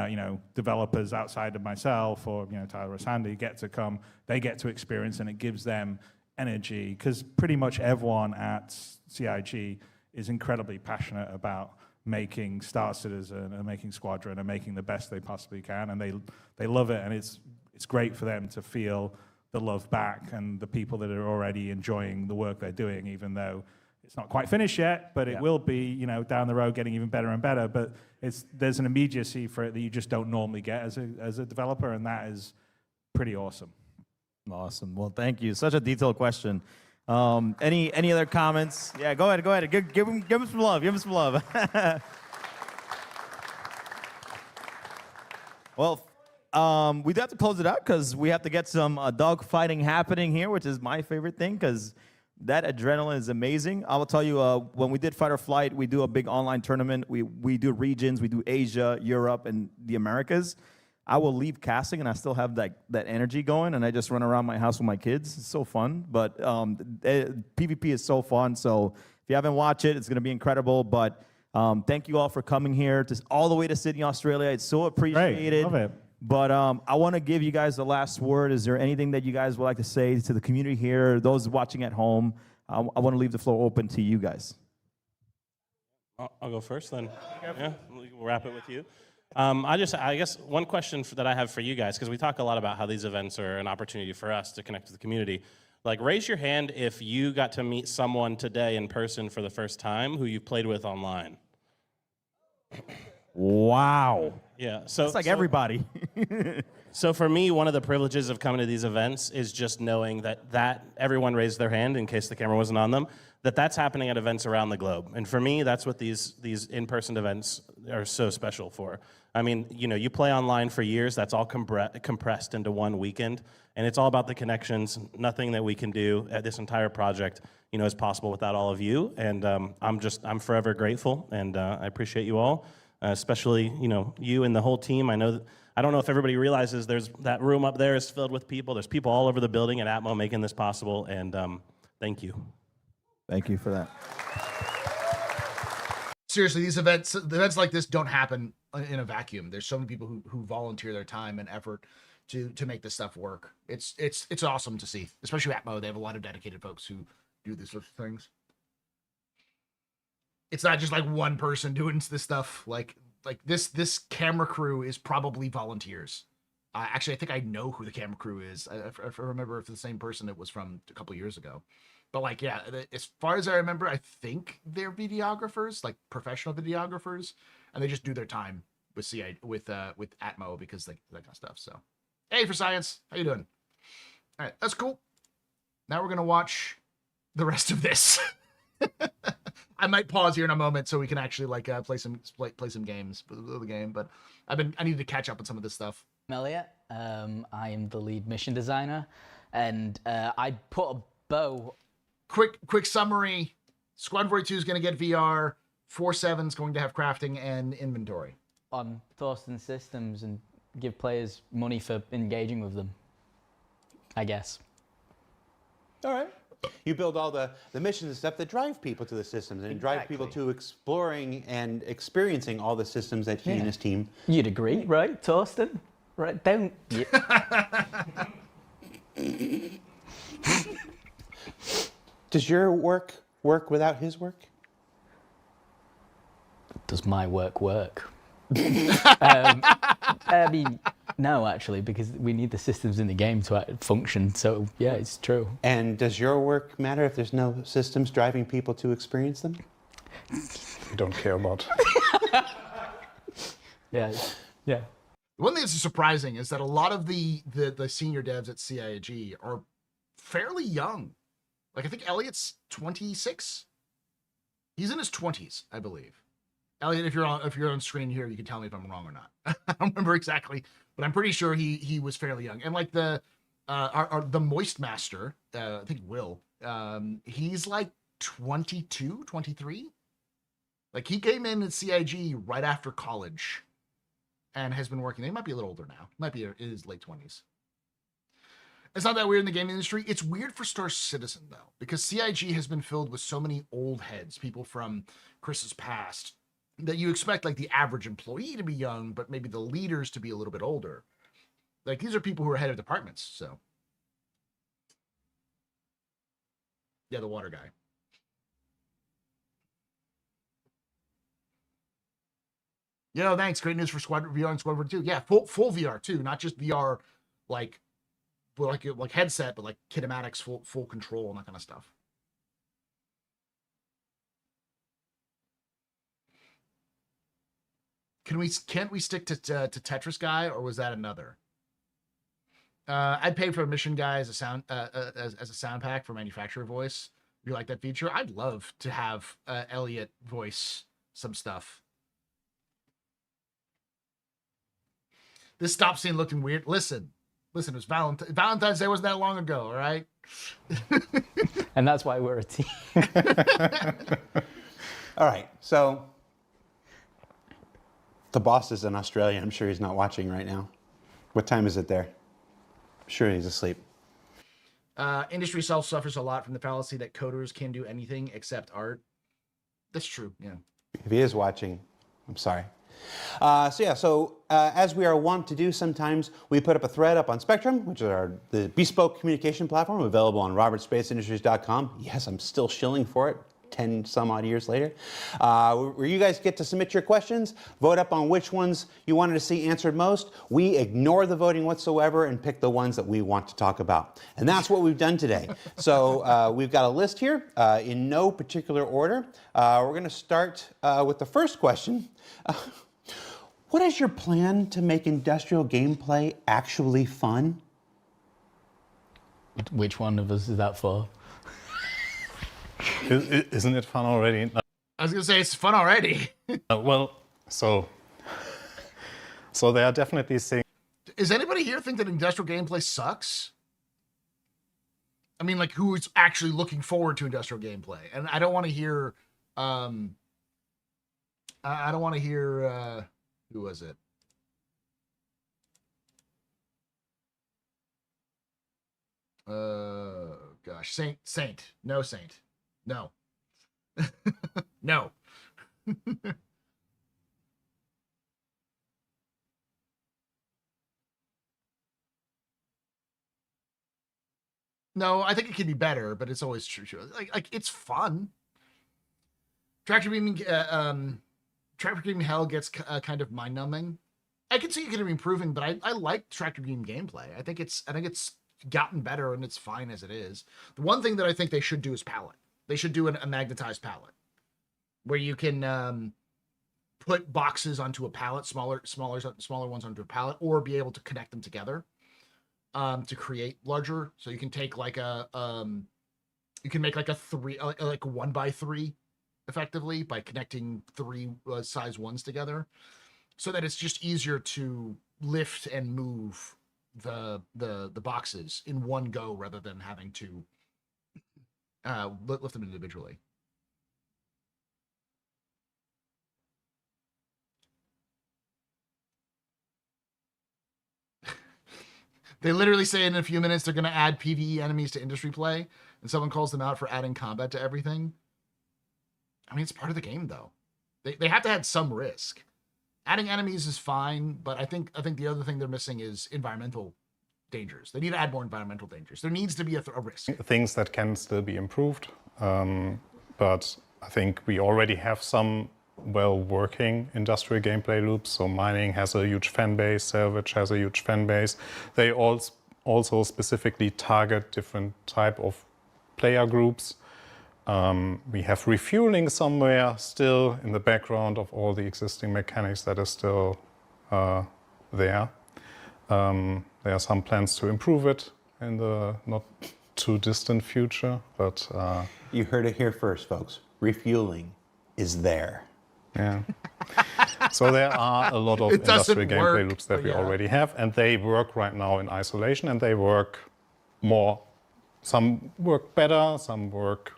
you know, developers outside of myself or, you know, Tyler or Sandy get to come, they get to experience, and it gives them energy, because pretty much everyone at CIG is incredibly passionate about making Star Citizen and making Squadron and making the best they possibly can, and they love it, and it's great for them to feel the love back, and the people that are already enjoying the work they're doing, even though it's not quite finished yet, but it will be, you know, down the road getting even better and better. But there's an immediacy for it that you just don't normally get as a developer, and that is pretty awesome. Awesome. Well, thank you. Such a detailed question. Any other comments? Yeah, go ahead. Give him some love. Give him some love. Well, we do have to close it out because we have to get some dog fighting happening here, which is my favorite thing, because that adrenaline is amazing. I will tell you, when we did Fight or Flight, we do a big online tournament. We do regions. We do Asia, Europe, and the Americas. I will leave casting, and I still have that energy going, and I just run around my house with my kids. It's so fun. But PvP is so fun. So if you haven't watched it, it's going to be incredible. But thank you all for coming here, all the way to Sydney, Australia. It's so appreciated. Great. Love it. But I want to give you guys the last word. Is there anything that you guys would like to say to the community here, those watching at home? I want to leave the floor open to you guys. I'll go first then. Yeah, we'll wrap it with you. I guess one question that I have for you guys, because we talk a lot about how these events are an opportunity for us to connect with the community. Like, raise your hand if you got to meet someone today in person for the first time who you played with online. Wow. Yeah. So it's like everybody. So for me, one of the privileges of coming to these events is just knowing that everyone raised their hand in case the camera wasn't on them, that's happening at events around the globe. And for me, that's what these in-person events are so special for. I mean, you know, you play online for years, that's all compressed into one weekend, and it's all about the connections. Nothing that we can do at this entire project, you know, is possible without all of you. And I'm forever grateful, and I appreciate you all, especially, you know, you and the whole team. I don't know if everybody realizes there's that room up there is filled with people. There's people all over the building at Atmo making this possible, and thank you. Thank you for that. Seriously, the events like this don't happen in a vacuum. There's so many people who volunteer their time and effort to make this stuff work. It's awesome to see, especially Atmo. They have a lot of dedicated folks who do these sorts of things. It's not just like one person doing this stuff. Like this camera crew is probably volunteers. Actually, I think I know who the camera crew is. I remember if it's the same person it was from a couple years ago. But like, yeah, as far as I remember, I think they're videographers, like professional videographers, and they just do their time with Atmo because like that kind of stuff. So, hey, for science, how you doing? All right, that's cool. Now we're gonna watch the rest of this. I might pause here in a moment so we can actually like play some games for the game. But I need to catch up on some of this stuff. I'm Elliot. I am the lead mission designer, and I put a bow. Quick summary. Squadron 42 is going to get VR. 4.7 is going to have crafting and inventory. On Thorsten systems and give players money for engaging with them, I guess. All right. You build all the missions and stuff that drive people to the systems and drive people to exploring and experiencing all the systems that he and his team. You'd agree, right, Thorsten? Right, don't you? Does your work without his work? Does my work? I mean, No, actually, because we need the systems in the game to function. So yeah, it's true. And does your work matter if there's no systems driving people to experience them? We don't care about. Yeah, yeah. One thing that's surprising is that a lot of the senior devs at CIG are fairly young. Like, I think Elliot's 26. He's in his 20s, I believe. Elliot, if you're on screen here, you can tell me if I'm wrong or not. I don't remember exactly, but I'm pretty sure he was fairly young. And like the Moist Master, I think Will, he's like 22, 23. Like, he came in at CIG right after college and has been working. They might be a little older now. Might be in his late 20s. It's not that weird in the gaming industry. It's weird for Star Citizen, though, because CIG has been filled with so many old heads, people from Chris's past, that you expect, like, the average employee to be young, but maybe the leaders to be a little bit older. Like, these are people who are head of departments, so. Yeah, the water guy. You know, thanks. Great news for Squadron VR and Squadron 2. Yeah, full VR too, not just VR like headset, but like kinematics, full control, and that kind of stuff. Can't we stick to Tetris guy, or was that another? I'd pay for a mission guy as a sound as a sound pack for manufacturer voice. If you like that feature, I'd love to have Elliot voice some stuff. This stop scene looking weird. Listen, it was Valentine's Day wasn't that long ago, all right? And that's why we're a team. All right, so the boss is in Australia. I'm sure he's not watching right now. What time is it there? I'm sure he's asleep. Industry suffers a lot from the fallacy that coders can do anything except art. That's true, yeah. If he is watching, I'm sorry. So as we are wont to do sometimes, we put up a thread up on Spectrum, which is the bespoke communication platform available on robertspacindustries.com. Yes, I'm still shilling for it 10 some odd years later, where you guys get to submit your questions, vote up on which ones you wanted to see answered most. We ignore the voting whatsoever and pick the ones that we want to talk about. And that's what we've done today. So we've got a list here in no particular order. We're going to start with the first question. What is your plan to make industrial gameplay actually fun? Which one of us is that for? Isn't it fun already? I was going to say, it's fun already. So there are definitely things. Does anybody here think that industrial gameplay sucks? I mean, like, who is actually looking forward to industrial gameplay? And I don't want to hear, I don't want to hear, who was it? Gosh, Saint. No, Saint. No. No. No, I think it could be better, but it's always true. Like it's fun. Tractor beaming hell gets kind of mind numbing. I can see it could be improving, but I like tractor beam gameplay. I think it's gotten better and it's fine as it is. The one thing that I think they should do is palette. They should do a magnetized palette where you can put boxes onto a palette, smaller ones onto a palette, or be able to connect them together to create larger. So you can take like you can make like a 1x3 effectively by connecting 3 size ones together, so that it's just easier to lift and move the boxes in one go rather than having to lift them individually. They literally say in a few minutes they're going to add PvE enemies to industry play, and someone calls them out for adding combat to everything. I mean, it's part of the game, though. They have to add some risk. Adding enemies is fine, but I think the other thing they're missing is environmental dangers. They need to add more environmental dangers. There needs to be a risk. Things that can still be improved, but I think we already have some well-working industrial gameplay loops. So mining has a huge fan base, salvage has a huge fan base. They also specifically target different type of player groups. We have refueling somewhere still in the background of all the existing mechanics that is still there. There are some plans to improve it in the not too distant future, but... You heard it here first, folks. Refueling is there. Yeah. So there are a lot of industrial gameplay loops that we already have, and they work right now in isolation, and they work more. Some work better, some work...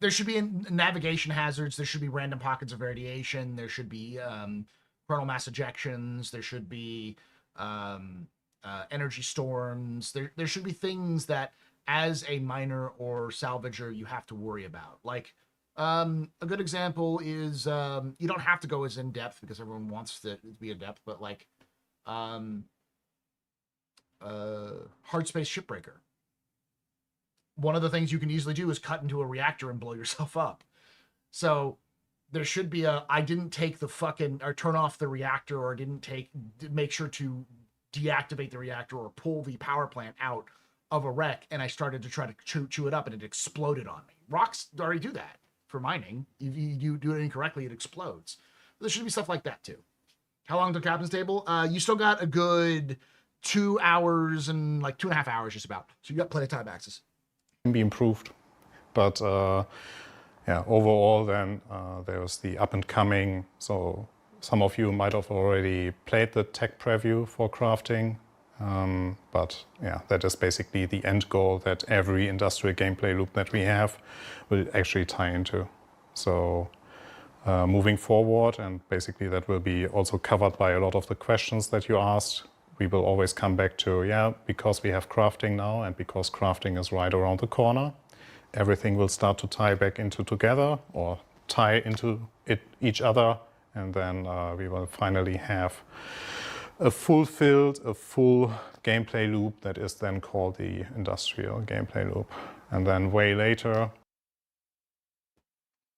There should be navigation hazards. There should be random pockets of radiation. There should be coronal mass ejections. There should be energy storms. There should be things that, as a miner or salvager, you have to worry about. Like, a good example is you don't have to go as in depth because everyone wants to be in depth, but like hard space shipbreaker. One of the things you can easily do is cut into a reactor and blow yourself up. So there should be I didn't take the fucking, or turn off the reactor, or didn't make sure to deactivate the reactor or pull the power plant out of a wreck, and I started to try to chew it up and it exploded on me. Rocks already do that for mining. If you do it incorrectly, it explodes. There should be stuff like that too. How long to captain's table? You still got a good 2 hours and like 2.5 hours just about. So you got plenty of time access. Can be improved, but yeah, overall then there's the up and coming. So some of you might have already played the tech preview for crafting, but yeah, that is basically the end goal that every industrial gameplay loop that we have will actually tie into. So moving forward, and basically that will be also covered by a lot of the questions that you asked. We will always come back to, yeah, because we have crafting now and because crafting is right around the corner, everything will start to tie back into together or tie into each other, and then we will finally have a full gameplay loop that is then called the industrial gameplay loop. And then way later...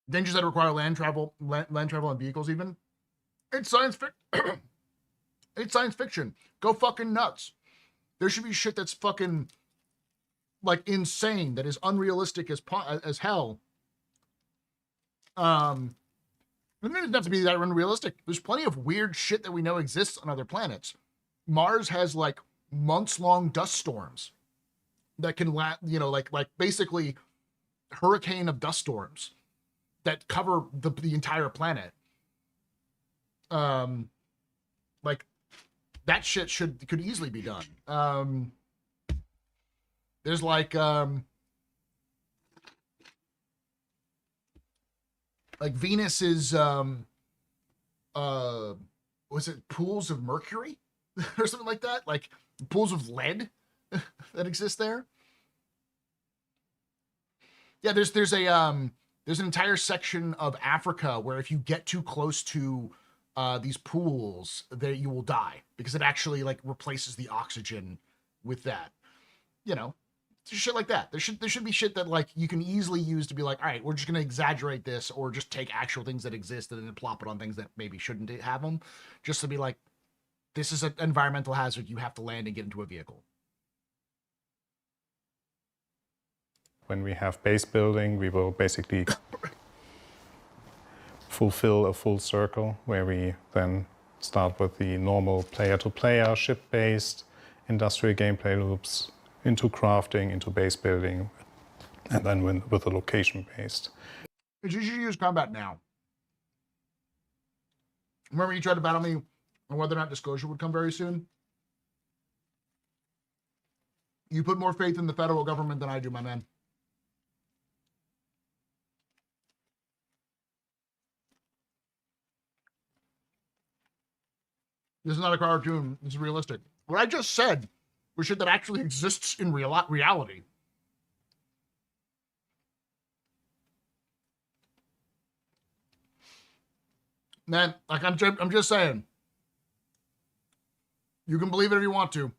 Dangers that require land travel and vehicles even? It's science fiction. It's science fiction. Go fucking nuts. There should be shit that's fucking like insane, that is unrealistic as hell. It doesn't have to be that unrealistic. There's plenty of weird shit that we know exists on other planets. Mars has like months-long dust storms that can like basically hurricane of dust storms that cover the entire planet. Like that shit could easily be done. There's like Venus is was it pools of mercury or something like that? Like pools of lead that exist there. Yeah, there's an entire section of Africa where if you get too close to these pools, that you will die because it actually like replaces the oxygen with that. You know, shit like that. There should be shit that like you can easily use to be like, all right, we're just gonna exaggerate this, or just take actual things that exist and then plop it on things that maybe shouldn't have them, just to be like, this is an environmental hazard. You have to land and get into a vehicle. When we have base building, we will basically fulfill a full circle where we then start with the normal player-to-player, ship-based industrial gameplay loops, into crafting, into base building, and then with the location-based. You should use combat now. Remember you tried to battle me on whether or not disclosure would come very soon? You put more faith in the federal government than I do, my man. This is not a cartoon. This is realistic. What I just said was shit that actually exists in reality. Man, like I'm just saying. You can believe it if you want to.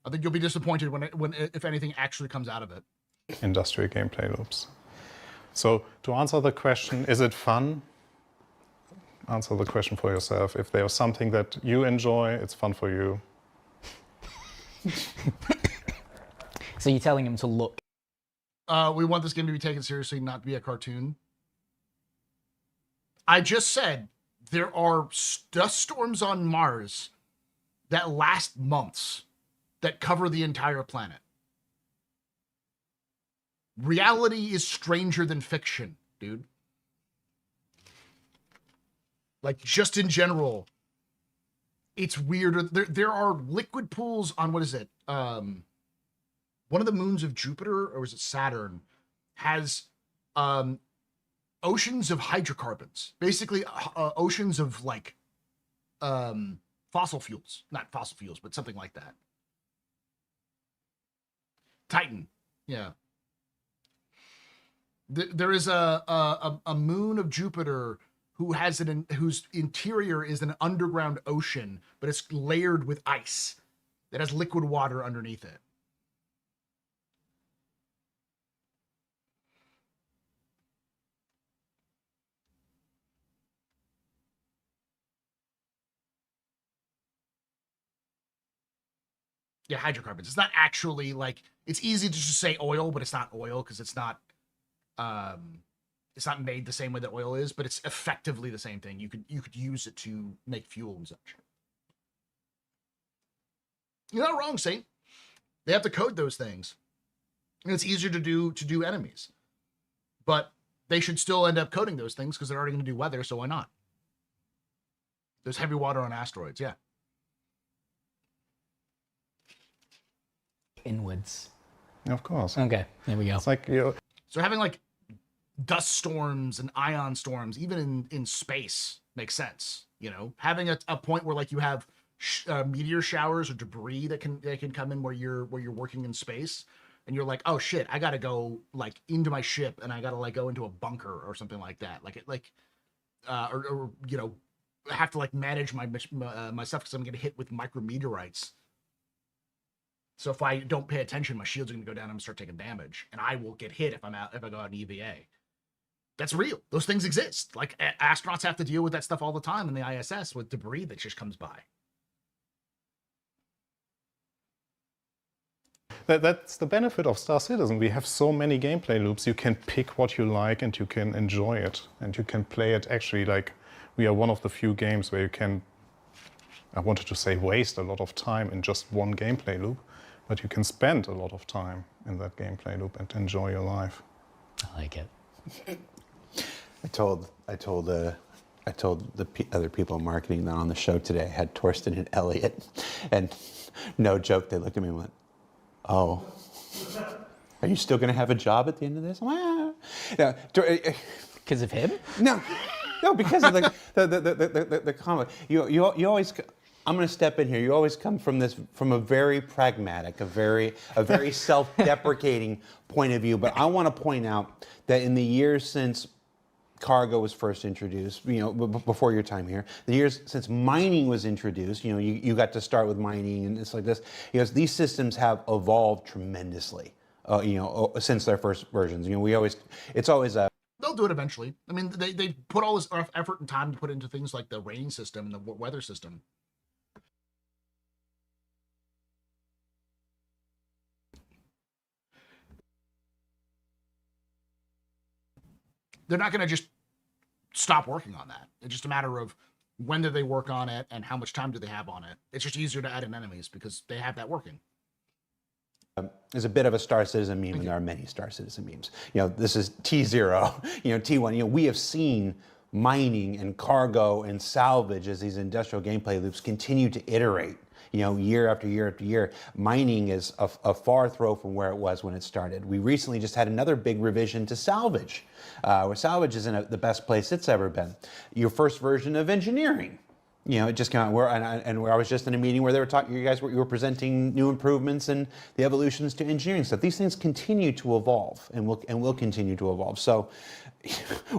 I think you'll be disappointed when if anything actually comes out of it. Industrial gameplay loops. So to answer the question, is it fun? Answer the question for yourself. If there's something that you enjoy, it's fun for you. So you're telling him to look. We want this game to be taken seriously, not to be a cartoon. I just said there are dust storms on Mars that last months that cover the entire planet. Reality is stranger than fiction, dude. Like, just in general, it's weirder. There are liquid pools on, what is it? One of the moons of Jupiter, or is it Saturn, has oceans of hydrocarbons. Basically, oceans of, like, fossil fuels. Not fossil fuels, but something like that. Titan, yeah. There is a moon of Jupiter whose interior is an underground ocean, but it's layered with ice that has liquid water underneath it. Yeah, hydrocarbons. It's not actually like, it's easy to just say oil, but it's not oil because it's not made the same way that oil is, but it's effectively the same thing. You could use it to make fuel and such. You're not wrong, Saint. They have to code those things. And it's easier to do enemies. But they should still end up coding those things because they're already going to do weather, so why not? There's heavy water on asteroids, yeah. Inwards. Of course. Okay, there we go. It's like you. So having like dust storms and ion storms, even in space, makes sense. You know, having a point where like you have meteor showers or debris that can come in where you're working in space, and you're like, oh shit, I gotta go like into my ship and I gotta like go into a bunker or something like that. Or you know, have to like manage my stuff because I'm gonna hit with micrometeorites. So if I don't pay attention, my shields are gonna go down and I'm gonna start taking damage, and I will get hit if I go out in EVA. That's real. Those things exist. Like astronauts have to deal with that stuff all the time in the ISS with debris that just comes by. That's the benefit of Star Citizen. We have so many gameplay loops. You can pick what you like and you can enjoy it. And you can play it actually like we are one of the few games where you can, I wanted to say waste a lot of time in just one gameplay loop, but you can spend a lot of time in that gameplay loop and enjoy your life. I like it. I told the other people in marketing that on the show today I had Torsten and Elliot, and no joke, they looked at me and went, "Oh, are you still going to have a job at the end of this?" I'm like, "Ah." Yeah, because of him? No, because of the comment. You always. I'm going to step in here. You always come from a very pragmatic, a very self-deprecating point of view. But I want to point out that in the years since cargo was first introduced, you know, before your time here, the years since mining was introduced, you know, you got to start with mining and it's like this. You know, these systems have evolved tremendously, you know, since their first versions. You know, it's always a. They'll do it eventually. I mean, they put all this effort and time to put into things like the rain system and the weather system. They're not going to just stop working on that. It's just a matter of when do they work on it and how much time do they have on it. It's just easier to add in enemies because they have that working. There's a bit of a Star Citizen meme, and there are many Star Citizen memes. You know, this is T0, you know, T1. You know, we have seen mining and cargo and salvage as these industrial gameplay loops continue to iterate. You know, year after year after year, mining is a far throw from where it was when it started. We recently just had another big revision to salvage, where salvage is in the best place it's ever been. Your first version of engineering You know, it just came out. Where I was just in a meeting where they were talking. You were presenting new improvements and the evolutions to engineering stuff. These things continue to evolve and will continue to evolve. So,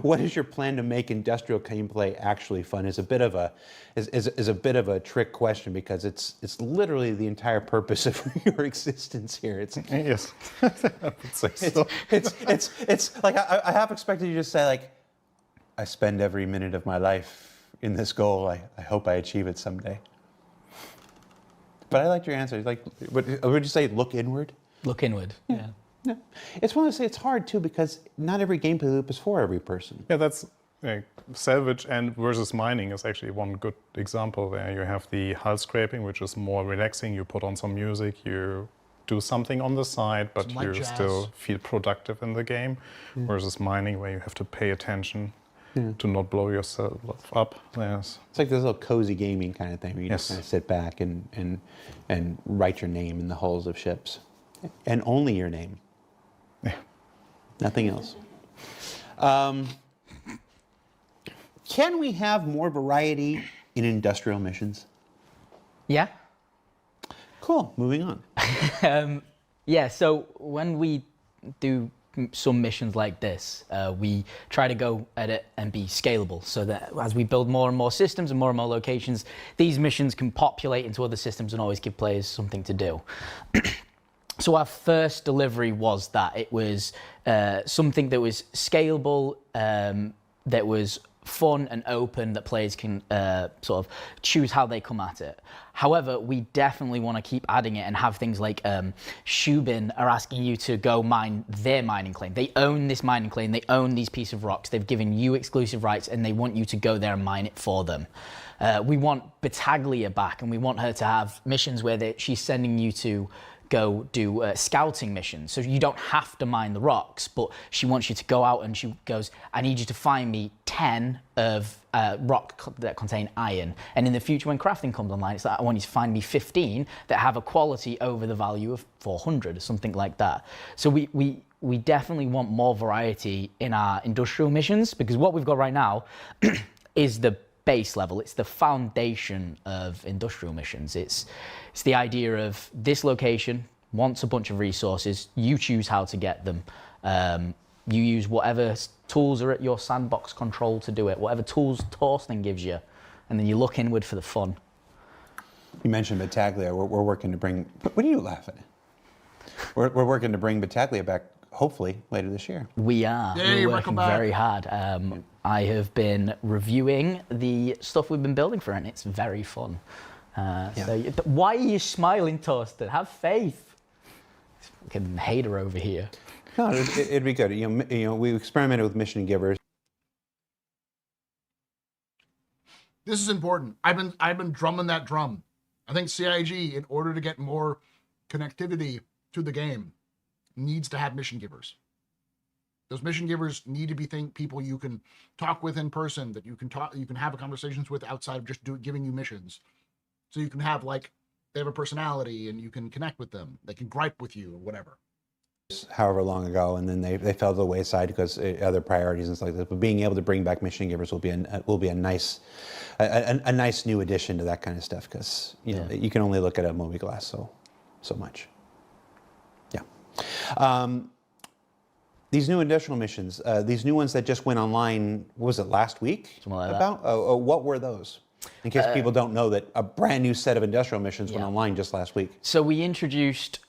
what is your plan to make industrial gameplay actually fun? Is a bit of a trick question, because it's literally the entire purpose of your existence here. It's Yes, I would say so. it's like I half expected you to say, like, I spend every minute of my life in this goal. I hope I achieve it someday. But I liked your answer. Like, what would you say? Look inward. Look inward. Yeah. Yeah. It's one of those things. It's hard too, because not every gameplay loop is for every person. Yeah, that's salvage and versus mining is actually one good example there. You have the hull scraping, which is more relaxing. You put on some music, you do something on the side, but Some light you jazz. still feel productive in the game. Versus mining, where you have to pay attention to not blow yourself up. Yes. It's like this little cozy gaming kind of thing, where you just Yes. kind of sit back and write your name in the hulls of ships, and only your name. Yeah. Nothing else. Can we have more variety in industrial missions? Yeah. Cool. Moving on. Yeah, so when we do some missions like this, we try to go at it and be scalable, so that as we build more and more systems and more locations, these missions can populate into other systems and always give players something to do. So our first delivery was that. It was something that was scalable, that was fun and open, that players can sort of choose how they come at it. However, we definitely want to keep adding it and have things like Shubin are asking you to go mine their mining claim. They own this mining claim, they own these pieces of rocks, they've given you exclusive rights, and they want you to go there and mine it for them. We want Battaglia back, and we want her to have missions where she's sending you to go do scouting missions. So you don't have to mine the rocks, but she wants you to go out, and she goes, I need you to find me 10 of rock that contain iron. And in the future, when crafting comes online, it's like, I want you to find me 15 that have a quality over the value of 400 or something like that. So we definitely want more variety in our industrial missions, because what we've got right now is the base level. It's the foundation of industrial missions. It's the idea of this location wants a bunch of resources. You choose how to get them. You use whatever tools are at your sandbox control to do it, whatever tools Torsten gives you, and then you look inward for the fun. You mentioned Battaglia. We're working to bring. What are you laughing at? We're working to bring Battaglia back, hopefully later this year. We are. Yay, We're welcome working back. very hard. I have been reviewing the stuff we've been building for it, and it's very fun. So why are you smiling, Torsten? Have faith. Fucking hater over here. No, it'd be good. You know, we experimented with mission givers. This is important. I've been drumming that drum. I think CIG, in order to get more connectivity to the game, needs to have mission givers. Those mission givers need to be people you can talk with in person, that you can have conversations with outside of just giving you missions. So you can have, like, they have a personality and you can connect with them. They can gripe with you or whatever. However long ago, and then they fell to the wayside because other priorities and stuff like that. But being able to bring back mission givers will be a nice new addition to that kind of stuff, because you know you can only look at a movie glass so much. Yeah. These new industrial missions, these new ones that just went online, what was it, last week? Something like that. What were those? In case people don't know, that a brand new set of industrial missions went online just last week. So we introduced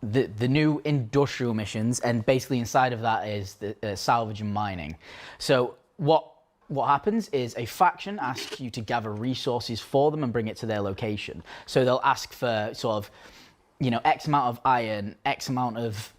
the new industrial missions, and basically inside of that is the salvage and mining. So what happens is a faction asks you to gather resources for them and bring it to their location. So they'll ask for sort of, you know, X amount of iron, X amount of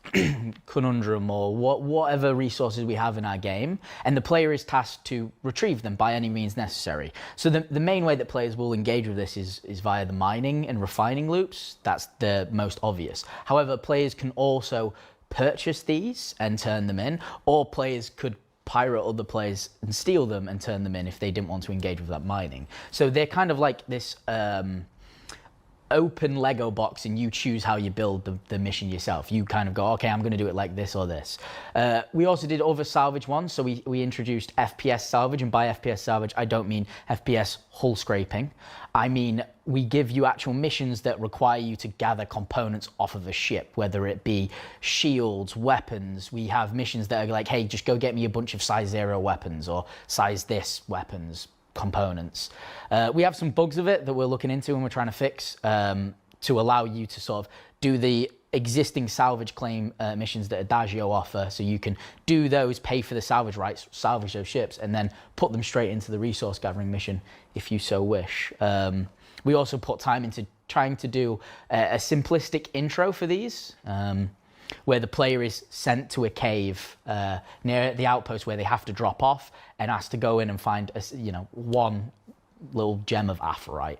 conundrum, or whatever resources we have in our game, and the player is tasked to retrieve them by any means necessary. So the main way that players will engage with this is via the mining and refining loops. That's the most obvious. However, players can also purchase these and turn them in, or players could pirate other players and steal them and turn them in if they didn't want to engage with that mining. So they're kind of like this open Lego box and you choose how you build the mission yourself. You kind of go, okay, I'm going to do it like this or this. We also did other salvage ones. So we introduced FPS salvage, and by FPS salvage, I don't mean FPS hull scraping. I mean, we give you actual missions that require you to gather components off of a ship, whether it be shields, weapons. We have missions that are like, hey, just go get me a bunch of size 0 weapons or size this weapons, components. We have some bugs of it that we're looking into and we're trying to fix to allow you to sort of do the existing salvage claim missions that Adagio offer, so you can do those, pay for the salvage rights, salvage those ships, and then put them straight into the resource gathering mission if you so wish. We also put time into trying to do a simplistic intro for these, where the player is sent to a cave near the outpost where they have to drop off and asked to go in and find one little gem of aphorite.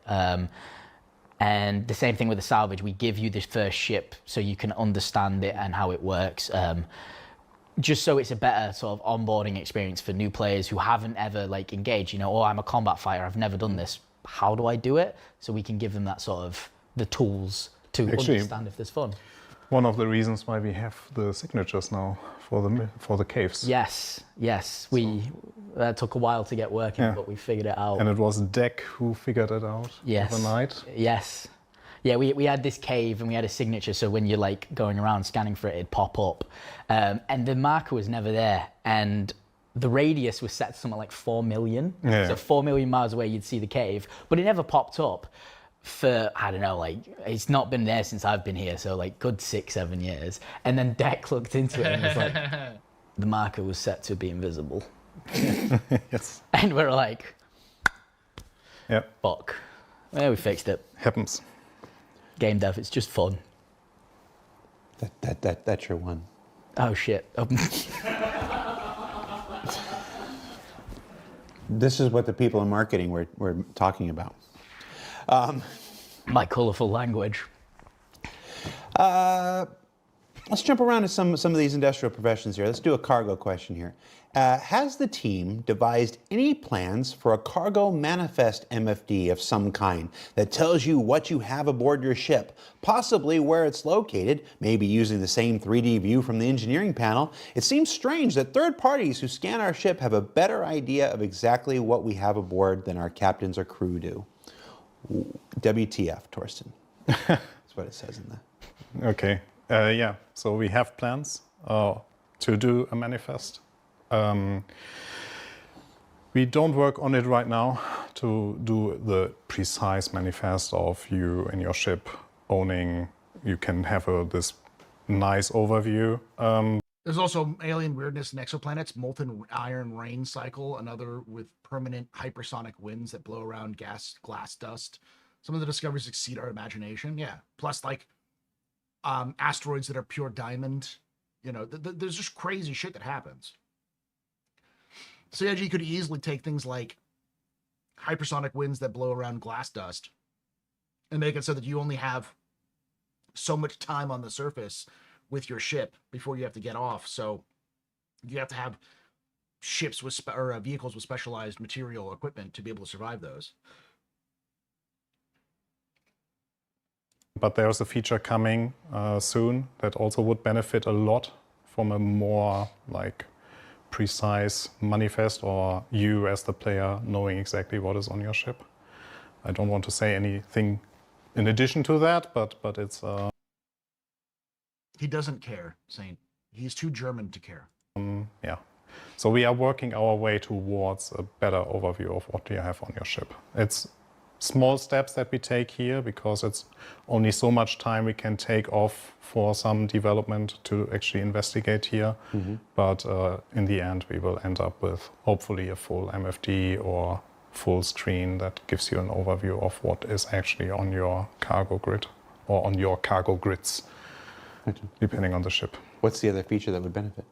And the same thing with the salvage. We give you this first ship so you can understand it and how it works. Just so it's a better sort of onboarding experience for new players who haven't ever engaged. Oh, I'm a combat fighter, I've never done this. How do I do it? So we can give them that sort of the tools to understand if there's fun. One of the reasons why we have the signatures now for the caves. Yes. That took a while to get working, but we figured it out. And it was Deck who figured it out overnight. Yes. Yeah, we had this cave and we had a signature, so when you're going around scanning for it, it'd pop up. And the marker was never there. And the radius was set to something like 4 million. Yeah. So 4 million miles away, you'd see the cave, but it never popped up. For, I don't know, it's not been there since I've been here, so good 6-7 years. And then Deck looked into it and was like, the marker was set to be invisible. Yes. And we're like, yeah, fuck. Well, we fixed it. Happens. Game dev, it's just fun. That's your one. Oh shit. This is what the people in marketing were talking about. My colorful language. Let's jump around to some of these industrial professions here. Let's do a cargo question here. Has the team devised any plans for a cargo manifest MFD of some kind that tells you what you have aboard your ship, possibly where it's located, maybe using the same 3D view from the engineering panel? It seems strange that third parties who scan our ship have a better idea of exactly what we have aboard than our captains or crew do. WTF, Torsten. That's what it says in there. Okay. Yeah. So we have plans to do a manifest. We don't work on it right now to do the precise manifest of you and your ship owning. You can have this nice overview. There's also alien weirdness in exoplanets, molten iron rain cycle, another with permanent hypersonic winds that blow around glass dust. Some of the discoveries exceed our imagination. Yeah. Plus, asteroids that are pure diamond. There's just crazy shit that happens. CIG could easily take things like hypersonic winds that blow around glass dust and make it so that you only have so much time on the surface with your ship before you have to get off. So you have to have ships with vehicles with specialized material equipment to be able to survive those. But there's a feature coming soon that also would benefit a lot from a more precise manifest, or you as the player knowing exactly what is on your ship. I don't want to say anything in addition to that, but it's... He doesn't care, Saint. He's too German to care. Yeah. So we are working our way towards a better overview of what you have on your ship. It's small steps that we take here because it's only so much time we can take off for some development to actually investigate here. Mm-hmm. But in the end, we will end up with hopefully a full MFD or full screen that gives you an overview of what is actually on your cargo grid or on your cargo grids, depending on the ship. What's the other feature that would benefit?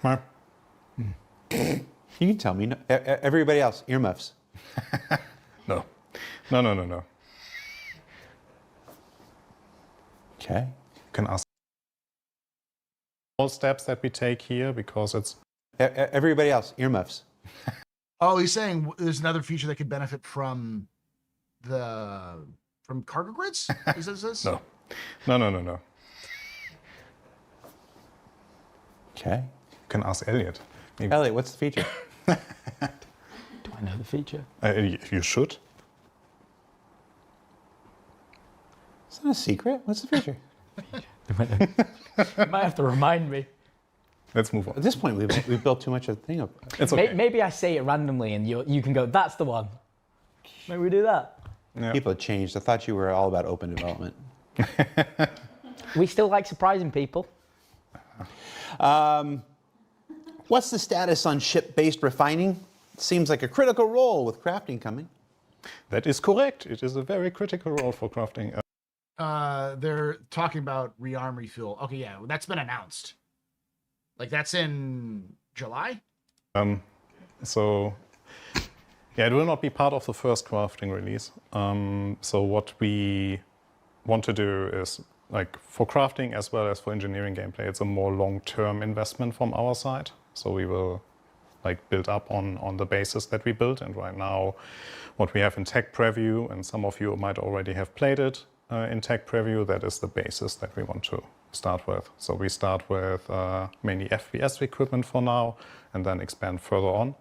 Well, you can tell me. No, everybody else, earmuffs. No. Okay. You can ask. All steps that we take here because it's... Everybody else, earmuffs. Oh, he's saying there's another feature that could benefit from from Cargo Grids? Is this? No. Okay. You can ask Elliot. Maybe. Elliot, what's the feature? Do I know the feature? You should. It's not a secret. What's the feature? You might have to remind me. Let's move on. At this point, we've built too much of the thing up. It's okay. Maybe I say it randomly and you can go, that's the one. Maybe we do that. Yeah. People have changed. I thought you were all about open development. We still like surprising people. What's the status on ship-based refining? Seems like a critical role with crafting coming. That is correct. It is a very critical role for crafting. They're talking about rearm refuel. Okay, yeah, that's been announced. Like that's in July? So, yeah, it will not be part of the first crafting release. So what we want to do is, like for crafting as well as for engineering gameplay, it's a more long-term investment from our side. So we will like build up on the basis that we built. And right now, what we have in tech preview, and some of you might already have played it in tech preview, that is the basis that we want to start with. So we start with mainly FPS equipment for now, and then expand further on.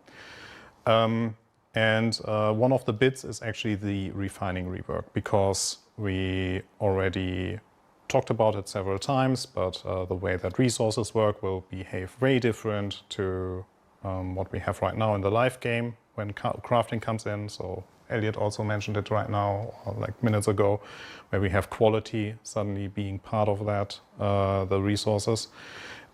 And one of the bits is actually the refining rework, because we already talked about it several times, but the way that resources work will behave very different to what we have right now in the live game when crafting comes in. So Elliot also mentioned it right now, like minutes ago, where we have quality suddenly being part of that, the resources.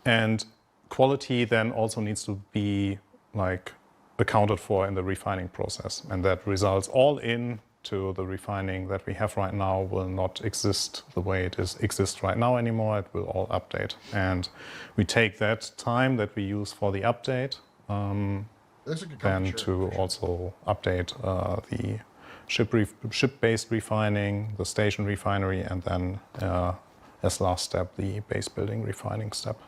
And quality then also needs to be like accounted for in the refining process. And that results all in to the refining that we have right now will not exist the way it exists right now anymore. It will all update. And we take that time that we use for the update then to also update the ship-based refining, the station refinery, and then as last step, the base building refining step.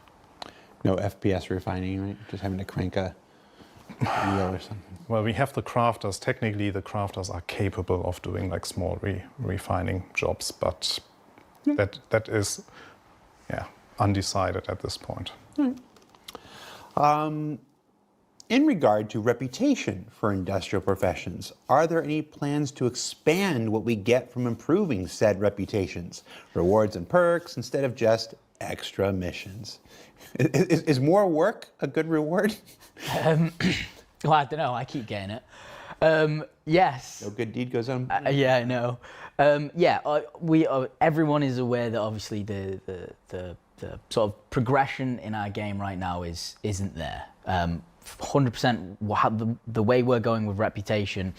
No FPS refining, right? Just having to crank a wheel or something. Well, we have the crafters. Technically, the crafters are capable of doing like small refining jobs, but that is, undecided at this point. In regard to reputation for industrial professions, are there any plans to expand what we get from improving said reputations? Rewards and perks instead of just extra missions. Is more work a good reward? Well, I don't know. I keep getting it. Yes. No good deed goes on. Yeah, I know. Everyone is aware that obviously the sort of progression in our game right now isn't there. 100% the way we're going with reputation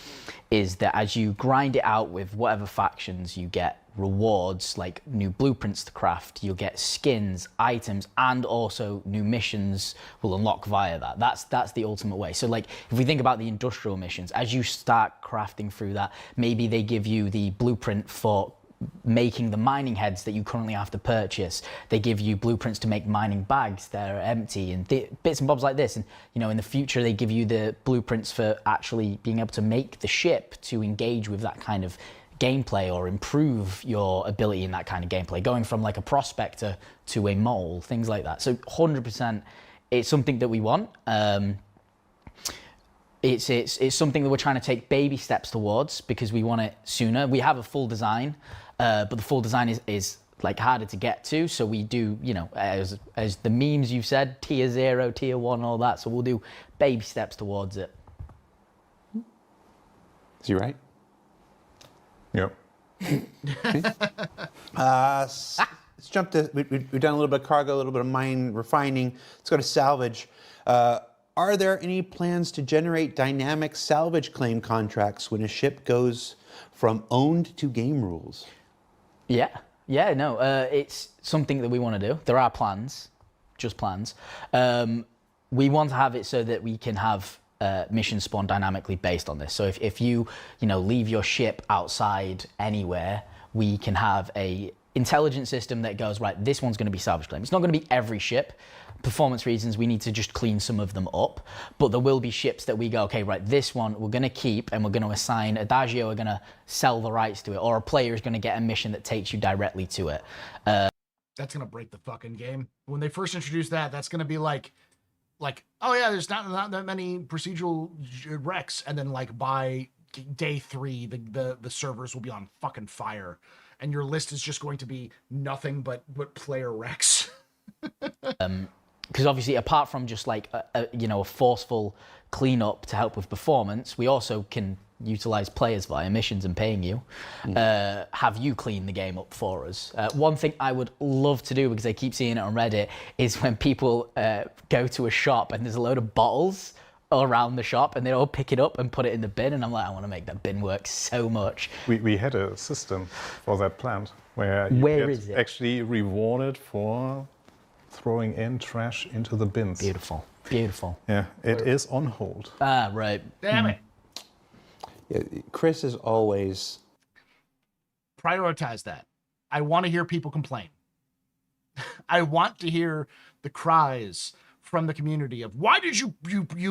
is that as you grind it out with whatever factions, you get rewards like new blueprints to craft, you'll get skins, items, and also new missions will unlock via that. That's the ultimate way. So like if we think about the industrial missions, as you start crafting through that, maybe they give you the blueprint for making the mining heads that you currently have to purchase. They give you blueprints to make mining bags that are empty and bits and bobs like this. And in the future they give you the blueprints for actually being able to make the ship to engage with that kind of gameplay or improve your ability in that kind of gameplay, going from like a prospector to a mole, things like that. So 100% it's something that we want. It's something that we're trying to take baby steps towards because we want it sooner. We have a full design, but the full design is like harder to get to. So we do, as the memes you've said, tier 0, tier 1, all that. So we'll do baby steps towards it. Is he right? Yep. Let's jump to, we've done a little bit of cargo, a little bit of mine refining. Let's go to salvage. Are there any plans to generate dynamic salvage claim contracts when a ship goes from owned to game rules? It's something that we want to do. There are plans, just plans. We want to have it so that we can have missions spawn dynamically based on this. So if you leave your ship outside anywhere, we can have a intelligent system that goes, right, this one's going to be salvage claim. It's not going to be every ship. Performance reasons, we need to just clean some of them up. But there will be ships that we go, okay, right, this one we're going to keep and we're going to assign Adagio, we're going to sell the rights to it, or a player is going to get a mission that takes you directly to it. That's going to break the fucking game. When they first introduced that, that's going to be like, oh yeah, there's not that many procedural wrecks. And then like by day 3, the servers will be on fucking fire. And your list is just going to be nothing but player wrecks. Because obviously, apart from just like a forceful cleanup to help with performance, we also can utilize players via missions and paying you. Have you clean the game up for us? One thing I would love to do, because I keep seeing it on Reddit, is when people go to a shop and there's a load of bottles all around the shop and they all pick it up and put it in the bin, and I'm like, I want to make that bin work so much. We had a system for that plant where you is it? actually rewarded for throwing in trash into the bins. Beautiful, beautiful. Yeah, it is on hold. Ah, right. Damn it. Yeah, Chris is always Prioritize that. I want to hear people complain. I want to hear the cries from the community of, why did you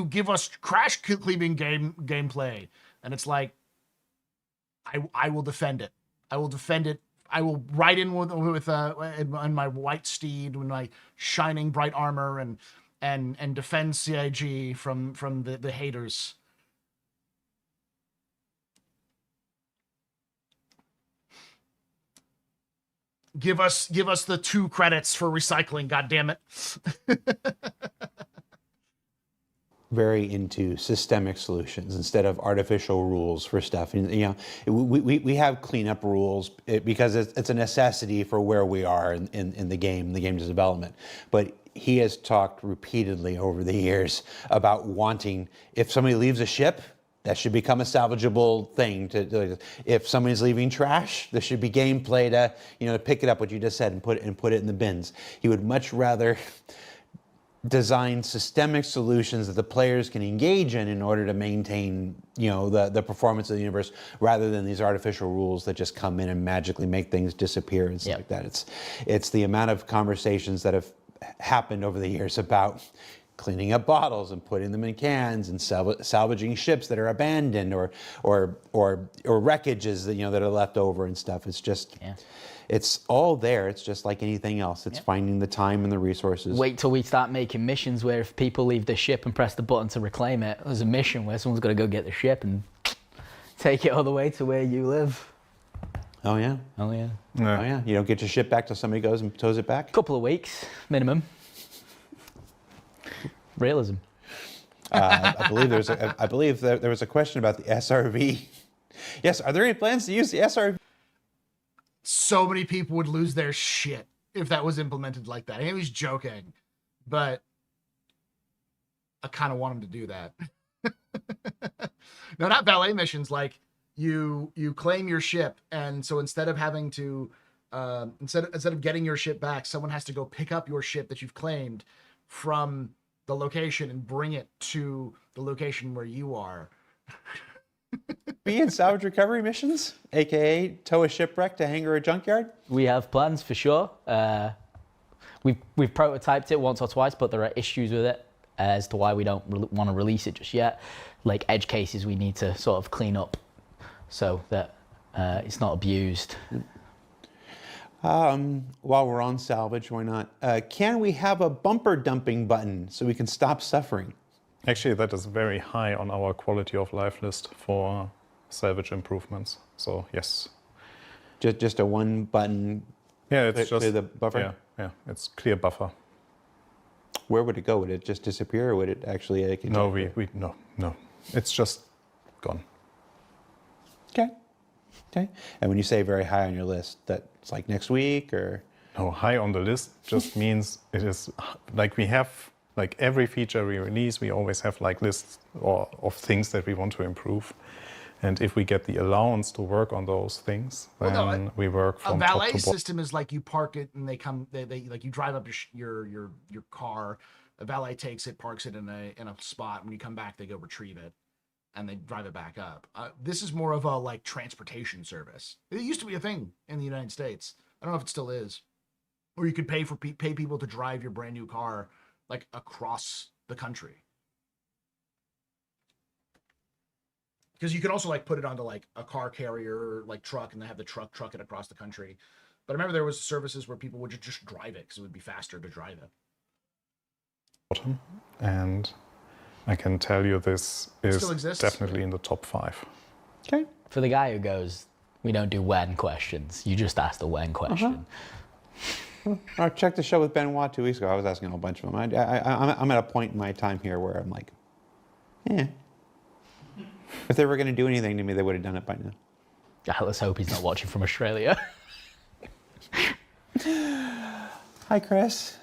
give us crash cleaning gameplay? And it's like, I will defend it. I will defend it. I will ride in with on my white steed, with my shining bright armor, and defend CIG from the haters. Give us the 2 credits for recycling, goddammit. very into systemic solutions instead of artificial rules for stuff. And we have cleanup rules because it's a necessity for where we are in the game's development. But he has talked repeatedly over the years about wanting, if somebody leaves a ship, that should become a salvageable thing. If somebody's leaving trash, there should be gameplay to pick it up, what you just said, and put it in the bins. He would much rather design systemic solutions that the players can engage in order to maintain the performance of the universe, rather than these artificial rules that just come in and magically make things disappear and stuff like that. It's the amount of conversations that have happened over the years about cleaning up bottles and putting them in cans and salvaging ships that are abandoned or wreckages that are left over and stuff. It's just, it's all there. It's just like anything else. It's finding the time and the resources. Wait till we start making missions where if people leave the ship and press the button to reclaim it, there's a mission where someone's got to go get the ship and take it all the way to where you live. Oh yeah. Oh yeah. Oh yeah. You don't get your ship back till somebody goes and tows it back? Couple of weeks, minimum. Realism. I believe there was a question about the SRV. Yes, are there any plans to use the SRV? So many people would lose their shit if that was implemented like that. He was joking, but I kind of want him to do that. No, not valet missions. Like you claim your ship, and so instead of having to instead of getting your ship back, someone has to go pick up your ship that you've claimed from the location and bring it to the location where you are. Be in salvage recovery missions, aka tow a shipwreck to hangar or junkyard? We have plans for sure. We've prototyped it once or twice, but there are issues with it as to why we don't want to release it just yet. Like edge cases we need to sort of clean up so that it's not abused. While we're on salvage, why not? Can we have a bumper dumping button so we can stop suffering? Actually, that is very high on our quality of life list for salvage improvements. So yes. Just a one button. Yeah, it's just clear the buffer. Yeah, it's clear buffer. Where would it go? Would it just disappear, or would it actually? No, no. It's just gone. Okay. And when you say very high on your list, that's like next week, or? No, high on the list just means it is like we have, like every feature we release, we always have like lists of things that we want to improve. And if we get the allowance to work on those things, then we work from top to bottom. A valet system is like you park it and they like you drive up your car, a valet takes it, parks it in a spot. When you come back, they go retrieve it and they drive it back up. This is more of a like transportation service. It used to be a thing in the United States, I don't know if it still is. Or you could pay people to drive your brand new car like across the country. Because you can also like put it onto like a car carrier like truck and then have the truck it across the country. But I remember there was services where people would just drive it because it would be faster to drive it. And I can tell you this is Still exists? definitely in the top 5. Okay. For the guy who goes, we don't do when questions. You just asked the when question. I checked the show with Benoit 2 weeks ago. I was asking a whole bunch of them. I'm at a point in my time here where I'm like, if they were going to do anything to me, they would have done it by now. Let's hope he's not watching from Australia. Hi, Chris.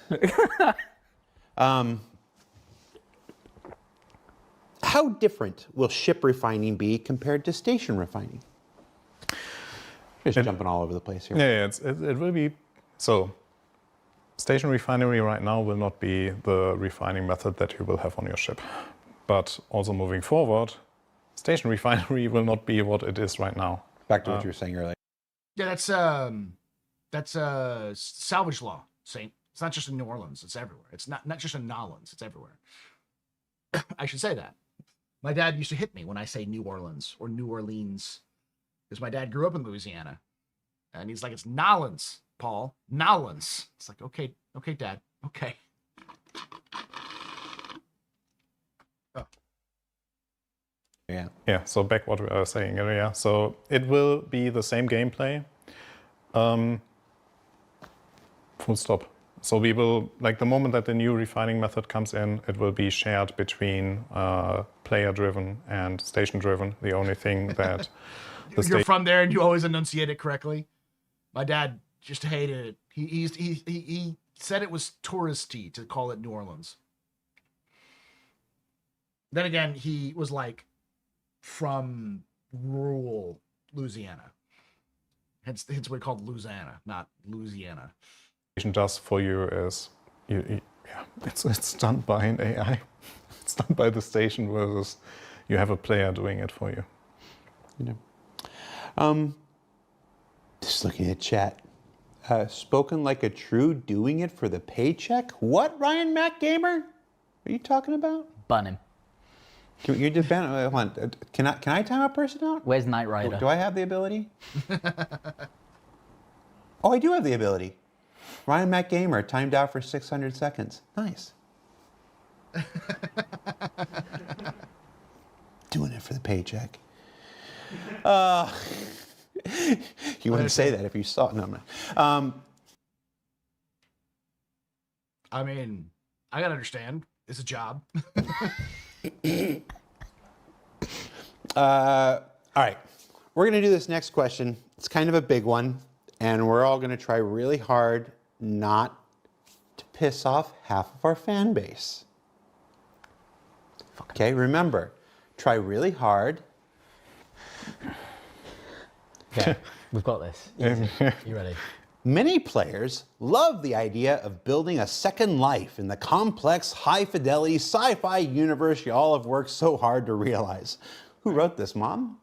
How different will ship refining be compared to station refining? Just jumping all over the place here. Yeah, it will be. So, station refinery right now will not be the refining method that you will have on your ship. But also moving forward, station refinery will not be what it is right now. Back to what you were saying earlier. Yeah, that's salvage law, Saint. It's not just in New Orleans, it's everywhere. It's not just in Nolans, it's everywhere. I should say that. My dad used to hit me when I say New Orleans or New Orleans, because my dad grew up in Louisiana. And he's like, it's Nolans, Paul. Nolans. It's like, okay, Dad. Okay. Oh. Yeah, so back what we were saying earlier. So it will be the same gameplay. Full stop. So we will, like the moment that the new refining method comes in, it will be shared between player-driven and station-driven. The only thing that... You're from there and you always enunciate it correctly. My dad just hated it. He said it was touristy to call it New Orleans. Then again, he was like from rural Louisiana. Hence we called Louisiana, not Louisiana. Does for you is it's done by an AI. It's done by the station versus you have a player doing it for you. Just looking at chat. Spoken like a true doing it for the paycheck? What, Ryan Mac Gamer? Are you talking about? Bun him. You just ban. Hold on. Can I time a person out? Where's Knight Rider? Do I have the ability? Oh, I do have the ability. Ryan Mac Gamer timed out for 600 seconds. Nice. Doing it for the paycheck. You wouldn't say that if you saw it. No, I mean, I gotta understand. It's a job. All right. We're going to do this next question. It's kind of a big one, and we're all going to try really hard not to piss off half of our fan base. Okay, remember, try really hard. Okay, we've got this. Easy. You ready? Many players love the idea of building a second life in the complex, high-fidelity sci-fi universe you all have worked so hard to realize. Who wrote this, Mom?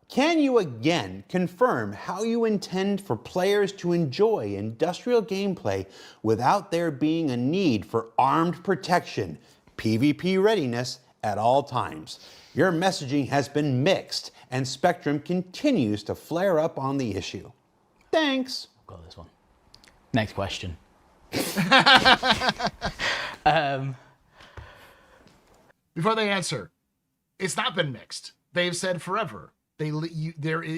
Can you again confirm how you intend for players to enjoy industrial gameplay without there being a need for armed protection, PvP readiness at all times? Your messaging has been mixed, and Spectrum continues to flare up on the issue. Thanks. Got this one. Next question. Before they answer, it's not been mixed. They've said forever. It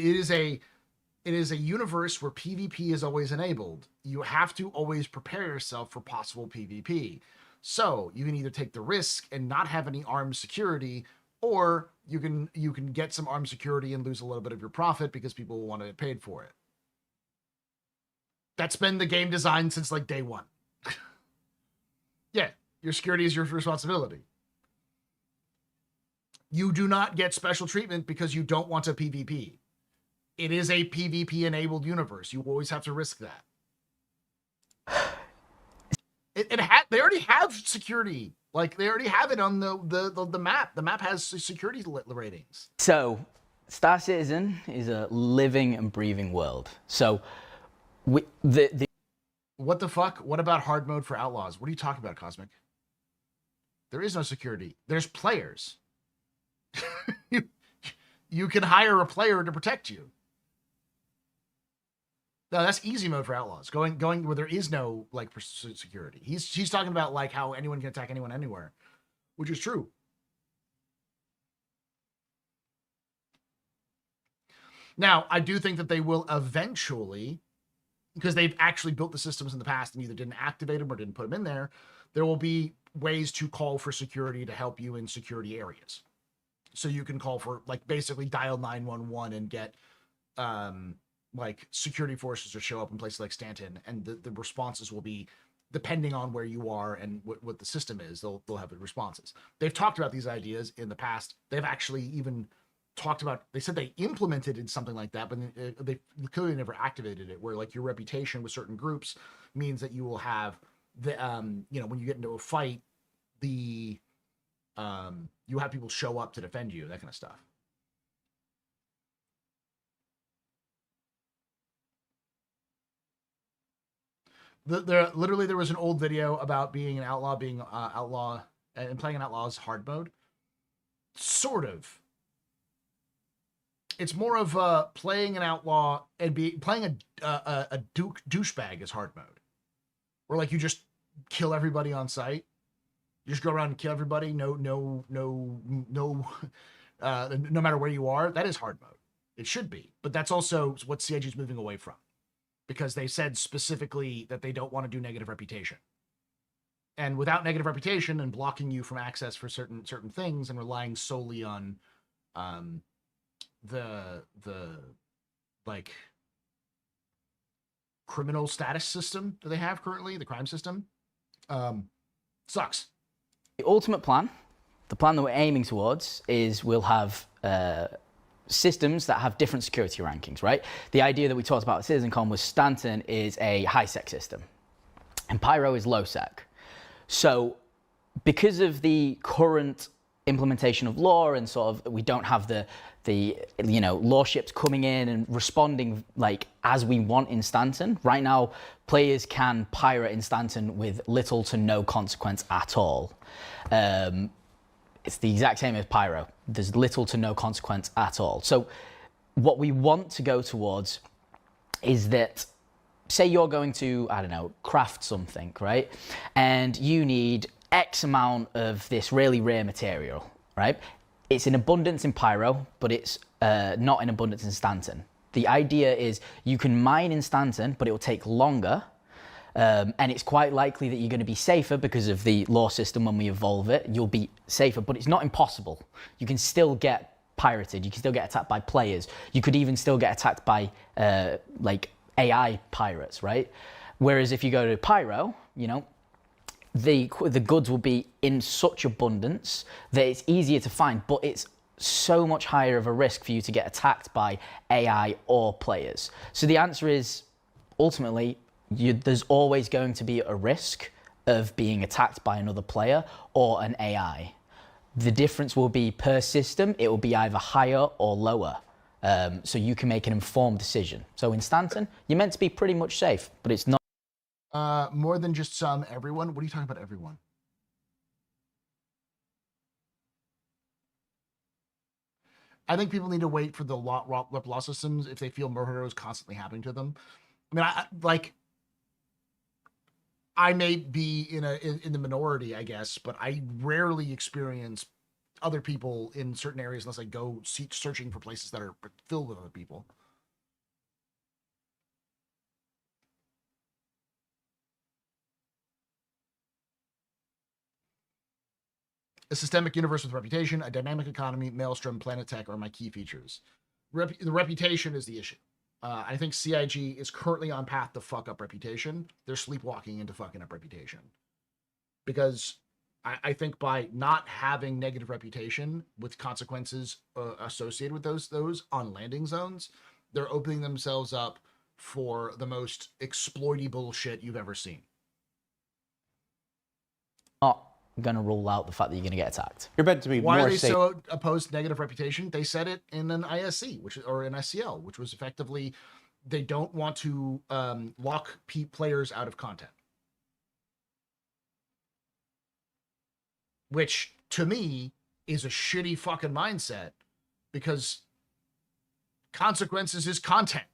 is a universe where PvP is always enabled. You have to always prepare yourself for possible PvP. So you can either take the risk and not have any armed security, or you can get some armed security and lose a little bit of your profit because people will want to get paid for it. That's been the game design since like day one. Yeah, your security is your responsibility. You do not get special treatment because you don't want a PvP. It is a PvP enabled universe. You always have to risk that. They already have security. Like they already have it on the map. The map has security ratings. So, Star Citizen is a living and breathing world. So, What the fuck? What about hard mode for Outlaws? What are you talking about, Cosmic? There is no security. There's players. you can hire a player to protect you. No, that's easy mode for Outlaws. Going where there is no like security. He's talking about like how anyone can attack anyone anywhere, which is true. Now, I do think that they will eventually, because they've actually built the systems in the past and either didn't activate them or didn't put them in there, there will be ways to call for security to help you in security areas. So you can call for, like, basically dial 911 and get, like, security forces to show up in places like Stanton, and the responses will be, depending on where you are and what the system is, they'll have the responses. They've talked about these ideas in the past. They've actually even talked about, they said they implemented something like that, but they clearly never activated it, where like your reputation with certain groups means that you will have the you know, when you get into a fight, the you have people show up to defend you, that kind of stuff. Literally there was an old video about being an outlaw, being outlaw and playing an Outlaws hard mode. Sort of. It's more of playing an outlaw and playing a douchebag is hard mode, where like you just kill everybody on sight. You just go around and kill everybody. No matter where you are. That is hard mode. It should be, but that's also what CIG is moving away from, because they said specifically that they don't want to do negative reputation. And without negative reputation and blocking you from access for certain things and relying solely on the like criminal status system that they have currently, the crime system, sucks. The ultimate plan, the plan that we're aiming towards, is we'll have systems that have different security rankings, right? The idea that we talked about at CitizenCon was Stanton is a high sec system and Pyro is low sec. So because of the current implementation of law and sort of we don't have the you know, law ships coming in and responding like as we want in Stanton. Right now, players can pirate in Stanton with little to no consequence at all. It's the exact same as Pyro. There's little to no consequence at all. So what we want to go towards is that, say you're going to, I don't know, craft something, right? And you need X amount of this really rare material, right? It's in abundance in Pyro, but it's not in abundance in Stanton. The idea is you can mine in Stanton, but it will take longer. And it's quite likely that you're going to be safer because of the law system. When we evolve it, you'll be safer, but it's not impossible. You can still get pirated. You can still get attacked by players. You could even still get attacked by like AI pirates, right? Whereas if you go to Pyro, you know, the goods will be in such abundance that it's easier to find, but it's so much higher of a risk for you to get attacked by AI or players. So the answer is, ultimately, there's always going to be a risk of being attacked by another player or an AI. The difference will be per system, it will be either higher or lower. So you can make an informed decision. So in Stanton, you're meant to be pretty much safe, but it's not. More than just some, everyone? What are you talking about, everyone? I think people need to wait for the law systems if they feel murder is constantly happening to them. I mean, I may be in the minority, I guess, but I rarely experience other people in certain areas unless I go searching for places that are filled with other people. A systemic universe with reputation, a dynamic economy, Maelstrom, Planet Tech are my key features. The reputation is the issue. I think CIG is currently on path to fuck up reputation. They're sleepwalking into fucking up reputation. Because I think by not having negative reputation with consequences associated with those on landing zones, they're opening themselves up for the most exploity bullshit you've ever seen. Going to rule out the fact that you're going to get attacked. You're meant to be Why more are they safe. so opposed to negative reputation? They said it in an ISC, or an ICL, which was effectively they don't want to lock players out of content. Which, to me, is a shitty fucking mindset, because consequences is content.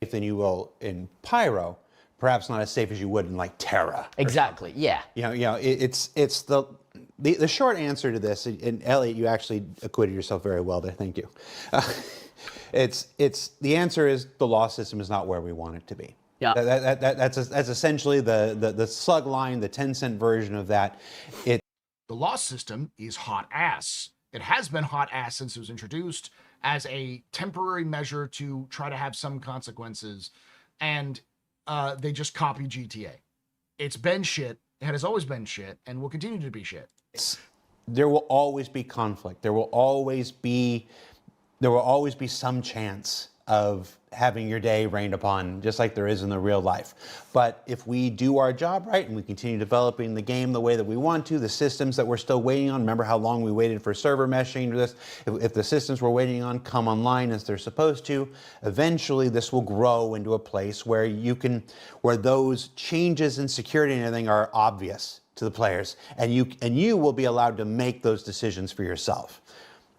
Than you will in Pyro, perhaps not as safe as you would in like Terra. Exactly. Yeah. It's the short answer to this. And Elliot, you actually acquitted yourself very well there. Thank you. It's the answer is the law system is not where we want it to be. Yeah. That's essentially the slug line, the 10-cent version of that. The law system is hot ass. It has been hot ass since it was introduced as a temporary measure to try to have some consequences, and they just copy GTA. It's been shit. It has always been shit, and will continue to be shit. There will always be conflict. There will always be some chance of having your day rained upon, just like there is in the real life. But if we do our job right and we continue developing the game the way that we want to, the systems that we're still waiting on, remember how long we waited for server meshing to this, if the systems we're waiting on come online as they're supposed to, eventually this will grow into a place where where those changes in security and everything are obvious to the players, and you will be allowed to make those decisions for yourself.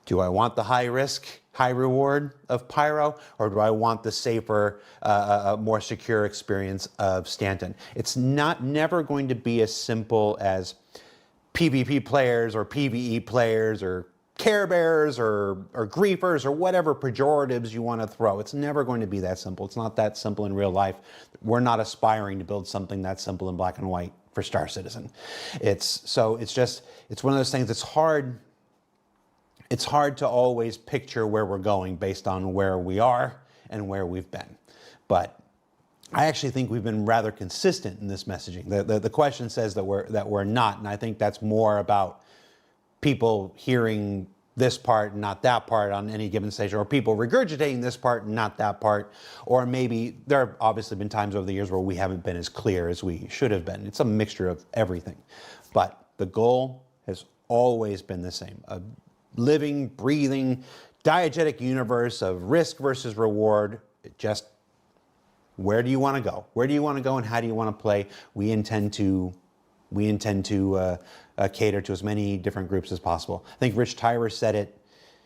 Do I want the high risk, high reward of Pyro, or do I want the safer, more secure experience of Stanton? It's never going to be as simple as PvP players or PvE players or Care Bears or griefers or whatever pejoratives you want to throw. It's never going to be that simple. It's not that simple in real life. We're not aspiring to build something that simple in black and white for Star Citizen. It's one of those things that's hard. It's hard to always picture where we're going based on where we are and where we've been. But I actually think we've been rather consistent in this messaging. The question says that we're not, and I think that's more about people hearing this part and not that part on any given stage, or people regurgitating this part and not that part, or maybe there have obviously been times over the years where we haven't been as clear as we should have been. It's a mixture of everything. But the goal has always been the same. A living, breathing, diegetic universe of risk versus reward. Just where do you want to go? Where do you want to go and how do you want to play? We intend to cater to as many different groups as possible. I think Rich Tyler said it.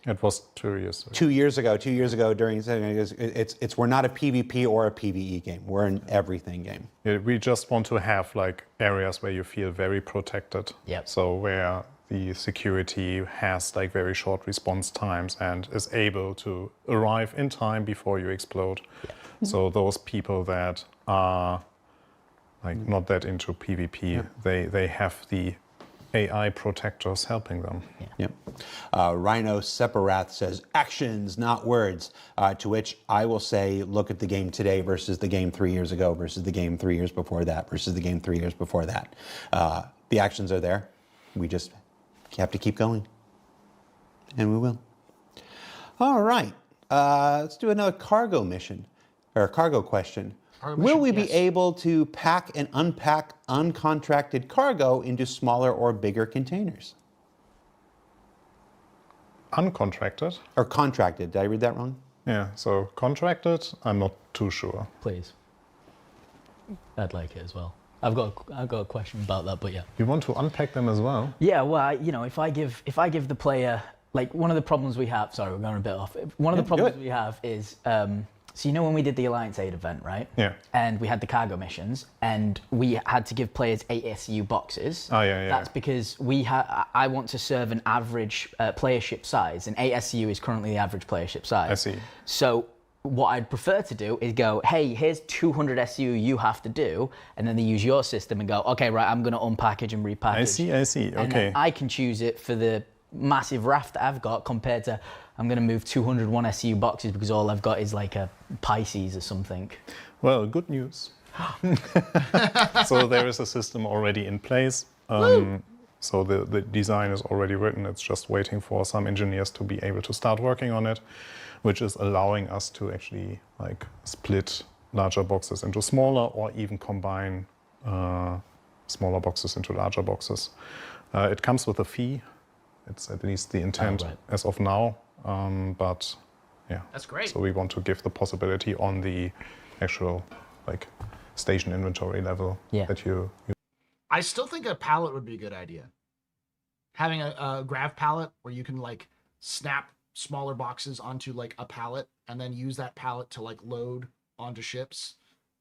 It was 2 years ago. 2 years ago. 2 years ago during we're not a PvP or a PvE game. We're an everything game. Yeah, we just want to have like areas where you feel very protected. Yep. So where the security has like very short response times and is able to arrive in time before you explode. Yeah. So those people that are like not that into PvP, they have the AI protectors helping them. Yeah. Rhino Separath says, actions, not words. To which I will say, look at the game today versus the game 3 years ago versus the game 3 years before that versus the game 3 years before that. The actions are there. We just have to keep going. And we will. All right. Let's do another cargo mission, or cargo question. Will we be able to pack and unpack uncontracted cargo into smaller or bigger containers? Uncontracted? Or contracted. Did I read that wrong? Yeah, so contracted, I'm not too sure. Please. I'd like it as well. I've got a question about that, but yeah. You want to unpack them as well? Yeah, well, if I give the player, like, one of the problems we have, sorry, we're going a bit off. One of the problems we have is, so when we did the Alliance Aid event, right? Yeah. And we had the cargo missions, and we had to give players 8 SU boxes. Oh, yeah. That's because I want to serve an average player ship size, and 8 SU is currently the average player ship size. I see. So what I'd prefer to do is go, hey, here's 200 SU you have to do, and then they use your system and go, okay, right, I'm going to unpackage and repackage. I see, okay. And then I can choose it for the massive raft that I've got compared to I'm going to move 201 SU boxes because all I've got is like a Pisces or something. Well, good news. So there is a system already in place. So the design is already written. It's just waiting for some engineers to be able to start working on it, which is allowing us to actually like split larger boxes into smaller or even combine smaller boxes into larger boxes. It comes with a fee. It's at least the intent as of now. But Yeah. That's great. So we want to give the possibility on the actual like station inventory level that you I still think a pallet would be a good idea. Having a grav pallet where you can like snap smaller boxes onto like a pallet and then use that pallet to like load onto ships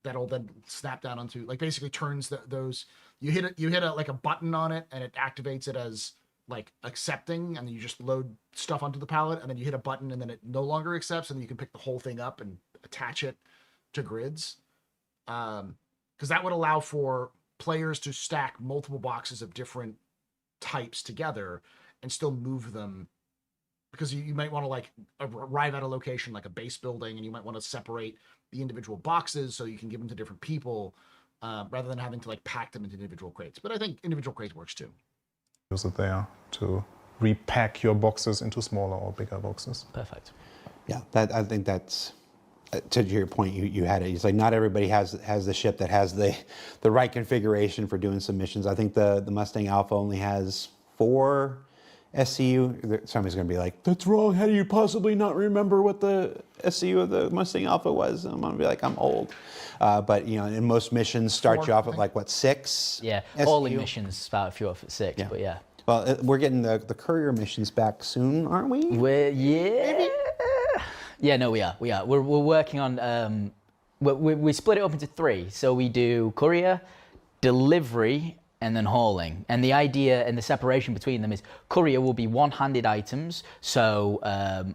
that'll then snap down onto like basically turns those you hit like a button on it and it activates it as like accepting, and then you just load stuff onto the pallet, and then you hit a button and then it no longer accepts, and then you can pick the whole thing up and attach it to grids. Because that would allow for players to stack multiple boxes of different types together and still move them, because you might want to like arrive at a location like a base building, and you might want to separate the individual boxes so you can give them to different people, rather than having to like pack them into individual crates. But I think individual crates works too. use it there to repack your boxes into smaller or bigger boxes. Perfect. Yeah, I think that's, to your point, you had it. It's like not everybody has the ship that has the right configuration for doing some missions. I think the Mustang Alpha only has 4 SCU. Somebody's going to be like, that's wrong. How do you possibly not remember what the SCU of the Mustang Alpha was? And I'm going to be like, I'm old. But, you know, in most missions start you off at like, what, 6? Yeah, SCU? all the missions start a few off at 6, but yeah. Well, we're getting the courier missions back soon, aren't we? Yeah, no, we are. We're working on, we split it up into 3. So we do courier, delivery, and then hauling. And the idea and the separation between them is courier will be one-handed items. So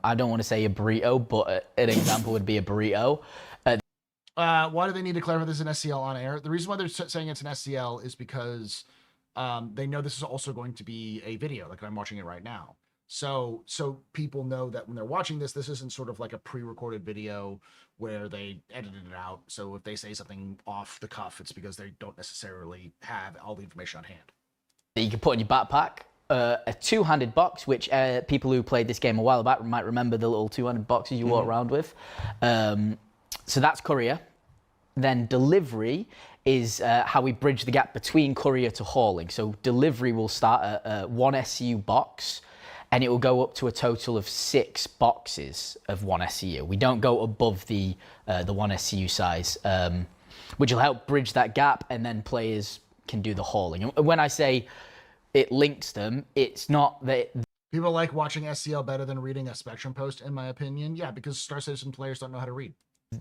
I don't want to say a burrito, but an example would be a burrito. Why do they need to clarify this in SCL on air? The reason why they're saying it's an SCL is because they know this is also going to be a video, like I'm watching it right now. So people know that when they're watching this, this isn't sort of like a pre-recorded video where they edited it out. So if they say something off the cuff, it's because they don't necessarily have all the information on hand. You can put in your backpack. A two-handed box, which people who played this game a while back might remember the little two-handed boxes you walk around with. So that's courier. Then delivery is how we bridge the gap between courier to hauling. So delivery will start at 1 SCU box, and it will go up to a total of 6 boxes of 1 SCU. We don't go above the 1 SCU size, which will help bridge that gap, and then players can do the hauling. And when I say it links them, it's not that... People like watching SCL better than reading a Spectrum post, in my opinion. Yeah, because Star Citizen players don't know how to read.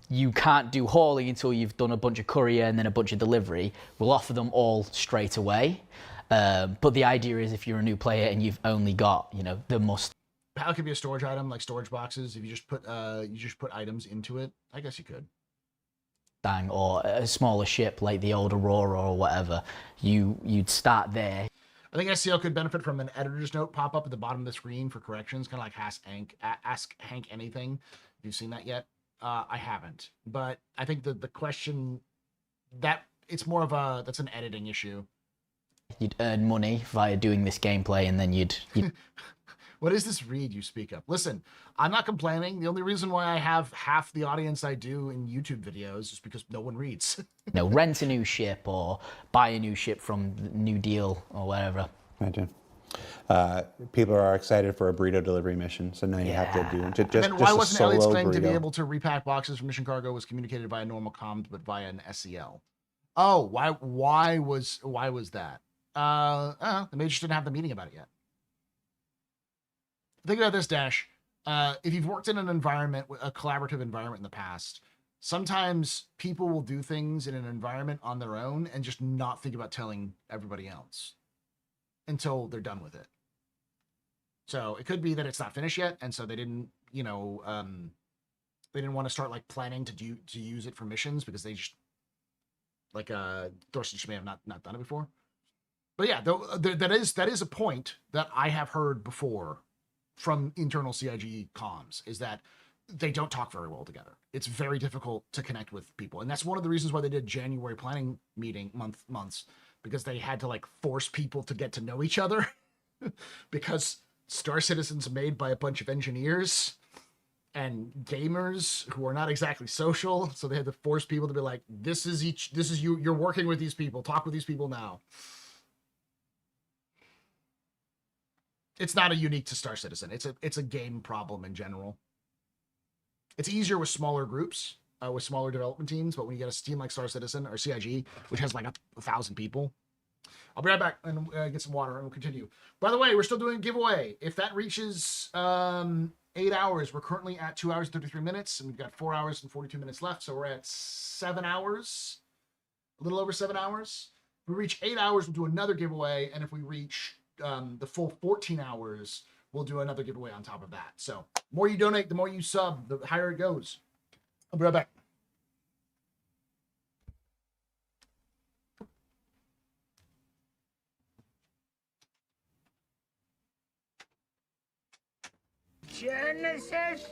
You can't do hauling until you've done a bunch of courier and then a bunch of delivery. We'll offer them all straight away. But the idea is if you're a new player and you've only got, you know, the must. How could be a storage item like storage boxes? If you just put items into it, I guess you could. Or a smaller ship like the old Aurora or whatever, you'd start there. I think SCL could benefit from an editor's note pop up at the bottom of the screen for corrections, kind of like Ask Hank Anything. Have you seen that yet? I haven't, but I think the question that it's more of that's an editing issue. You'd earn money via doing this gameplay, and then you'd What is this read you speak of? Listen, I'm not complaining. The only reason why I have half the audience I do in YouTube videos is because no one reads. you know, rent a new ship or buy a new ship from New Deal or whatever. Imagine. People are excited for a burrito delivery mission, so now you have to do just And why wasn't Elliot's claim burrito. to be able to repack boxes for mission cargo was communicated via normal comms, but via an SCL? Oh, why was that? Maybe just didn't have the meeting about it yet. Think about this, Dash. If you've worked in an environment, a collaborative environment in the past, sometimes people will do things in an environment on their own and just not think about telling everybody else until they're done with it. So it could be that it's not finished yet, and so they didn't, they didn't want to start like planning to use it for missions because they just like Thorsten may have not done it before. But yeah, that is a point that I have heard before from internal CIG comms, is that they don't talk very well together. It's very difficult to connect with people, and that's one of the reasons why they did January planning meeting months, because they had to like force people to get to know each other because Star Citizen's made by a bunch of engineers and gamers who are not exactly social, so they had to force people to be like, this is you, you're working with these people, talk with these people now. It's not a unique to Star Citizen. It's a game problem in general. It's easier with smaller groups, with smaller development teams, but when you get a team like Star Citizen or CIG, which has like 1,000 people, I'll be right back and get some water and we'll continue. By the way, we're still doing a giveaway. If that reaches 8 hours, we're currently at 2 hours and 33 minutes, and we've got 4 hours and 42 minutes left, so we're at 7 hours, a little over 7 hours. If we reach 8 hours, we'll do another giveaway, and if we reach the full 14 hours, we'll do another giveaway on top of that. So the more you donate, the more you sub, the higher it goes. I'll be right back. Genesis.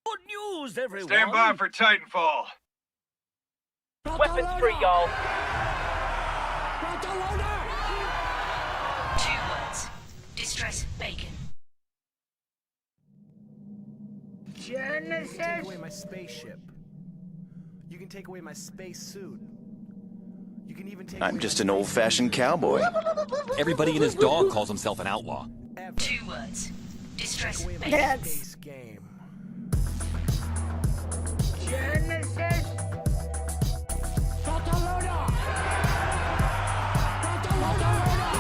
Good news, everyone. Stand by for Titanfall. Weapons free, y'all. 2 words. Distress bacon. Genesis. Take away my spaceship. You can take away my space suit. You can even take I'm just an old-fashioned cowboy. Everybody and his dog calls himself an outlaw. 2 words. Distress away my bacon. space game. Genesis.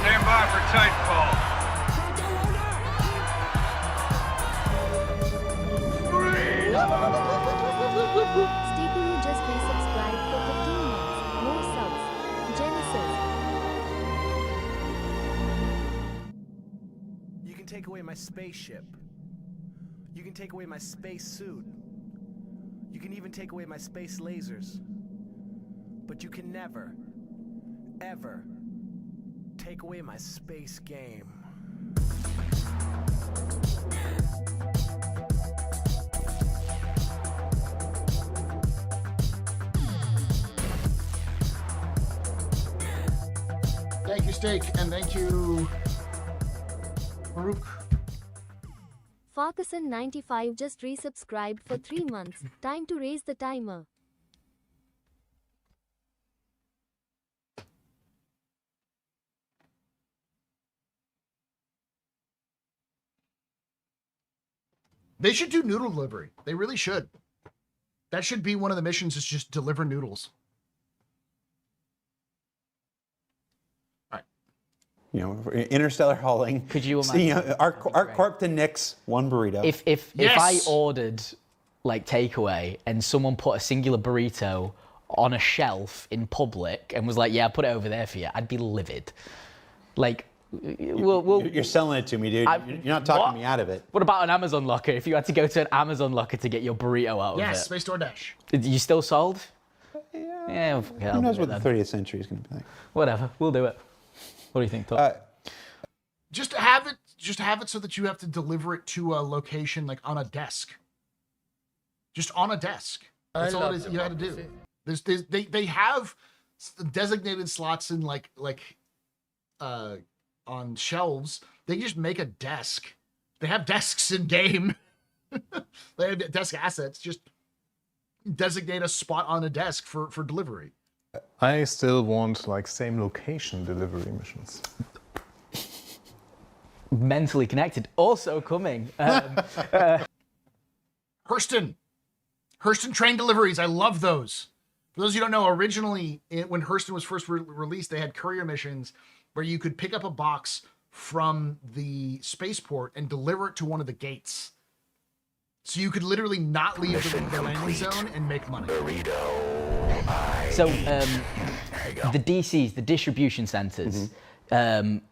Stand by for Titanfall. Staple, you just resubscribed for 15 months. More subs. Genesis. You can take away my spaceship. You can take away my space suit. You can even take away my space lasers. But you can never, ever take away my space game. Thank you, Steak, and thank you, Farouk. Farkason95 just resubscribed for 3 months. Time to raise the timer. They should do noodle delivery. They really should. That should be one of the missions, is just deliver noodles. You know, interstellar hauling. Could you See, imagine? our corp to Nick's, 1 burrito. If I ordered like takeaway and someone put a singular burrito on a shelf in public and was like, "Yeah, put it over there for you," I'd be livid. Like, you're selling it to me, dude. You're not talking me out of it. What about an Amazon locker? If you had to go to an Amazon locker to get your burrito out of it. Yes, Space DoorDash. You still sold? Yeah. Who knows what the 30th century is going to be like? Whatever, we'll do it. What do you think, Tom? Just have it so that you have to deliver it to a location, like on a desk. Just on a desk. That's all it is you had to do. They have designated slots in like on shelves. They just make a desk. They have desks in game. They have desk assets. Just designate a spot on a desk for delivery. I still want like same location delivery missions. Mentally connected. Also coming. Hurston train deliveries. I love those. For those of you who don't know, originally when Hurston was first released, they had courier missions where you could pick up a box from the spaceport and deliver it to one of the gates. So you could literally not leave the landing zone and make money. So the DCs, the distribution centers,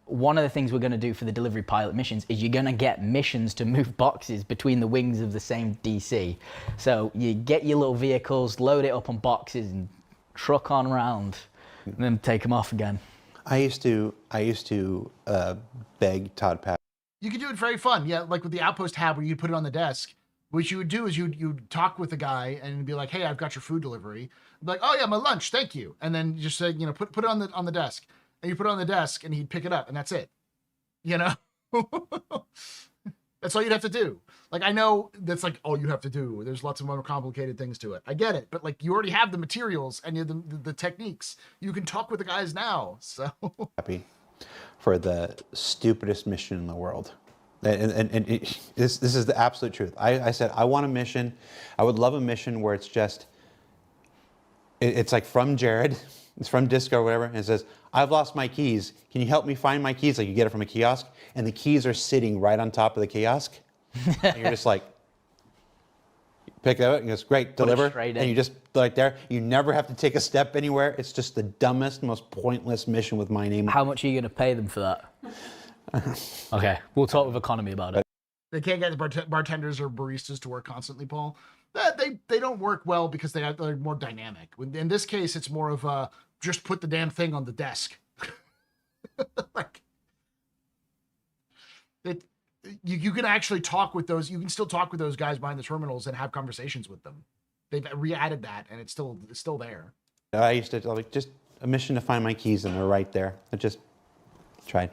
one of the things we're going to do for the delivery pilot missions is you're going to get missions to move boxes between the wings of the same DC. So you get your little vehicles, load it up on boxes and truck on around and then take them off again. I used to beg Todd Pat. You could do it very fun. Yeah, like with the Outpost tab where you put it on the desk. What you would do is you'd talk with the guy and be like, "Hey, I've got your food delivery." I'd be like, "Oh yeah, my lunch, thank you." And then just say, put it on the desk. And you put it on the desk and he'd pick it up and that's it. That's all you'd have to do. Like, I know that's like all you have to do. There's lots of more complicated things to it. I get it. But like, you already have the materials and you have the techniques. You can talk with the guys now. So happy. for the stupidest mission in the world. This is the absolute truth. I said, I want a mission. I would love a mission where it's just, it's like from Jared, it's from Disco or whatever, and it says, I've lost my keys. Can you help me find my keys? Like you get it from a kiosk, and the keys are sitting right on top of the kiosk. And you're just like, pick it up, and it goes, great, deliver. And you just, like there, you never have to take a step anywhere. It's just the dumbest, most pointless mission with my name. How much are you going to pay them for that? Okay, we'll talk with economy about it. They can't get the bartenders or baristas to work constantly, Paul. They don't work well because they're more dynamic. In this case, it's more of a just put the damn thing on the desk. Like you can actually talk with those. You can still talk with those guys behind the terminals and have conversations with them. They've re-added that, and it's still there. I used to like just a mission to find my keys, and they're right there. I just tried.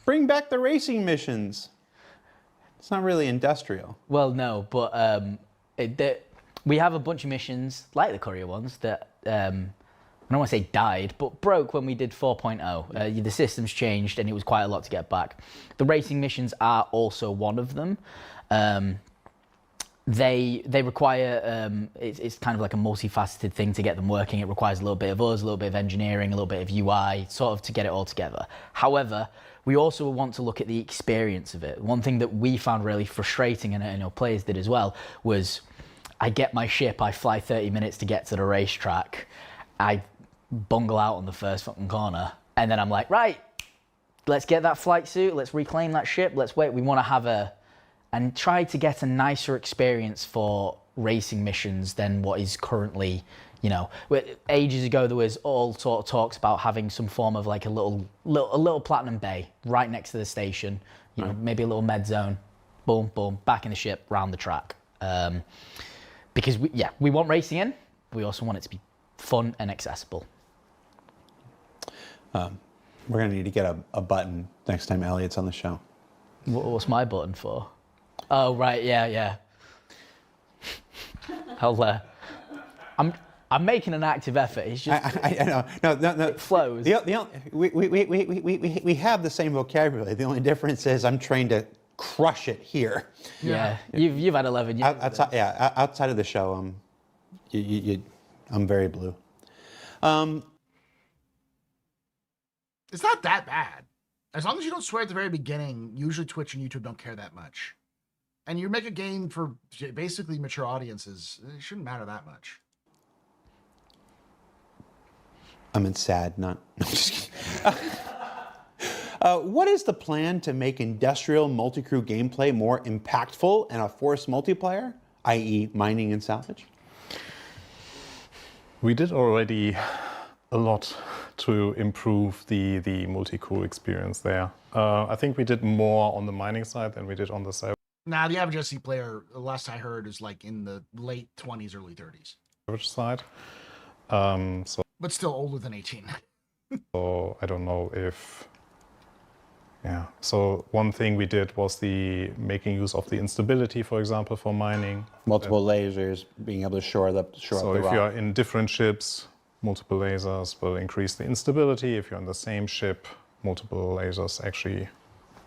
Bring back the racing missions. It's not really industrial. Well, no, but we have a bunch of missions, like the courier ones, that I don't want to say died, but broke when we did 4.0. The systems changed, and it was quite a lot to get back. The racing missions are also one of them. They require, it's kind of like a multifaceted thing to get them working. It requires a little bit of us, a little bit of engineering, a little bit of UI, sort of to get it all together. However, we also want to look at the experience of it. One thing that we found really frustrating, and I know players did as well, was I get my ship, I fly 30 minutes to get to the racetrack, I bungle out on the first fucking corner, and then I'm like, right, let's get that flight suit, let's reclaim that ship, let's wait, we want to have and try to get a nicer experience for racing missions than what is currently, you know. Ages ago there was all sort of talks about having some form of like a little platinum bay right next to the station, you know, maybe a little med zone, boom, boom, back in the ship, round the track. Because we want racing in, we also want it to be fun and accessible. We're gonna need to get a button next time Elliot's on the show. What's my button for? Oh right, yeah. I'm making an active effort. It's just I know. No. It flows. We have the same vocabulary. The only difference is I'm trained to crush it here. Yeah. You've had 11 years. Outside of the show, I'm very blue. It's not that bad. As long as you don't swear at the very beginning, usually Twitch and YouTube don't care that much. And you make a game for basically mature audiences, it shouldn't matter that much. I mean, sad, not. No, just kidding. What is the plan to make industrial multi-crew gameplay more impactful and a forced multiplayer, i.e. mining and salvage? We did already a lot to improve the multi-crew experience there. I think we did more on the mining side than we did on the salvage Now, the average SC player, the last I heard, is like in the late 20s, early 30s. side. But still older than 18. So I don't know if... Yeah, so one thing we did was making use of the instability, for example, for mining. Multiple lasers, being able to shore up the rock. So if you're in different ships, multiple lasers will increase the instability. If you're in the same ship, multiple lasers actually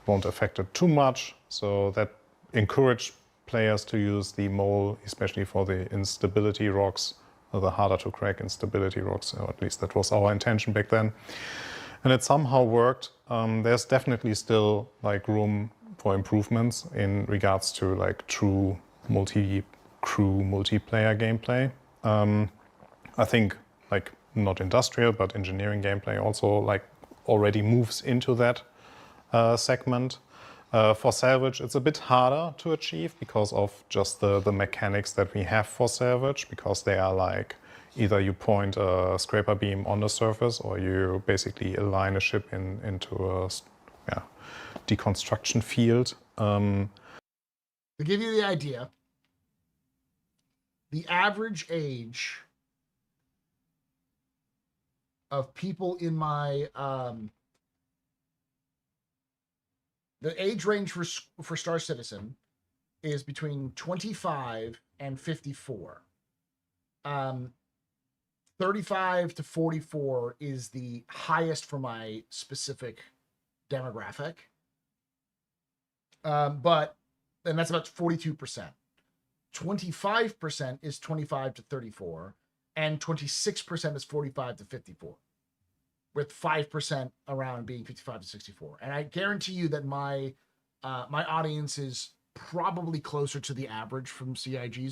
won't affect it too much. So that encouraged players to use the mole, especially for the instability rocks, or the harder to crack instability rocks, or at least that was our intention back then. And it somehow worked. There's definitely still like room for improvements in regards to like true multi-crew multiplayer gameplay. I think like not industrial, but engineering gameplay also like already moves into that segment. For salvage, it's a bit harder to achieve because of just the mechanics that we have for salvage, because they are like either you point a scraper beam on the surface or you basically align a ship into a deconstruction field. To give you the idea, the average age of people in my the age range for Star Citizen is between 25 and 54. 35 to 44 is the highest for my specific demographic. And that's about 42%. 25% is 25 to 34, and 26% is 45 to 54, with 5% around being 55 to 64. And I guarantee you that my audience is probably closer to the average from CIG.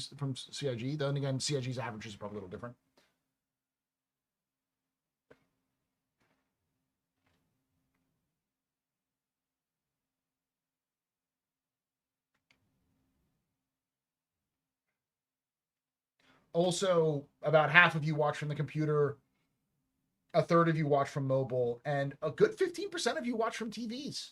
Then again, CIG's average is probably a little different. Also, about half of you watch from the computer, a third of you watch from mobile, and a good 15% of you watch from TVs.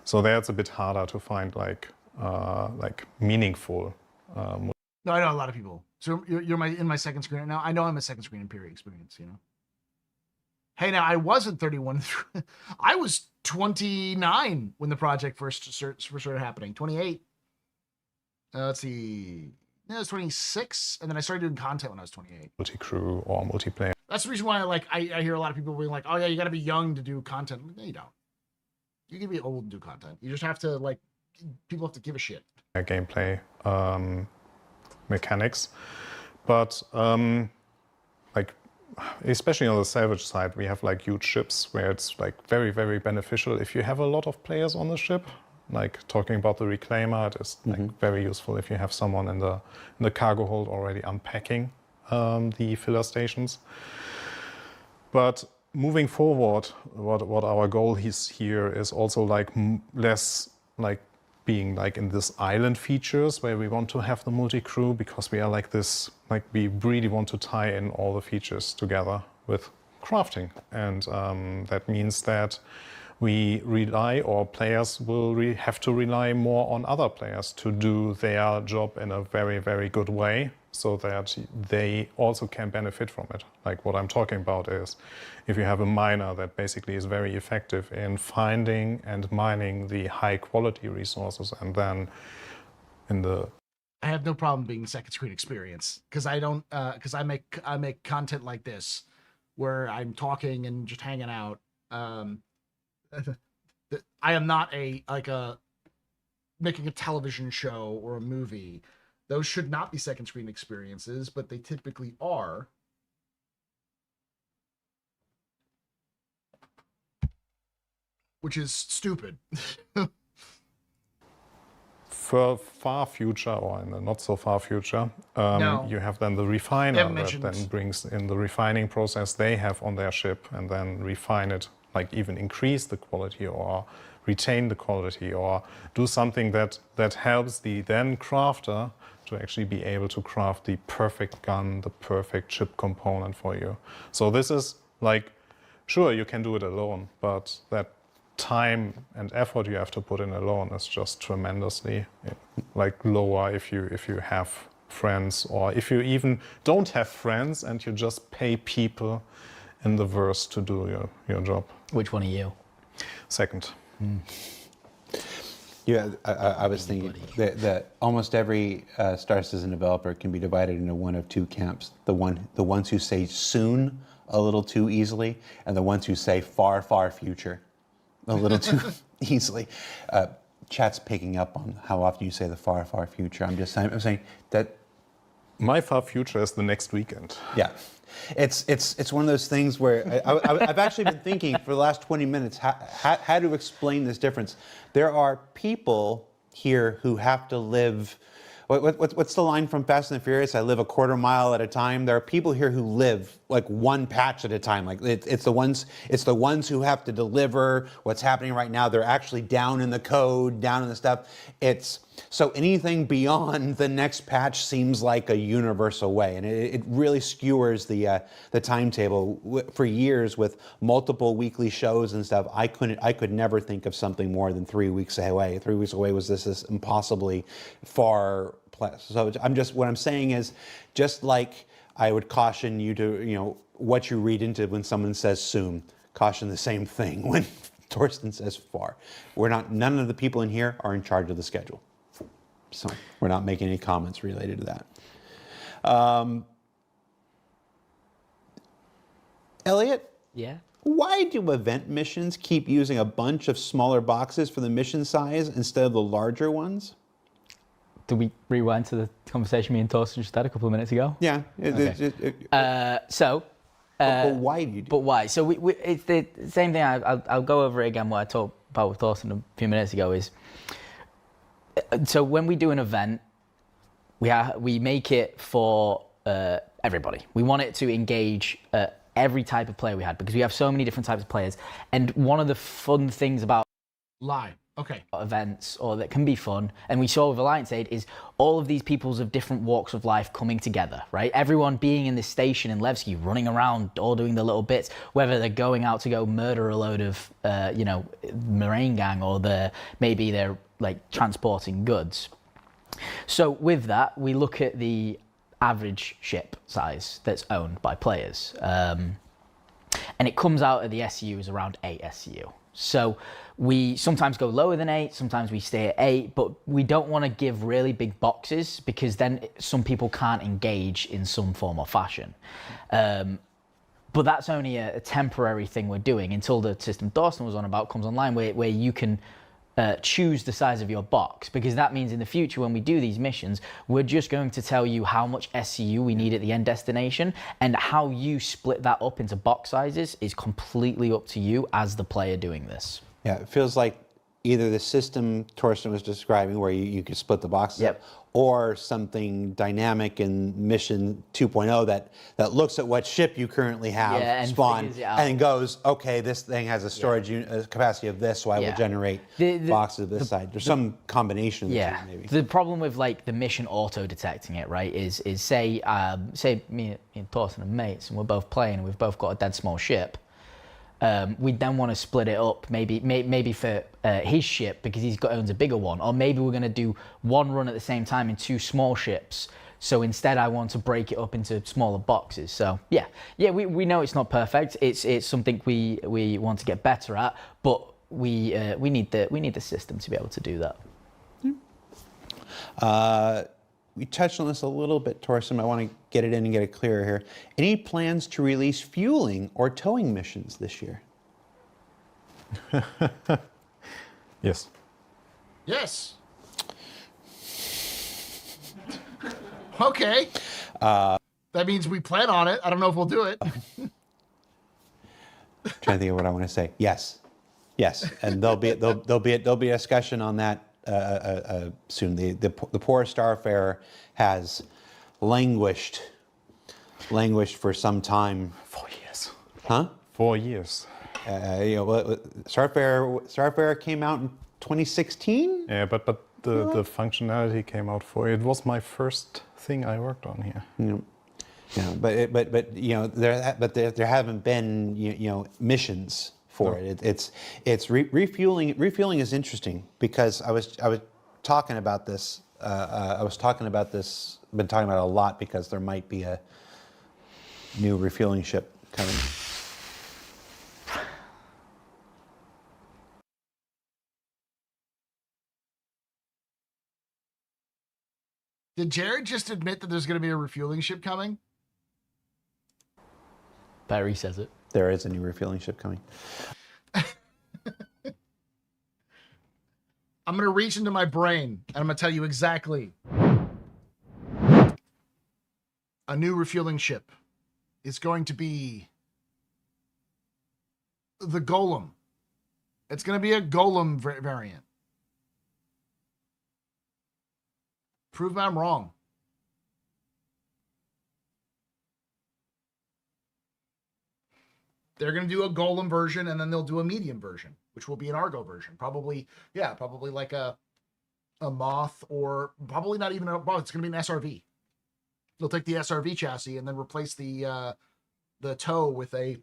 So there it's a bit harder to find like meaningful. No, I know a lot of people. So you're in my second screen right now. I know I'm a second screen in period experience, you know. Hey, now I wasn't 31. I was 29 when the project first started happening. 28. Let's see. No, I was 26, and then I started doing content when I was 28. Multi-crew or multiplayer. That's the reason why I hear a lot of people being like, "Oh yeah, you got to be young to do content." No, you don't. You can be old and do content. You just have to people have to give a shit. Gameplay mechanics, but especially on the salvage side, we have huge ships where it's very, very beneficial if you have a lot of players on the ship. Talking about the reclaimer, it is very useful if you have someone in the cargo hold already unpacking the filler stations. But moving forward, what our goal is here is also less being in this island features where we want to have the multi-crew, because we are we really want to tie in all the features together with crafting. And that means that we rely, or players will have to rely more on other players to do their job in a very, very good way, so that they also can benefit from it. What I'm talking about is, if you have a miner that basically is very effective in finding and mining the high quality resources, and then I have no problem being second screen experience, because I don't because I make content like this where I'm talking and just hanging out. I am not making a television show or a movie. Those should not be second screen experiences, but they typically are. Which is stupid. For far future, or in the not so far future, you have then the refiner that then brings in the refining process they have on their ship, and then refine it, even increase the quality or retain the quality, or do something that helps the then crafter to actually be able to craft the perfect gun, the perfect chip component for you. So this is sure, you can do it alone, but that time and effort you have to put in alone is just tremendously lower if you have friends, or if you even don't have friends and you just pay people in the verse to do your job. Which one are you? Second. Yeah, I was thinking that almost every Star Citizen developer can be divided into one of two camps. The ones who say soon a little too easily, and the ones who say far, far future a little too easily. Chat's picking up on how often you say the far, far future. I'm saying that my far future is the next weekend. Yeah. It's one of those things where I've actually been thinking for the last 20 minutes how to explain this difference. There are people here who have to live What's the line from Fast and the Furious? I live a quarter mile at a time. There are people here who live like one patch at a time. Like it's the ones who have to deliver what's happening right now. They're actually down in the code, down in the stuff. So anything beyond the next patch seems like a universal way, and it really skewers the timetable. For years, with multiple weekly shows and stuff, I could never think of something more than 3 weeks away. 3 weeks away was this impossibly far. So what I'm saying is, just like I would caution you to, what you read into when someone says soon, caution the same thing when Torsten says far. None of the people in here are in charge of the schedule. So we're not making any comments related to that. Elliot? Yeah? Why do event missions keep using a bunch of smaller boxes for the mission size instead of the larger ones? Do we rewind to the conversation me and Torsten just had a couple of minutes ago? Yeah. But why do you do? But why? So it's the same thing. I'll go over it again. What I talked about with Torsten a few minutes ago is. So when we do an event, we make it for everybody. We want it to engage every type of player we had, because we have so many different types of players. And one of the fun things about events, or that can be fun, and we saw with Alliance Aid, is all of these peoples of different walks of life coming together, right? Everyone being in this station in Levski, running around, all doing the little bits, whether they're going out to go murder a load of, Marine gang, or maybe they're like transporting goods. So with that, we look at the average ship size that's owned by players. And it comes out of the SCU as around 8 SCU. So we sometimes go lower than 8, sometimes we stay at 8, but we don't want to give really big boxes, because then some people can't engage in some form or fashion. But that's only a temporary thing we're doing until the system Dawson was on about comes online, where you can choose the size of your box, because that means in the future when we do these missions, we're just going to tell you how much SCU we need at the end destination, and how you split that up into box sizes is completely up to you as the player doing this. Yeah, it feels like either the system Torsten was describing, where you could split the boxes up, or something dynamic in Mission 2.0 that looks at what ship you currently have spawn and goes, okay, this thing has a storage capacity of this, so I will generate boxes of this side. There's some combination of the two, maybe. The problem with like the mission auto detecting it, right, is say me and Torsten are mates and we're both playing and we've both got a dead small ship. We then want to split it up, maybe for his ship, because owns a bigger one, or maybe we're going to do one run at the same time in 2 small ships. So instead, I want to break it up into smaller boxes. So we know it's not perfect. It's something we want to get better at, but we need the system to be able to do that. We touched on this a little bit, Torsten. I want to get it in and get it clearer here. Any plans to release fueling or towing missions this year? Yes. Yes. Okay. That means we plan on it. I don't know if we'll do it. Trying to think of what I want to say. Yes. And there'll be a discussion on that soon. The poor Starfarer has languished for some time. 4 years. Huh? 4 years. Starfarer came out in 2016. Yeah, but the functionality came out it was my first thing I worked on here. But there haven't been missions for it. It's refueling. Refueling is interesting, because I was talking about this. Been talking about it a lot, because there might be a new refueling ship coming. Did Jared just admit that there's going to be a refueling ship coming? Barry says it. There is a new refueling ship coming. I'm going to reach into my brain and I'm going to tell you exactly. A new refueling ship is going to be the Golem. It's going to be a Golem variant. Prove me I'm wrong. They're going to do a golem version, and then they'll do a medium version, which will be an Argo version. Probably, yeah, probably like a moth, or probably not even well, it's going to be an SRV. They'll take the SRV chassis and then replace the toe with a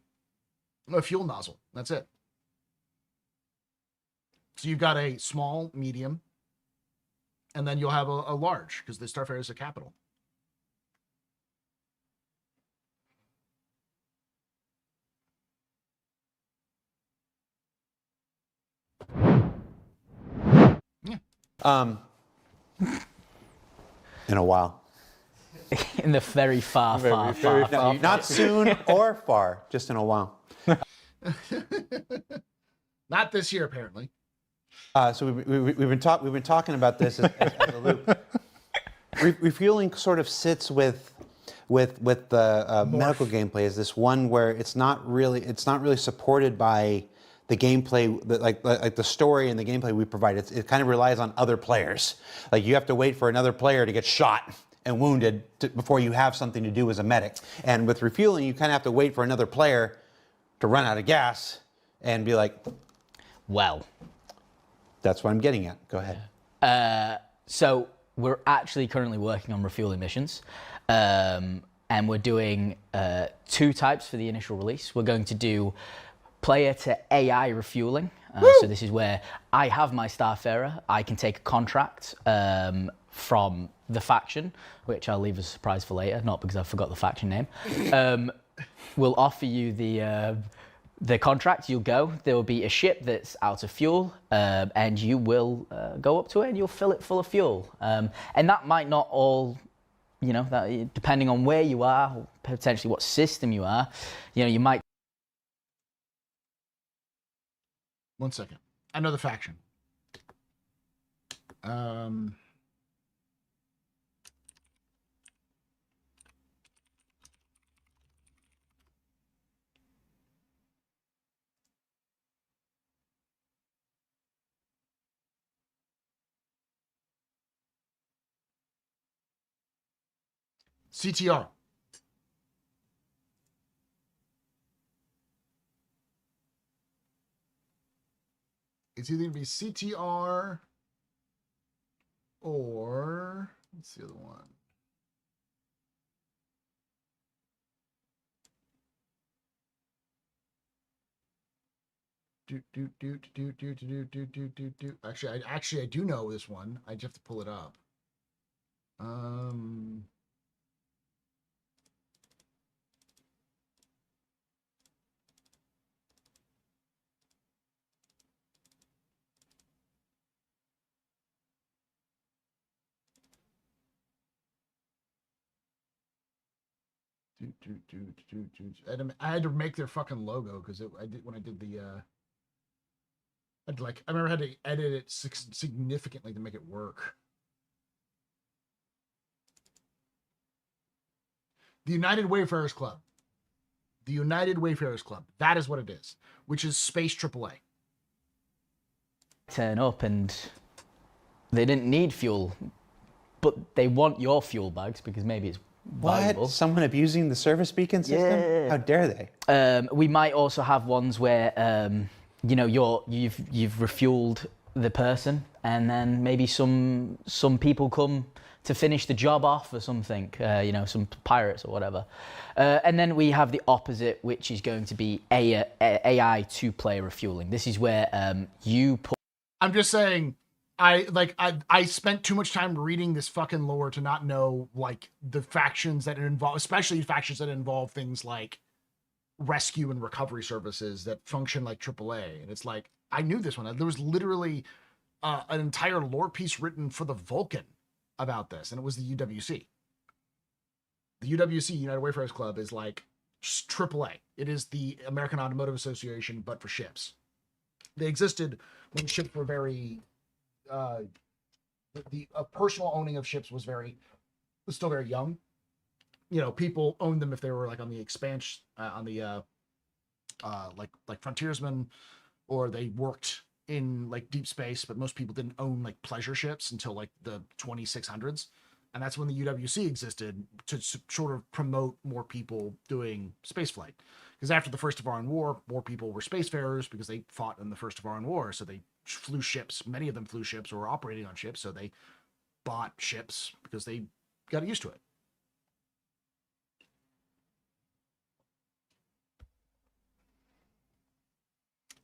fuel nozzle. That's it. So you've got a small, medium, and then you'll have a large, because the Starfarer is a capital. Yeah. In a while. In the very far, far future. Not soon or far, just in a while. Not this year, apparently. So we've been talking about this as a loop. Refueling sort of sits with the medical gameplay as this one where it's not really supported by the gameplay, like the story and the gameplay we provide. It kind of relies on other players. Like you have to wait for another player to get shot and wounded before you have something to do as a medic. And with refueling, you kind of have to wait for another player to run out of gas and be like, well, that's what I'm getting at. Go ahead. So we're actually currently working on refueling missions. And we're doing 2 types for the initial release. We're going to do player to AI refueling. So this is where I have my Starfarer. I can take a contract from the faction, which I'll leave as a surprise for later, not because I forgot the faction name. We'll offer you the contract. You'll go. There will be a ship that's out of fuel, and you will go up to it and you'll fill it full of fuel. And that might not all, that depending on where you are, potentially what system you are, you might. One second. I know the faction. CTR. It's either going to be CTR or, what's the other one? Actually, I do know this one. I just have to pull it up. I had to make their fucking logo because I did when I did the. I remember I had to edit it significantly to make it work. The United Wayfarers Club. The United Wayfarers Club. That is what it is, which is Space AAA. Turn up and they didn't need fuel, but they want your fuel bags because maybe it's valuable. What? Someone abusing the service beacon system? Yeah. How dare they? We might also have ones where you've refueled the person, and then maybe some people come to finish the job off or something. Some pirates or whatever. And then we have the opposite, which is going to be AI 2-player refueling. This is where you put. I'm just saying, I spent too much time reading this fucking lore to not know the factions that it involve, especially factions that involve things like rescue and recovery services that function like AAA. And it's like, I knew this one. There was literally an entire lore piece written for the Vulcan about this, and it was the UWC. The UWC, United Wayfarers Club, is like AAA. It is the American Automotive Association, but for ships. They existed when ships were very the personal owning of ships was still very young. People owned them if they were on the expansion, on the like frontiersmen, or they worked in deep space. But most people didn't own pleasure ships until the 2600s. And that's when the UWC existed to sort of promote more people doing spaceflight. Because after the First of Iran War, more people were spacefarers because they fought in the First of Iran War. So they flew ships. Many of them flew ships or were operating on ships. So they bought ships because they got used to it.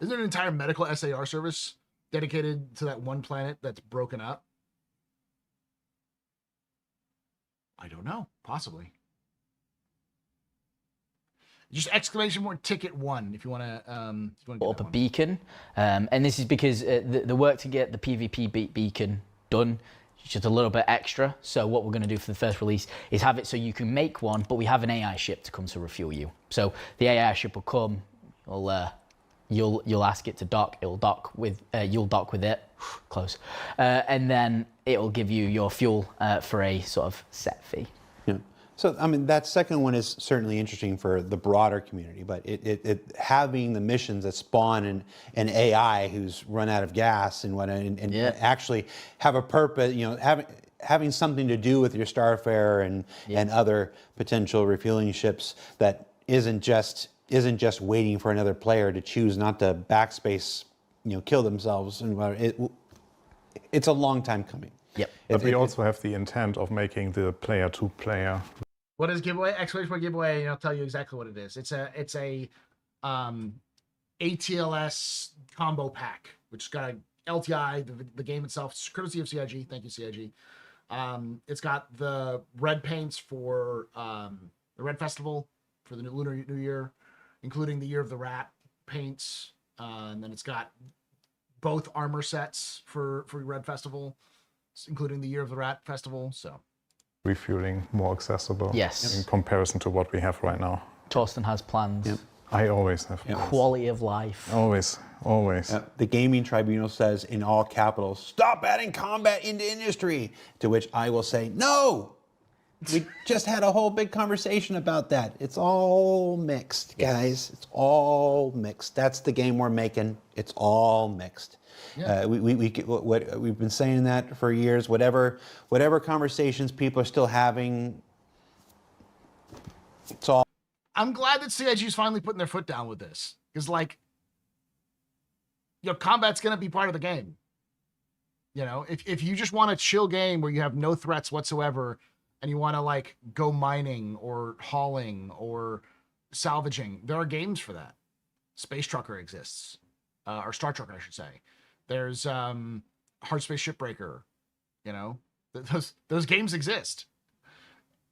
Isn't there an entire medical SAR service dedicated to that one planet that's broken up? I don't know. Possibly. Just exclamation point ticket 1 if you want to. Up a beacon, and this is because the work to get the PvP beacon done is just a little bit extra. So what we're going to do for the first release is have it so you can make one, but we have an AI ship to come to refuel you. So the AI ship will come. You'll ask it to dock. It'll dock with you'll dock with it. Close, and then it'll give you your fuel for a sort of set fee. Yeah. So, I mean, that second one is certainly interesting for the broader community, but it having the missions that spawn an AI who's run out of gas and actually have a purpose, you know, having something to do with your Starfarer and other potential refueling ships that isn't just waiting for another player to choose not to backspace, you know, kill themselves, and it's a long time coming. Yep. But we also have the intent of making the player-to-player. What is giveaway? Exclamation point giveaway, and I'll tell you exactly what it is. It's a ATLS combo pack, which got a LTI, the game itself, courtesy of CIG. Thank you, CIG. It's got the red paints for the Red Festival for the Lunar New Year, including the Year of the Rat paints, and then it's got both armor sets for Red Festival, including the Year of the Rat Festival. So Refueling more accessible. Yes. In comparison to what we have right now. Torsten has plans. Yep. I always have. Yep. Quality of life. Always. The Gaming Tribunal says in all capitals, "Stop adding combat into industry." To which I will say, no. We just had a whole big conversation about that. It's all mixed, guys. It's all mixed. That's the game we're making. It's all mixed. Yeah. We've been saying that for years. Whatever conversations people are still having, it's all. I'm glad that CIG is finally putting their foot down with this, because combat's gonna be part of the game. You know, if you just want a chill game where you have no threats whatsoever, and you want to go mining or hauling or salvaging, there are games for that. Space Trucker exists, or Star Trucker, I should say. There's Hard Space Shipbreaker. You know, those games exist.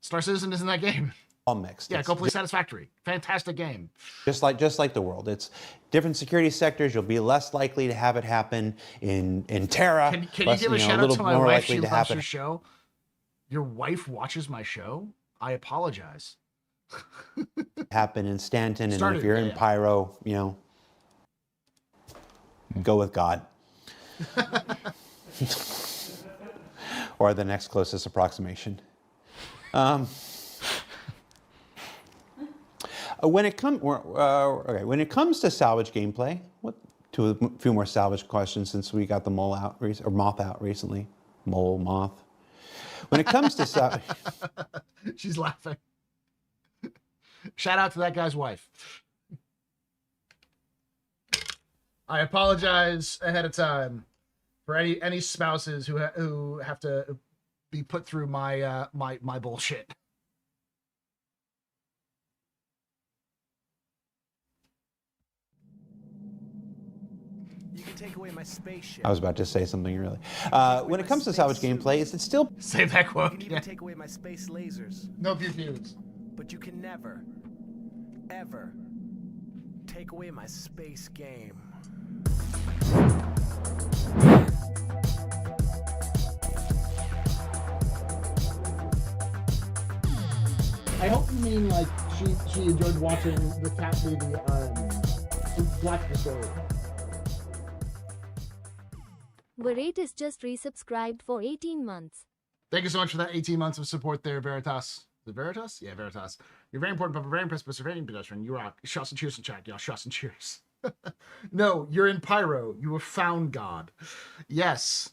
Star Citizen isn't that game. All mixed. Yeah, go play Satisfactory. Fantastic game. Just like the world, it's different security sectors. You'll be less likely to have it happen in Terra. Can you give a shout out to my wife? She loves your show. Your wife watches my show? I apologize. Happen in Stanton, and if you're in Pyro, you know, go with God. Or the next closest approximation. When it comes to salvage gameplay, to a few more salvage questions since we got the moth out recently. Moth. When it comes to salvage, she's laughing. Shout out to that guy's wife. I apologize ahead of time for any spouses who have to be put through my my bullshit. You can take away my spaceship. I was about to say something really. When it comes to salvage gameplay, it's still save that quote. You can even take away my space lasers. No pew-pews. But you can never, ever take away my space game. I hope you mean she enjoyed watching the cat movie Black the Story. Veritas just resubscribed for 18 months. Thank you so much for that 18 months of support there, Veritas. Is it Veritas? Yeah, Veritas. You're very important, but very impressed with surveying pedestrian. You rock. Shots and cheers in chat, y'all. Shots and cheers. No, you're in Pyro. You have found God. Yes.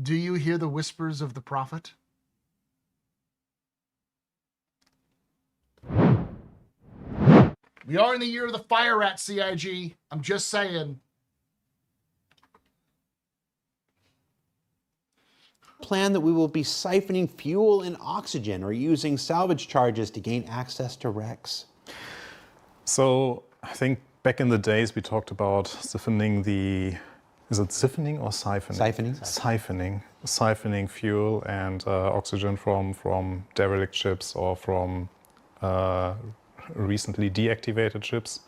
Do you hear the whispers of the prophet? We are in the year of the fire rat, CIG. I'm just saying. Plan that we will be siphoning fuel and oxygen or using salvage charges to gain access to wrecks. So I think back in the days we talked about siphoning the, is it siphoning or siphoning? Siphoning fuel and oxygen from derelict ships or from recently deactivated ships.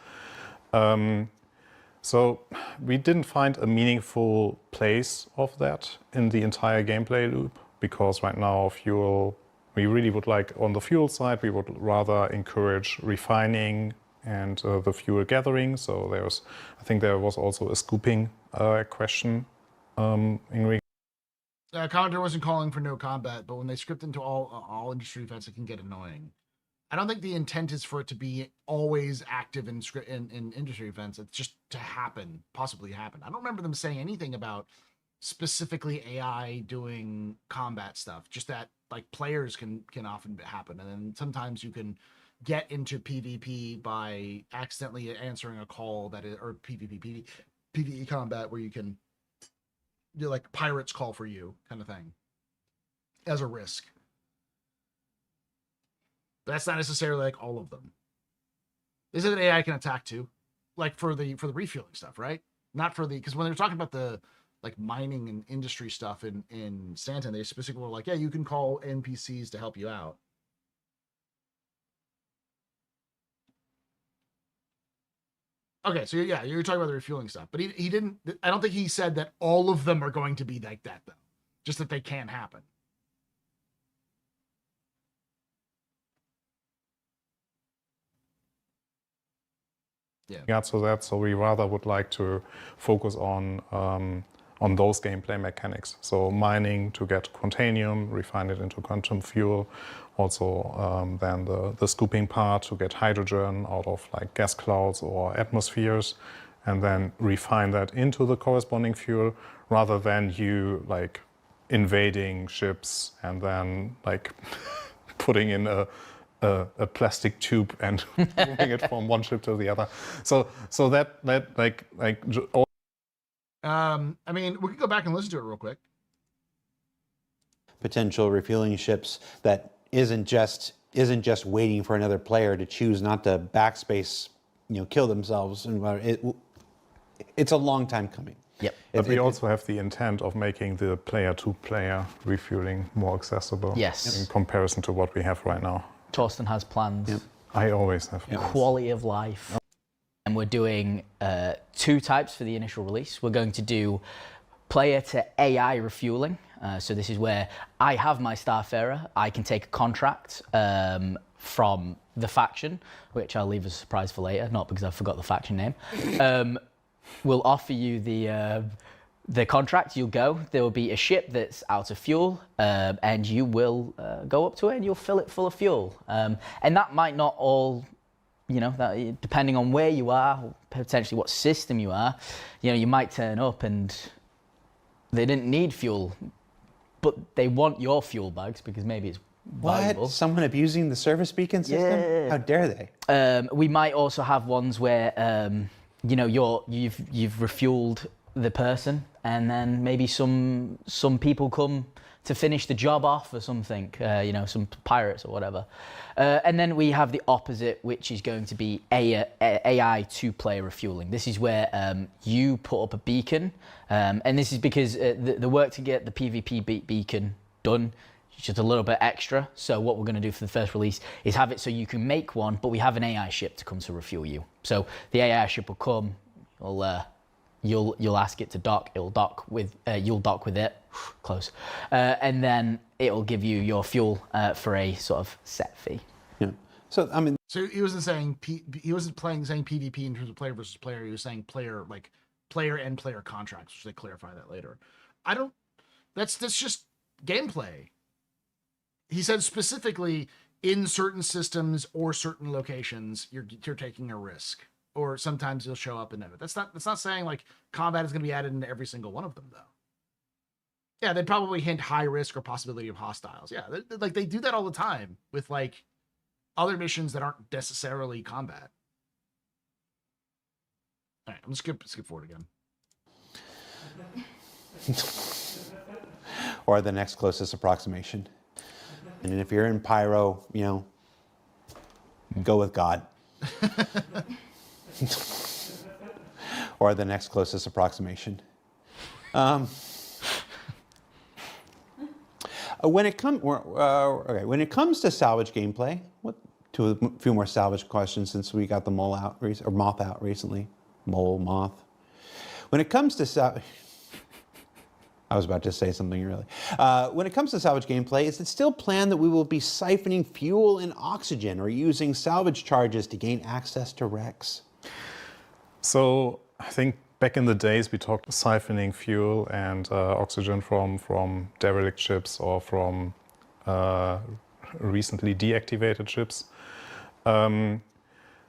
So we didn't find a meaningful place of that in the entire gameplay loop, because right now fuel, we really would like, on the fuel side, we would rather encourage refining and the fuel gathering. So I think there was also a scooping question in Commenter wasn't calling for no combat, but when they script into all industry events, it can get annoying. I don't think the intent is for it to be always active in industry events. It's just to happen, possibly happen. I don't remember them saying anything about specifically AI doing combat stuff. Just that like players can often happen, and then sometimes you can get into PvP by accidentally answering a call that is, or PvE combat where you can do like pirates call for you kind of thing as a risk. But that's not necessarily like all of them. They said that AI can attack too, like for the refueling stuff, right? Not for the, because when they're talking about the like mining and industry stuff in Stanton, they specifically were like, yeah, you can call NPCs to help you out. Okay, so yeah, you're talking about the refueling stuff, but he didn't. I don't think he said that all of them are going to be like that though. Just that they can happen. Yeah. regards to that, so we rather would like to focus on those gameplay mechanics. So mining to get quantanium, refine it into quantum fuel. Also, then the scooping part to get hydrogen out of like gas clouds or atmospheres, and then refine that into the corresponding fuel, rather than you like invading ships and then like putting in a plastic tube and moving it from one ship to the other. So that like I mean, we could go back and listen to it real quick. Potential refueling ships that isn't just waiting for another player to choose not to backspace, kill themselves, and it's a long time coming. Yep. But we also have the intent of making the player-to-player refueling more accessible. Yes. In comparison to what we have right now. Torsten has plans. Yep. I always have plans. Quality of life. And we're doing 2 types for the initial release. We're going to do player to AI refueling. So this is where I have my Starfarer. I can take a contract from the faction, which I'll leave as a surprise for later, not because I forgot the faction name. We'll offer you the contract. You'll go. There will be a ship that's out of fuel, and you will go up to it and you'll fill it full of fuel. And that might not all, that, depending on where you are, potentially what system you are, you might turn up and they didn't need fuel, but they want your fuel bags because maybe it's valuable. What? Someone abusing the service beacon system? Yeah. How dare they? We might also have ones where you've refueled the person, and then maybe some people come to finish the job off or something, some pirates or whatever. And then we have the opposite, which is going to be AI two-player refueling. This is where you put up a beacon, and this is because the work to get the PvP beacon done is just a little bit extra. So what we're going to do for the first release is have it so you can make one, but we have an AI ship to come to refuel you. So the AI ship will come, you'll ask it to dock, you'll dock with it, close, and then it'll give you your fuel for a sort of set fee. Yeah. So I mean, so he wasn't saying he wasn't saying PvP in terms of player versus player. He was saying player and player contracts, which they clarify that later. That's just gameplay. He said specifically in certain systems or certain locations, you're taking a risk. Or sometimes you'll show up and edit. That's not saying like combat is going to be added into every single one of them though. Yeah, they'd probably hint high risk or possibility of hostiles. Yeah, they do that all the time with like other missions that aren't necessarily combat. All right, I'm gonna skip forward again. Or the next closest approximation. And if you're in Pyro, go with God. Or the next closest approximation. When it comes to salvage gameplay, a few more salvage questions since we got the moth out recently. Moth. When it comes to I was about to say something really. When it comes to salvage gameplay, is it still planned that we will be siphoning fuel and oxygen or using salvage charges to gain access to wrecks? So I think back in the days we talked siphoning fuel and oxygen from derelict ships or from recently deactivated ships.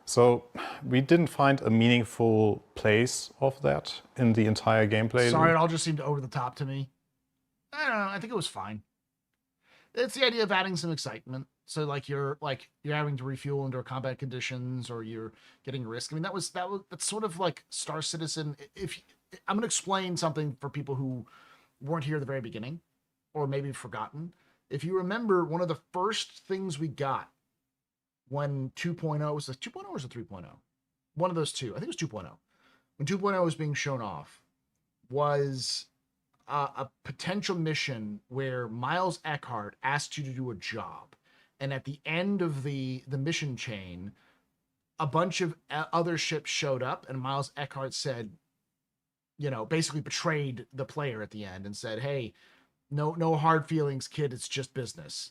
So we didn't find a meaningful place of that in the entire gameplay. Sorry, it all just seemed over the top to me. I don't know. I think it was fine. It's the idea of adding some excitement. So you're having to refuel under combat conditions, or you're getting risk. I mean, that's sort of like Star Citizen. I'm gonna explain something for people who weren't here at the very beginning, or maybe forgotten. If you remember, one of the first things we got when 2.0 was it 2.0 or was it 3.0? One of those two. I think it was 2.0. When 2.0 was being shown off, was a potential mission where Miles Eckhart asked you to do a job, and at the end of the mission chain, a bunch of other ships showed up, and Miles Eckhart said, basically betrayed the player at the end and said, "Hey, no hard feelings, kid. It's just business."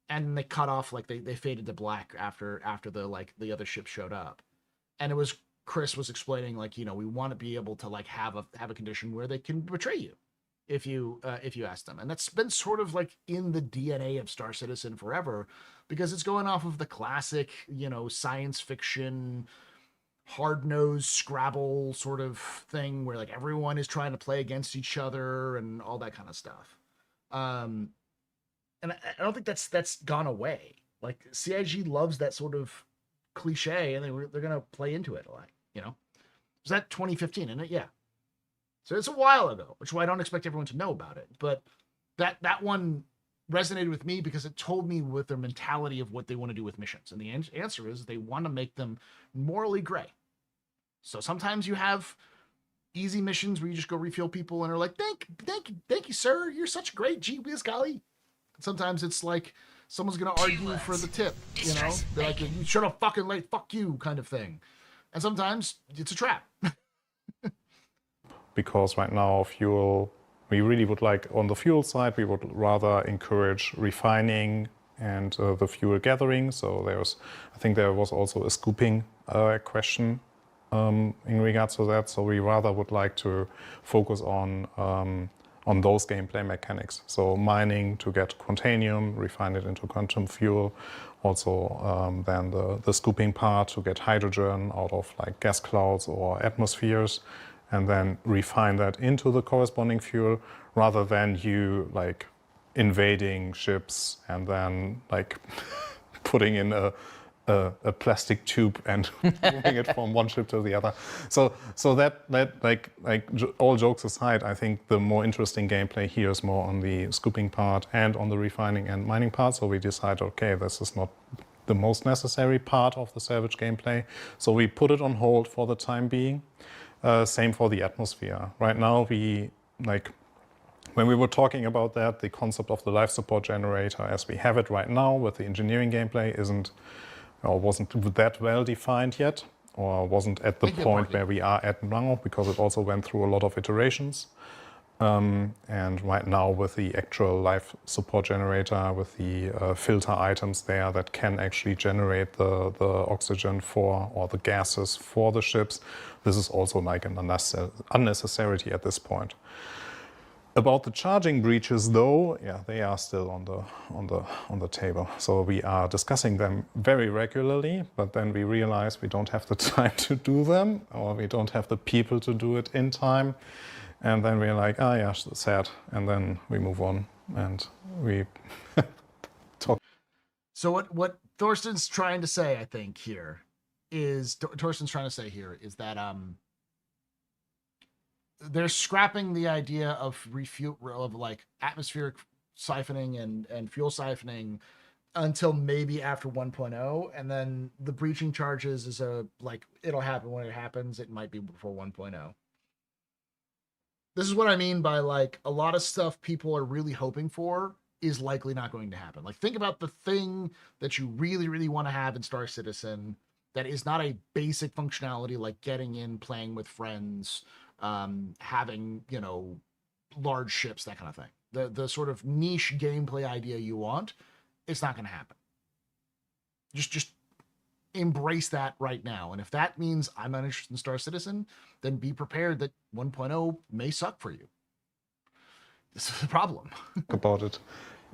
And they cut off, they faded to black after the other ship showed up. And it was Chris was explaining, we want to be able to have a condition where they can betray you if you ask them. And that's been sort of in the DNA of Star Citizen forever, because it's going off of the classic, science fiction, hard-nosed Scrabble sort of thing where everyone is trying to play against each other and all that kind of stuff. And I don't think that's gone away. CIG loves that sort of cliche, and they're gonna play into it a lot. Was that 2015? Isn't it? Yeah. So it's a while ago, which is why I don't expect everyone to know about it. But that one resonated with me because it told me with their mentality of what they want to do with missions. And the answer is they want to make them morally gray. So sometimes you have easy missions where you just go refuel people and are like, thank you, sir. You're such a great gee whiz golly. Sometimes it's someone's going to argue for the tip, They're like, you should have fucking late, fuck you kind of thing. And sometimes it's a trap. Because right now fuel, we really would on the fuel side, we would rather encourage refining and the fuel gathering. So I think there was also a scooping question in regards to that. So we rather would like to focus on those gameplay mechanics. So mining to get quantanium, refine it into quantum fuel. Also then the scooping part to get hydrogen out of gas clouds or atmospheres, and then refine that into the corresponding fuel, rather than you invading ships and then putting in a plastic tube and moving it from one ship to the other. So that all jokes aside, I think the more interesting gameplay here is more on the scooping part and on the refining and mining part. So we decide, okay, this is not the most necessary part of the salvage gameplay. So we put it on hold for the time being. Same for the atmosphere. Right now, when we were talking about that, the concept of the life support generator as we have it right now with the engineering gameplay wasn't that well defined yet, or wasn't at the point where we are at now, because it also went through a lot of iterations. And right now with the actual life support generator, with the filter items there that can actually generate the oxygen or the gases for the ships, this is also an unnecessity at this point. About the charging breaches, though, yeah, they are still on the table. So we are discussing them very regularly, but then we realize we don't have the time to do them, or we don't have the people to do it in time. And then we're like, yeah, sad. And then we move on and we talk. So what Thorsten's trying to say, I think, is that they're scrapping the idea of like atmospheric siphoning and fuel siphoning until maybe after 1.0, and then the breaching charges is it'll happen when it happens. It might be before 1.0. This is what I mean by like a lot of stuff people are really hoping for is likely not going to happen. Like think about the thing that you really, really want to have in Star Citizen that is not a basic functionality like getting in, playing with friends, having, large ships, that kind of thing. The sort of niche gameplay idea you want, it's not going to happen. Just embrace that right now. And if that means I'm not interested in Star Citizen, then be prepared that 1.0 may suck for you. This is the problem. About it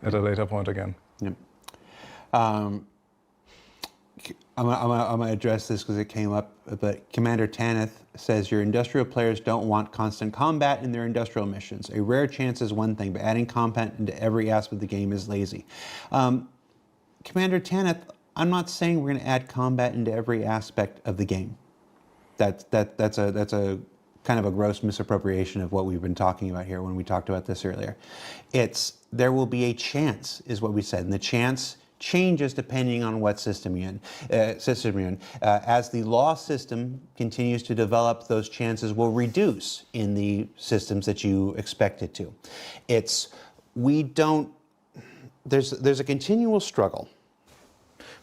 at a later point again. Yep. I'm going to address this because it came up, but Commander Tanith says your industrial players don't want constant combat in their industrial missions. A rare chance is one thing, but adding combat into every aspect of the game is lazy. Commander Tanith, I'm not saying we're going to add combat into every aspect of the game. That's a kind of a gross misappropriation of what we've been talking about here when we talked about this earlier. There will be a chance, is what we said, and the chance changes depending on what system you're in. As the law system continues to develop, those chances will reduce in the systems that you expect it to. There's a continual struggle.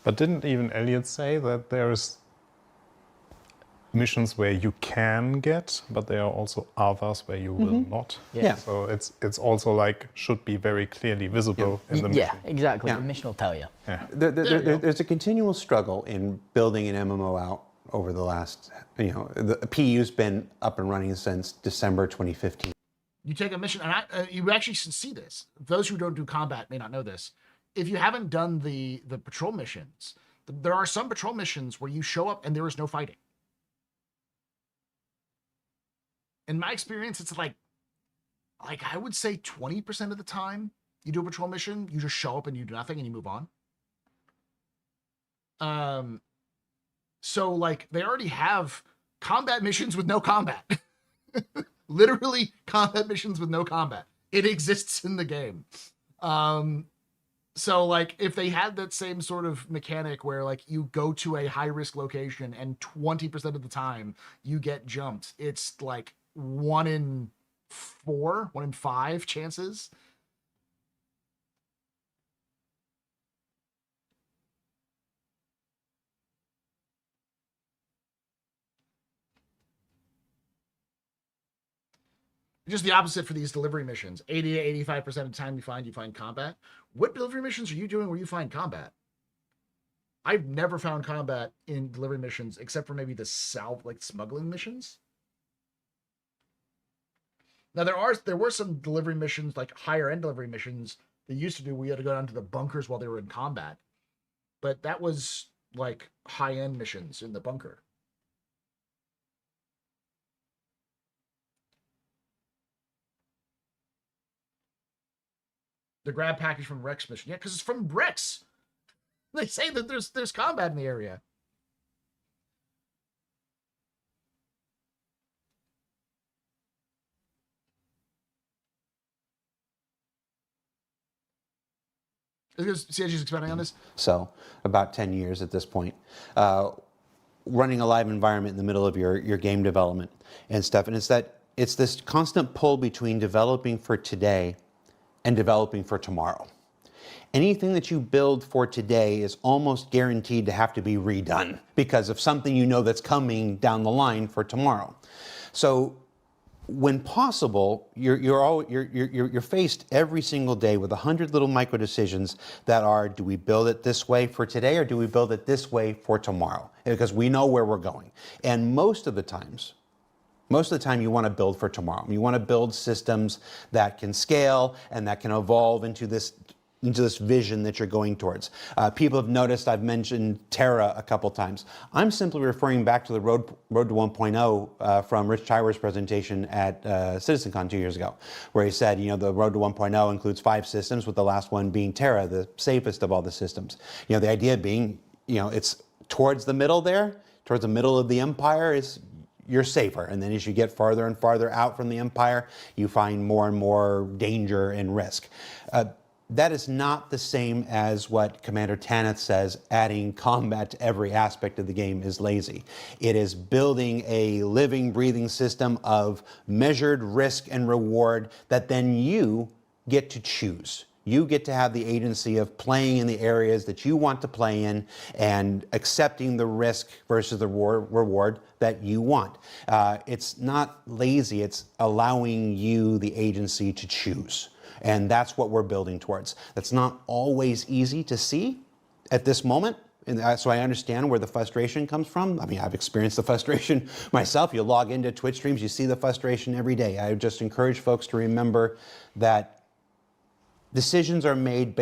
But didn't even Elliot say that there's missions where you can get, but there are also others where you will not? Yeah. So it's also like should be very clearly visible in the mission. Yeah, exactly. The mission will tell you. Yeah. There's a continual struggle in building an MMO out over the last, the PU's been up and running since December 2015. You take a mission, and you actually see this. Those who don't do combat may not know this. If you haven't done the patrol missions, there are some patrol missions where you show up and there is no fighting. In my experience, it's like I would say 20% of the time you do a patrol mission, you just show up and you do nothing and you move on. So like they already have combat missions with no combat. Literally combat missions with no combat. It exists in the game. So like if they had that same sort of mechanic where like you go to a high risk location and 20% of the time you get jumped, it's like 1 in 4, 1 in 5 chances. Just the opposite for these delivery missions. 80 to 85% of the time you find combat. What delivery missions are you doing where you find combat? I've never found combat in delivery missions except for maybe the smuggling missions. Now there were some delivery missions, like higher end delivery missions they used to do. We had to go down to the bunkers while they were in combat, but that was like high end missions in the bunker. The grab package from Rex mission. Yeah, because it's from Rex. They say that there's combat in the area. Is CIG's expanding on this? So about 10 years at this point. Running a live environment in the middle of your game development and stuff. And it's this constant pull between developing for today and developing for tomorrow. Anything that you build for today is almost guaranteed to have to be redone because of something that's coming down the line for tomorrow. So when possible, you're faced every single day with 100 little micro decisions that are, do we build it this way for today or do we build it this way for tomorrow? Because we know where we're going. And most of the time you want to build for tomorrow. You want to build systems that can scale and that can evolve into this vision that you're going towards. People have noticed I've mentioned Terra a couple times. I'm simply referring back to the Road to 1.0 from Rich Tywer's presentation at CitizenCon 2 years ago, where he said, the Road to 1.0 includes 5 systems, with the last one being Terra, the safest of all the systems. The idea being, it's towards the middle there, towards the middle of the empire is you're safer. And then as you get farther and farther out from the Empire, you find more and more danger and risk. That is not the same as what Commander Tanith says, adding combat to every aspect of the game is lazy. It is building a living, breathing system of measured risk and reward that then you get to choose. You get to have the agency of playing in the areas that you want to play in and accepting the risk versus the reward that you want. It's not lazy, it's allowing you the agency to choose. And that's what we're building towards. That's not always easy to see at this moment. And so I understand where the frustration comes from. I mean, I've experienced the frustration myself. You log into Twitch streams, you see the frustration every day. I just encourage folks to remember that decisions are made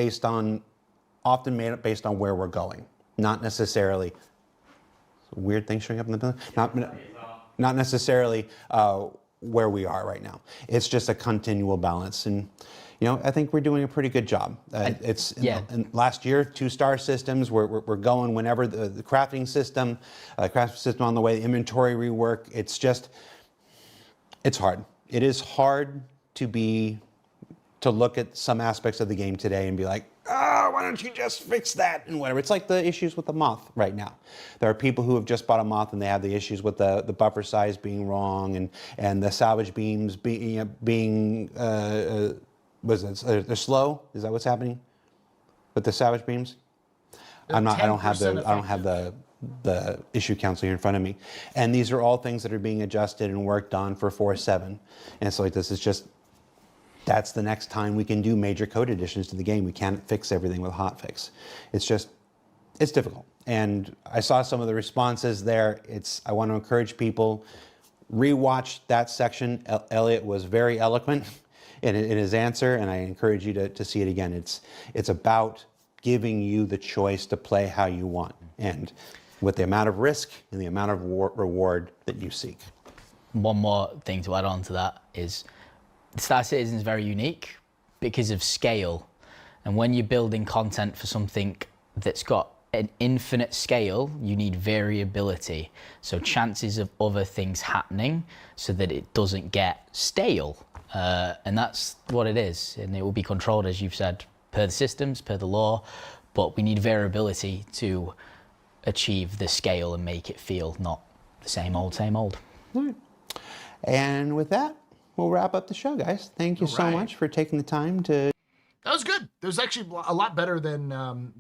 often made based on where we're going, not necessarily, weird things showing up in the building, not necessarily where we are right now. It's just a continual balance. And I think we're doing a pretty good job. In last year, 2-star systems. We're going whenever the crafting system on the way, the inventory rework. It's hard. It is hard to look at some aspects of the game today and be like, why don't you just fix that and whatever. It's like the issues with the moth right now. There are people who have just bought a moth and they have the issues with the buffer size being wrong and the salvage beams being they're slow. Is that what's happening with the salvage beams? I don't have the issue council here in front of me. And these are all things that are being adjusted and worked on for 4.7. And so this is just, that's the next time we can do major code additions to the game. We can't fix everything with hotfix. It's difficult. And I saw some of the responses there. I want to encourage people, rewatch that section. Elliot was very eloquent in his answer, and I encourage you to see it again. It's about giving you the choice to play how you want, and with the amount of risk and the amount of reward that you seek. One more thing to add on to that is Star Citizen is very unique because of scale. And when you're building content for something that's got an infinite scale, you need variability. So chances of other things happening so that it doesn't get stale. And that's what it is. And it will be controlled, as you've said, per the systems, per the law. But we need variability to achieve the scale and make it feel not the same old, same old. Right. And with that, we'll wrap up the show, guys. Thank you so much for taking the time to... That was good. It was actually a lot better than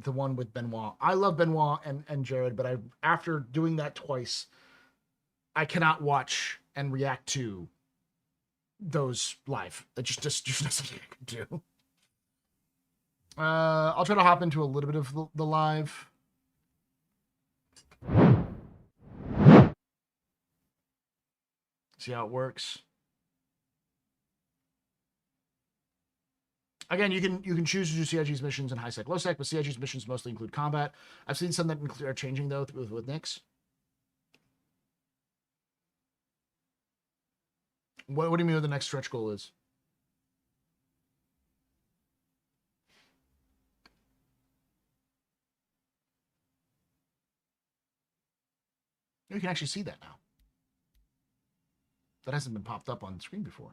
the one with Benoit. I love Benoit and Jared, but after doing that twice, I cannot watch and react to those live. It just not something I can do. I'll try to hop into a little bit of the live. See how it works. Again, you can choose to do CIG's missions in high sec, low sec, but CIG's missions mostly include combat. I've seen some that are changing though with Nyx. What do you mean what the next stretch goal is? You can actually see that now. That hasn't been popped up on the screen before.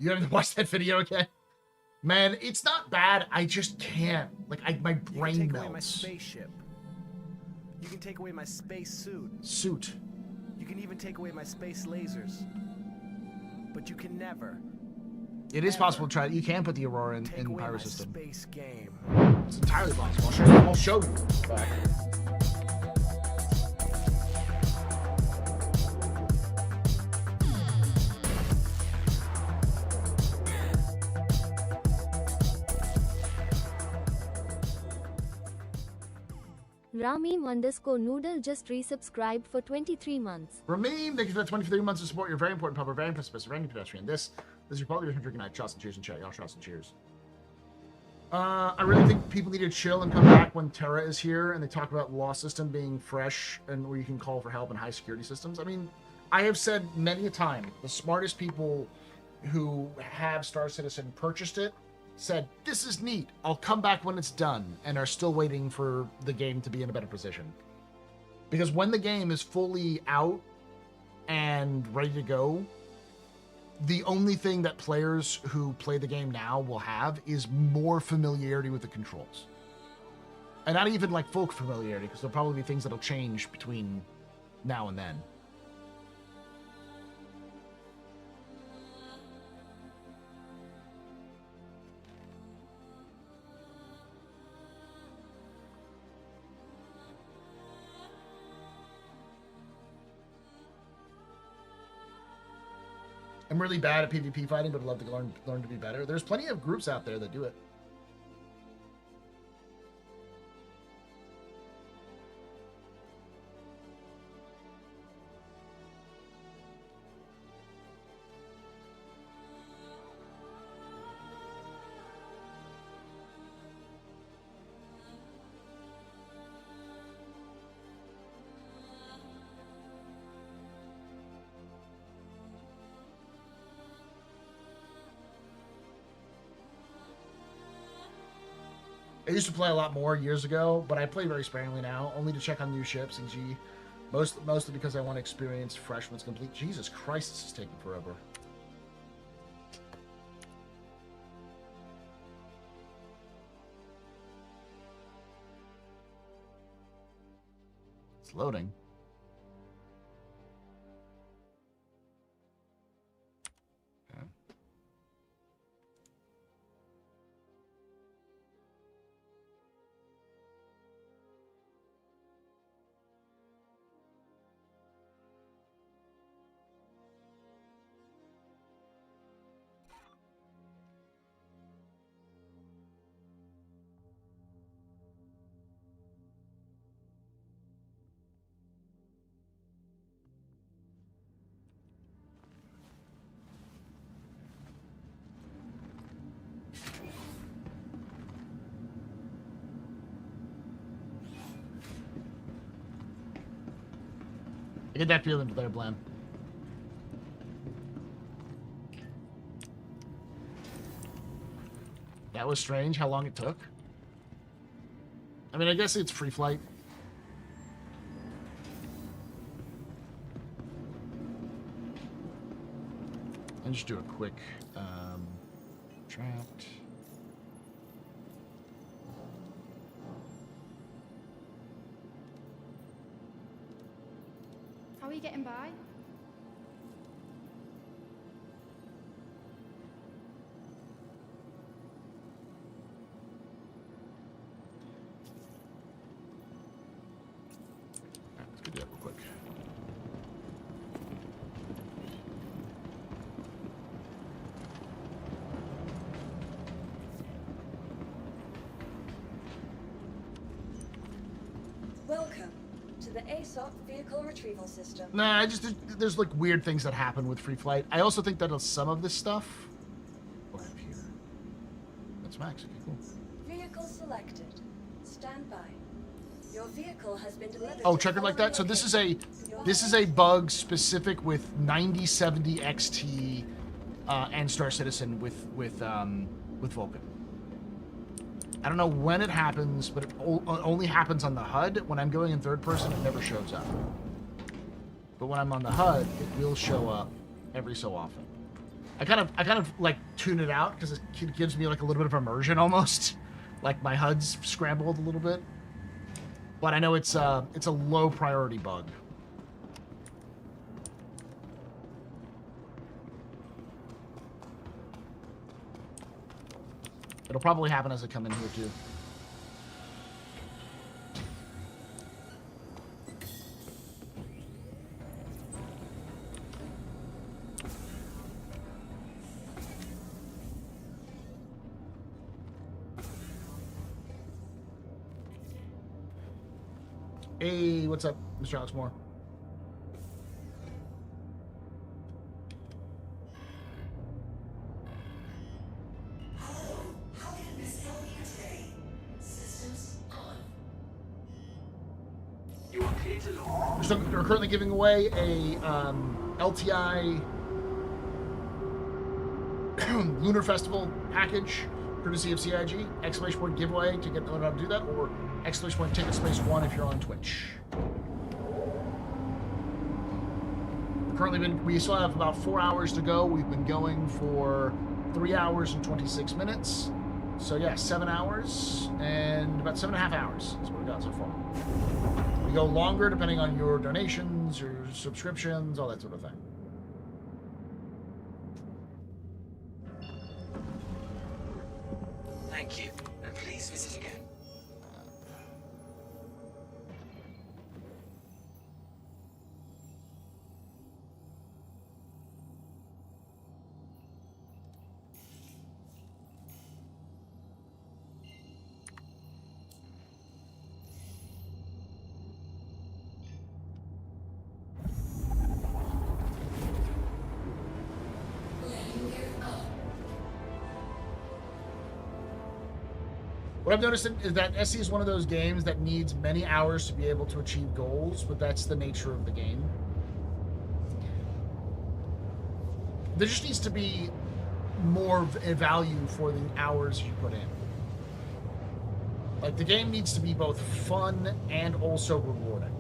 You haven't watched that video again? Man, it's not bad. I just can't. Like, my brain you can take melts. Away my spaceship. You can take away my space suit. Suit. You can even take away my space lasers. But you can never. It is possible to try. You can put the Aurora in away Pyro my system. Space game. It's entirely possible. I'll show you. But... Ramim_Noodle just resubscribed for 23 months. Ramim, thank you for that 23 months of support. You're very important, Pub-A, very impressive, very pedestrian. This is your probably drinking night. Shots and cheers and chat. Y'all shots and cheers. I really think people need to chill and come back when Terra is here, and they talk about law system being fresh and where you can call for help in high security systems. I mean, I have said many a time, the smartest people who have Star Citizen purchased it said, this is neat, I'll come back when it's done, and are still waiting for the game to be in a better position. Because when the game is fully out and ready to go, the only thing that players who play the game now will have is more familiarity with the controls. And not even like full familiarity, because there'll probably be things that'll change between now and then. I'm really bad at PvP fighting, but I'd love to learn to be better. There's plenty of groups out there that do it. I used to play a lot more years ago, but I play very sparingly now, only to check on new ships and G. Mostly because I want to experience fresh when it's complete. Jesus Christ, this is taking forever. It's loading. Okay. I get that feeling there, Blam. That was strange how long it took. I mean, I guess it's free flight. I'll just do a quick trapped. How are you getting by? Let's do that real quick. Welcome to the ASOP vehicle retrieval system. Nah, there's like weird things that happen with free flight. I also think that some of this stuff we'll have here. That's Max. Okay, cool. Vehicle selected. Stand by. Your vehicle has been delivered. Oh, triggered like that. So this is a bug specific with 9070 XT and Star Citizen with Vulcan. I don't know when it happens, but it only happens on the HUD. When I'm going in third person, it never shows up. But when I'm on the HUD, it will show up every so often. I kind of like tune it out because it gives me like a little bit of immersion almost, like my HUD's scrambled a little bit. But I know it's a low priority bug. It'll probably happen as I come in here too. Hey, what's up, Mr. Alex Moore? They're currently giving away a LTI Lunar Festival package, courtesy of CIG. Exclamation point giveaway to get how to do that, or exclamation point ticket space 1 if you're on Twitch. We still have about 4 hours to go. We've been going for 3 hours and 26 minutes. So yeah, 7 hours and about 7.5 hours is what we got so far. We go longer depending on your donations, your subscriptions, all that sort of thing. Thank you, and please visit again. What I've noticed is that SC is one of those games that needs many hours to be able to achieve goals, but that's the nature of the game. There just needs to be more value for the hours you put in. Like, the game needs to be both fun and also rewarding.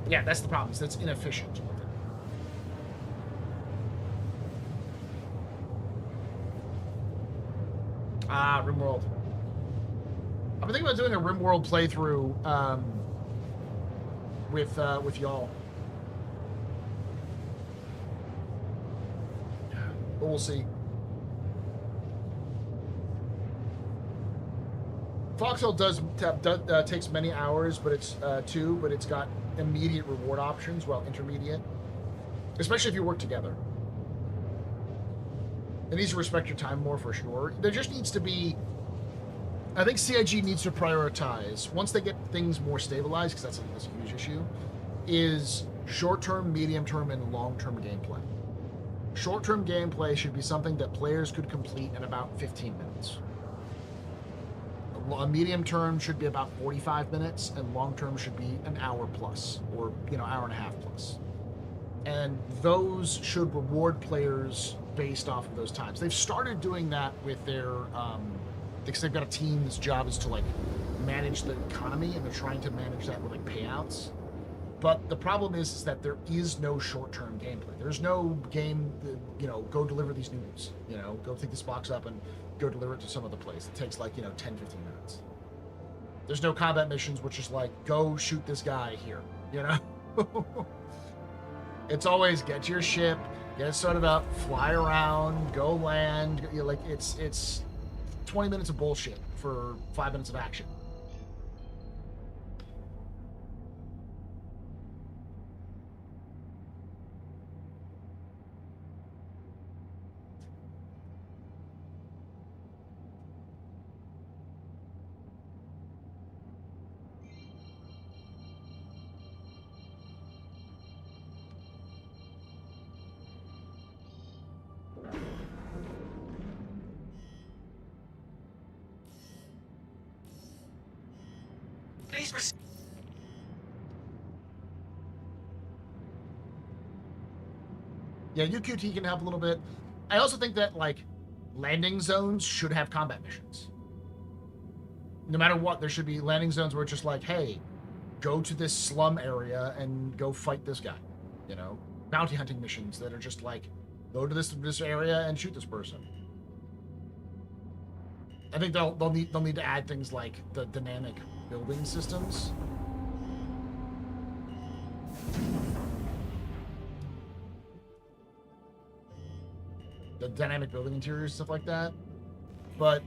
Yeah, that's the problem, is that's inefficient. Ah, RimWorld. I've been thinking about doing a RimWorld playthrough with y'all. But we'll see. Foxhole takes many hours, but it's but it's got immediate reward options, well, intermediate. Especially if you work together. It needs to respect your time more, for sure. There just needs to be... I think CIG needs to prioritize, once they get things more stabilized, because that's a huge issue, is short-term, medium-term, and long-term gameplay. Short-term gameplay should be something that players could complete in about 15 minutes. A medium-term should be about 45 minutes, and long-term should be an hour plus, or, hour and a half plus. And those should reward players based off of those times. They've started doing that with their, because they've got a team whose job is to manage the economy, and they're trying to manage that with payouts. But the problem is that there is no short-term gameplay. There's no game, go deliver these noodles, go pick this box up and go deliver it to some other place. It takes 10, 15 minutes. There's no combat missions, which is go shoot this guy here, It's always get to your ship, get it started up, fly around, go land. It's 20 minutes of bullshit for 5 minutes of action. Please proceed. Yeah, UQT can help a little bit. I also think that, landing zones should have combat missions. No matter what, there should be landing zones where it's just hey, go to this slum area and go fight this guy. Bounty hunting missions that are just go to this area and shoot this person. I think they'll need to add things like the dynamic building systems. The dynamic building interiors, stuff like that. But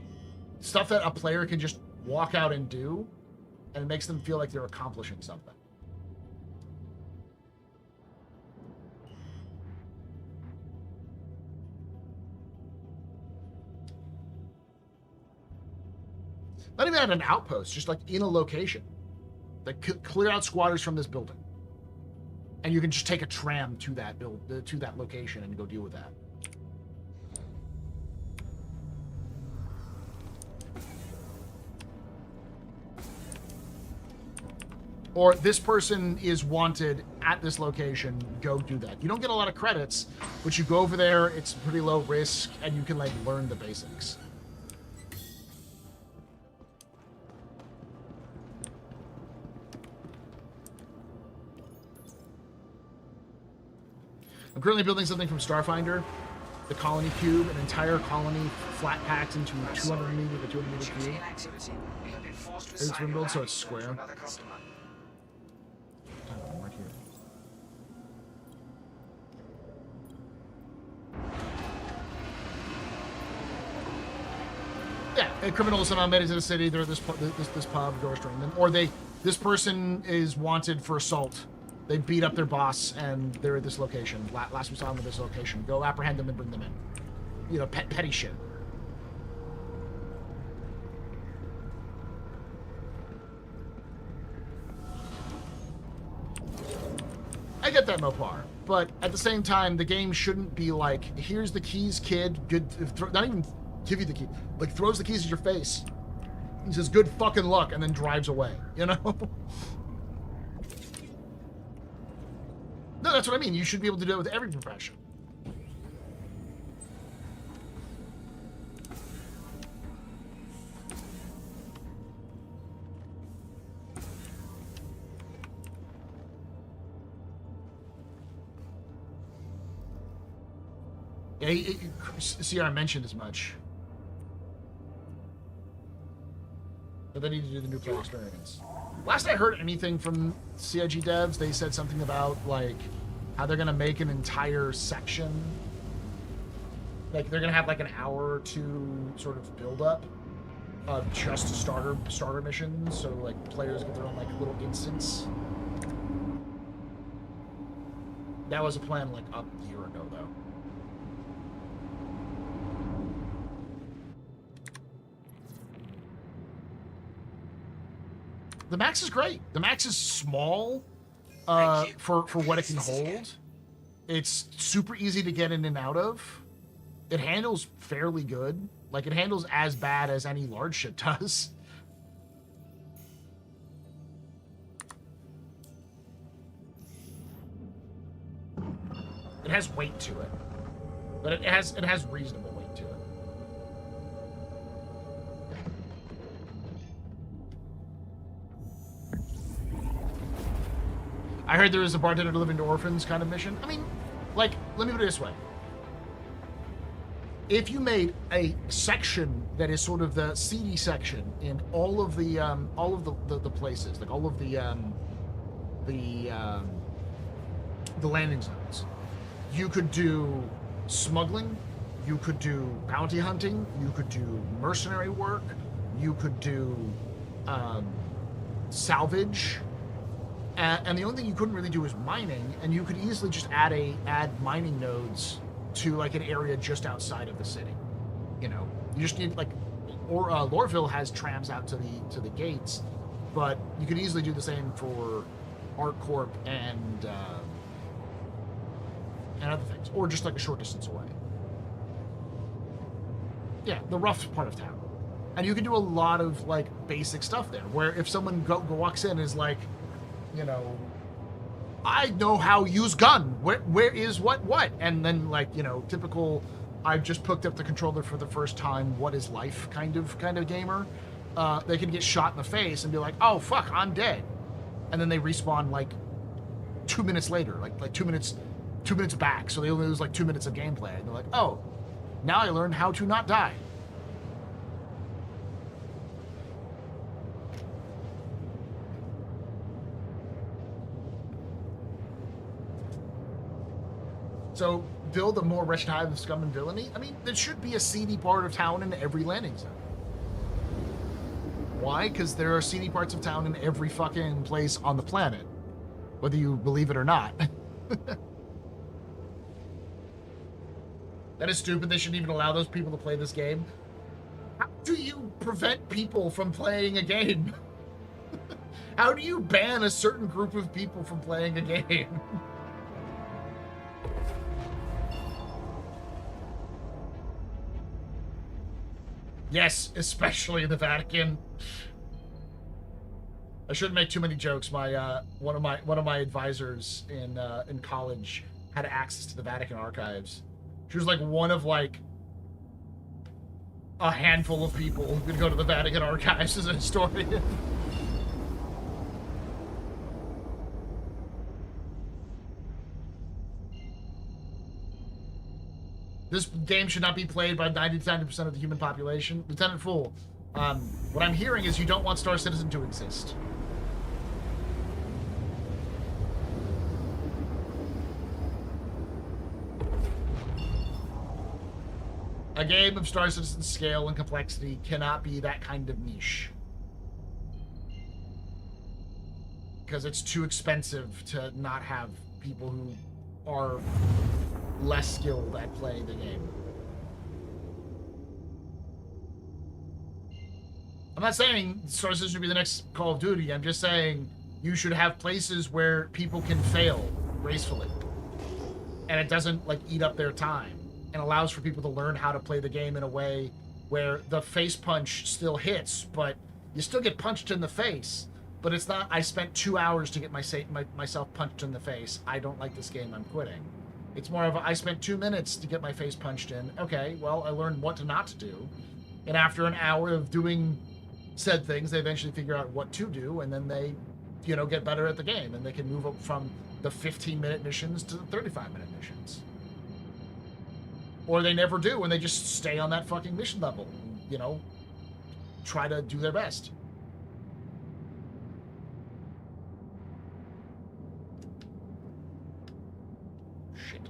stuff that a player can just walk out and do, and it makes them feel like they're accomplishing something. Not even at an outpost, just in a location. Clear out squatters from this building. And you can just take a tram to that to that location and go deal with that. Or this person is wanted at this location, go do that. You don't get a lot of credits, but you go over there, it's pretty low risk, and you can like learn the basics. I'm currently building something from Starfinder, the colony cube, an entire colony flat packed into 200 meter by 200 meter cube. It's been built so it's square. Right here. Yeah, a criminal somehow made it to the city. They're at this pub, go restrain them, or this person is wanted for assault. They beat up their boss and they're at this location. Last we saw them at this location. Go apprehend them and bring them in. You know, petty shit. I get that, Mopar, but at the same time, the game shouldn't be like, here's the keys, kid. Good, not even give you the key. Like, throws the keys at your face. He says, good fucking luck, and then drives away, you know? No, that's what I mean. You should be able to do it with every profession. Yeah, CR mentioned as much. But they need to do the new player experience. Last I heard anything from CIG devs, they said something about, like, how they're going to make an entire section. Like, they're going to have, like, an hour or two sort of build-up of just starter missions, so, like, players get their own, like, little instance. That was a plan, like, a year ago, though. The max is great. The max is small for what it can hold. It's super easy to get in and out of. It handles fairly good. Like, it handles as bad as any large ship does. It has weight to it. But it has reasonable weight to it. I heard there was a bartender delivering to orphans kind of mission. I mean, like, let me put it this way. If you made a section that is sort of the seedy section in all of the places, like all of the landing zones, you could do smuggling, you could do bounty hunting, you could do mercenary work, you could do salvage. And the only thing you couldn't really do was mining, and you could easily just add mining nodes to like an area just outside of the city. You know, you just need like, or Lorville has trams out to the gates, but you could easily do the same for ArcCorp and other things, or just like a short distance away. Yeah, the rough part of town, and you can do a lot of like basic stuff there. Where if someone walks in and is like, you know, I know how use gun. Where is what? And then like, you know, typical, I've just picked up the controller for the first time. What is life? Kind of gamer. They can get shot in the face and be like, oh fuck, I'm dead, and then they respawn like 2 minutes later, like 2 minutes back. So they only lose like 2 minutes of gameplay. And they're like, oh, now I learned how to not die. So build a more wretched hive of scum and villainy. I mean, there should be a seedy part of town in every landing zone. Why? Because there are seedy parts of town in every fucking place on the planet, whether you believe it or not. That is stupid. They shouldn't even allow those people to play this game. How do you prevent people from playing a game? How do you ban a certain group of people from playing a game? Yes, especially the Vatican. I shouldn't make too many jokes. My one of my advisors in college had access to the Vatican archives. She was like one of like a handful of people who could go to the Vatican archives as a historian. This game should not be played by 90% of the human population. Lieutenant Fool, what I'm hearing is you don't want Star Citizen to exist. A game of Star Citizen's scale and complexity cannot be that kind of niche. Because it's too expensive to not have people who are less skilled at playing the game. I'm not saying Star Citizen should be the next Call of Duty. I'm just saying you should have places where people can fail gracefully. And it doesn't like eat up their time. And allows for people to learn how to play the game in a way where the face punch still hits, but you still get punched in the face. But it's not, I spent 2 hours to get myself punched in the face. I don't like this game, I'm quitting. It's more of a, I spent 2 minutes to get my face punched in. Okay, well, I learned what to not to do. And after an hour of doing said things, they eventually figure out what to do, and then they, you know, get better at the game, and they can move up from the 15-minute missions to the 35-minute missions. Or they never do, and they just stay on that fucking mission level, and, you know, try to do their best. Shit.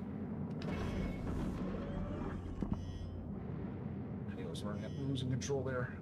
I was losing control there.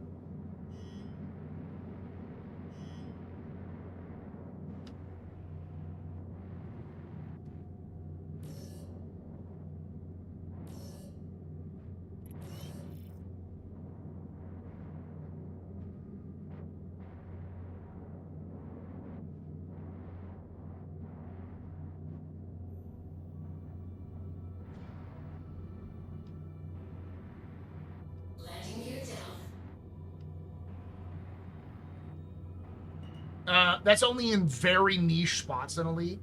That's only in very niche spots in Elite.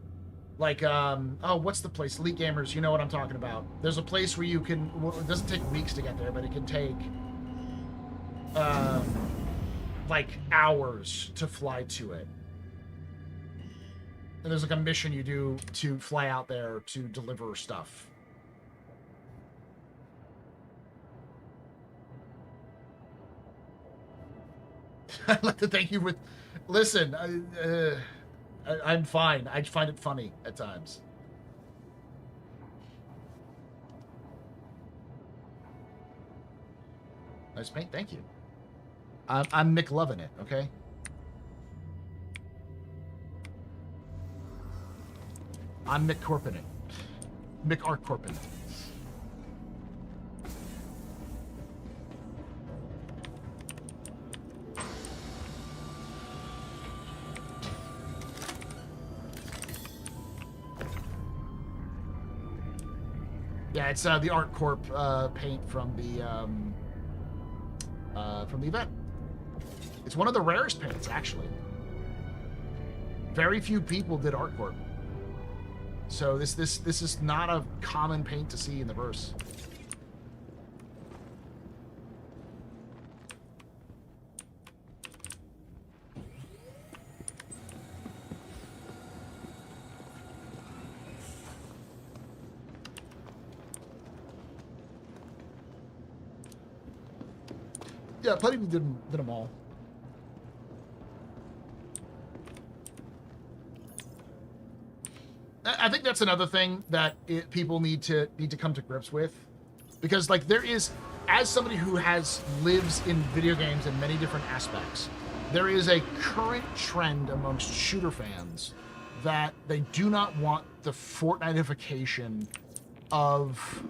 Like, oh, what's the place? Elite Gamers, you know what I'm talking about. There's a place where you can, well, it doesn't take weeks to get there, but it can take, like, hours to fly to it. And there's, like, a mission you do to fly out there to deliver stuff. I'd like to thank you with... Listen, I'm fine. I find it funny at times. Nice paint, thank you. I'm Mick loving it, okay? I'm Mick Corpin it. Mick Art Corpin it. Yeah, it's the Art Corp paint from the event. It's one of the rarest paints, actually. Very few people did Art Corp, so this is not a common paint to see in the verse. Yeah, plenty of people did them all. I think that's another thing that people need to come to grips with, because like there is, as somebody who lives in video games in many different aspects, there is a current trend amongst shooter fans that they do not want the Fortnite-ification of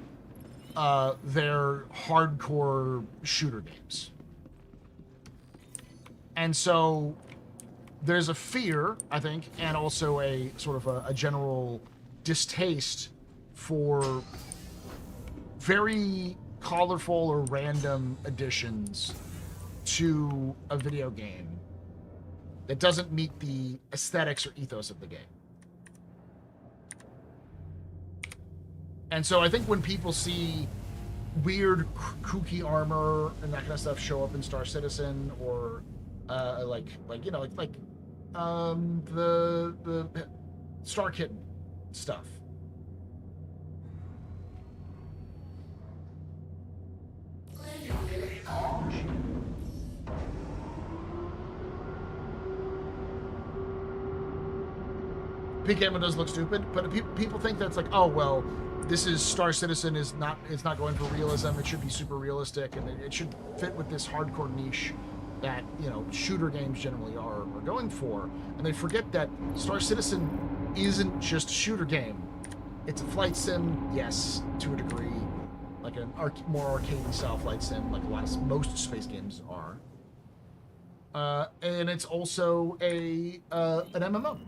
their hardcore shooter games. And so there's a fear, I think, and also a sort of a general distaste for very colorful or random additions to a video game that doesn't meet the aesthetics or ethos of the game. And so I think when people see weird kooky armor and that kind of stuff show up in Star Citizen, or the Star Kitten stuff. Pink Ammo does look stupid, but people think that's like, oh well, this is Star Citizen it's not going for realism. It should be super realistic, and it should fit with this hardcore niche that shooter games generally are going for. And they forget that Star Citizen isn't just a shooter game. It's a flight sim, yes, to a degree, like an more arcadey style flight sim, like most space games are. And it's also an MMO.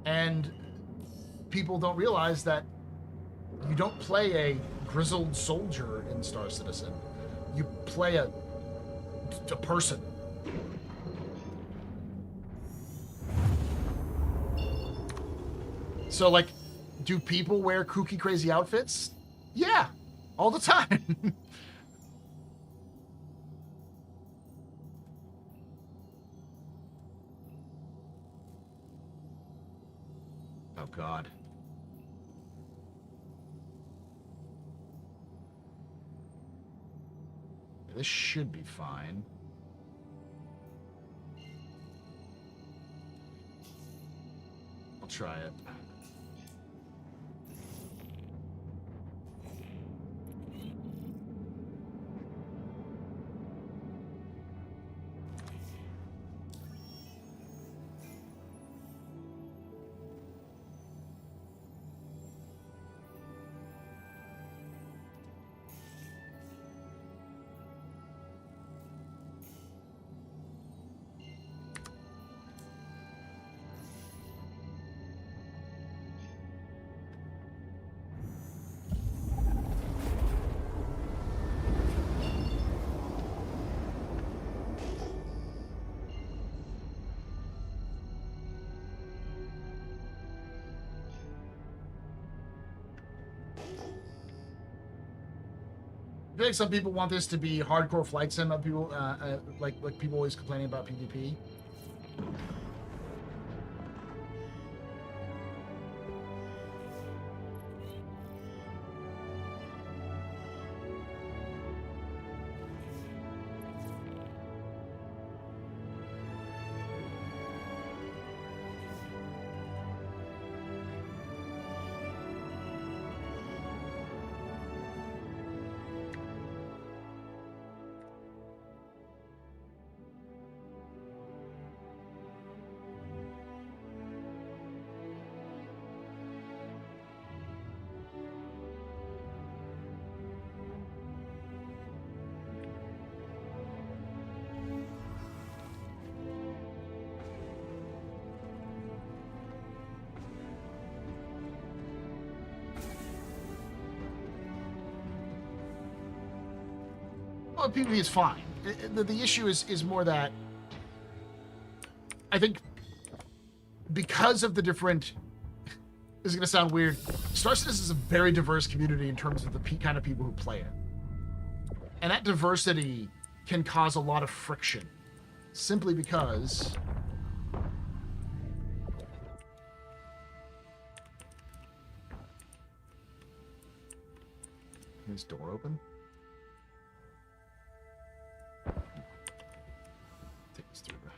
And people don't realize that you don't play a grizzled soldier in Star Citizen. You play a person. So, like, do people wear kooky, crazy outfits? Yeah, all the time. Oh, God. This should be fine. I'll try it. I feel like some people want this to be hardcore flight sim. People like people always complaining about PvP. Well, PvP is fine. The issue is more that I think because of the different. This is going to sound weird. Star Citizen is a very diverse community in terms of the kind of people who play it. And that diversity can cause a lot of friction simply because is this door open? Take us through that.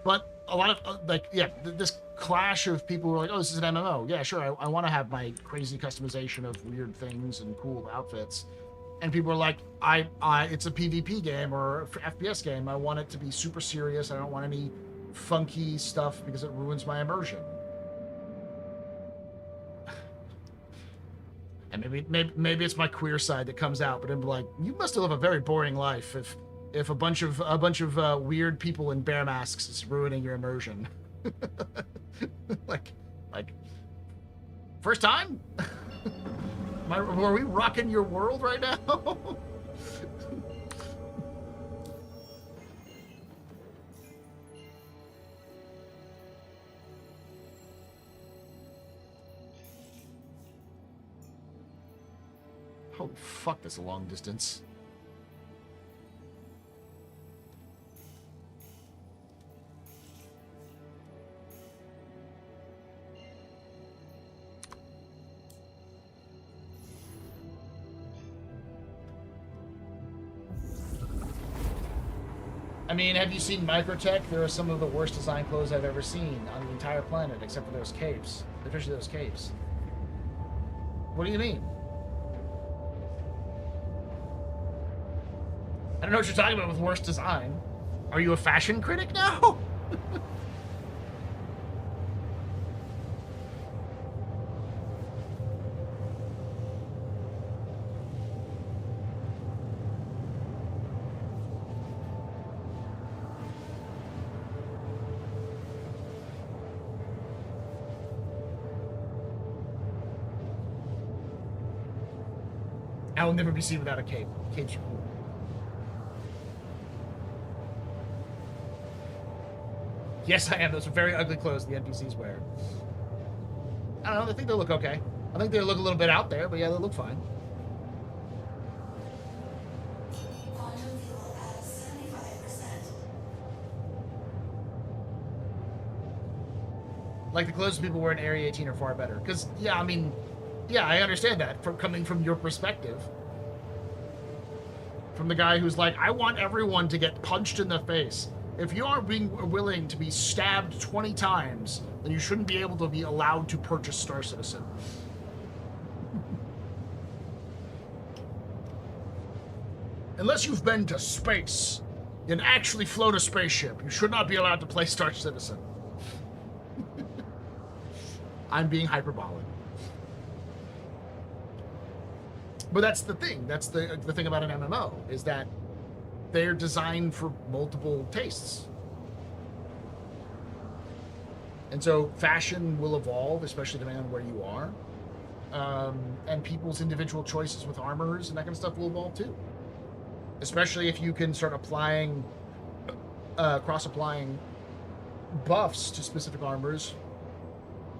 But a lot of this clash of people who are like, oh, this is an MMO. Yeah, sure, I want to have my crazy customization of weird things and cool outfits. And people are like, it's a PvP game or FPS game. I want it to be super serious. I don't want any funky stuff because it ruins my immersion. And maybe it's my queer side that comes out, but I'm like, you must live a very boring life if a bunch of weird people in bear masks is ruining your immersion. like first time? Are we rocking your world right now? Holy fuck, that's a long distance. I mean, have you seen Microtech? There are some of the worst design clothes I've ever seen on the entire planet, except for those capes. Especially those capes. What do you mean? I don't know what you're talking about with worst design. Are you a fashion critic now? I will never be seen without a cape. Capes are cool. Yes, I am. Those are very ugly clothes the NPCs wear. I don't know. I think they look okay. I think they look a little bit out there, but yeah, they look fine. Like the clothes people wear in Area 18 are far better. Because, yeah, I mean, yeah, I understand that from coming from your perspective. From the guy who's like, I want everyone to get punched in the face. If you are being willing to be stabbed 20 times, then you shouldn't be able to be allowed to purchase Star Citizen. Unless you've been to space and actually flown a spaceship, you should not be allowed to play Star Citizen. I'm being hyperbolic. But that's the thing. That's the thing about an MMO, is that they're designed for multiple tastes. And so fashion will evolve, especially depending on where you are. And people's individual choices with armors and that kind of stuff will evolve too. Especially if you can start applying, cross-applying buffs to specific armors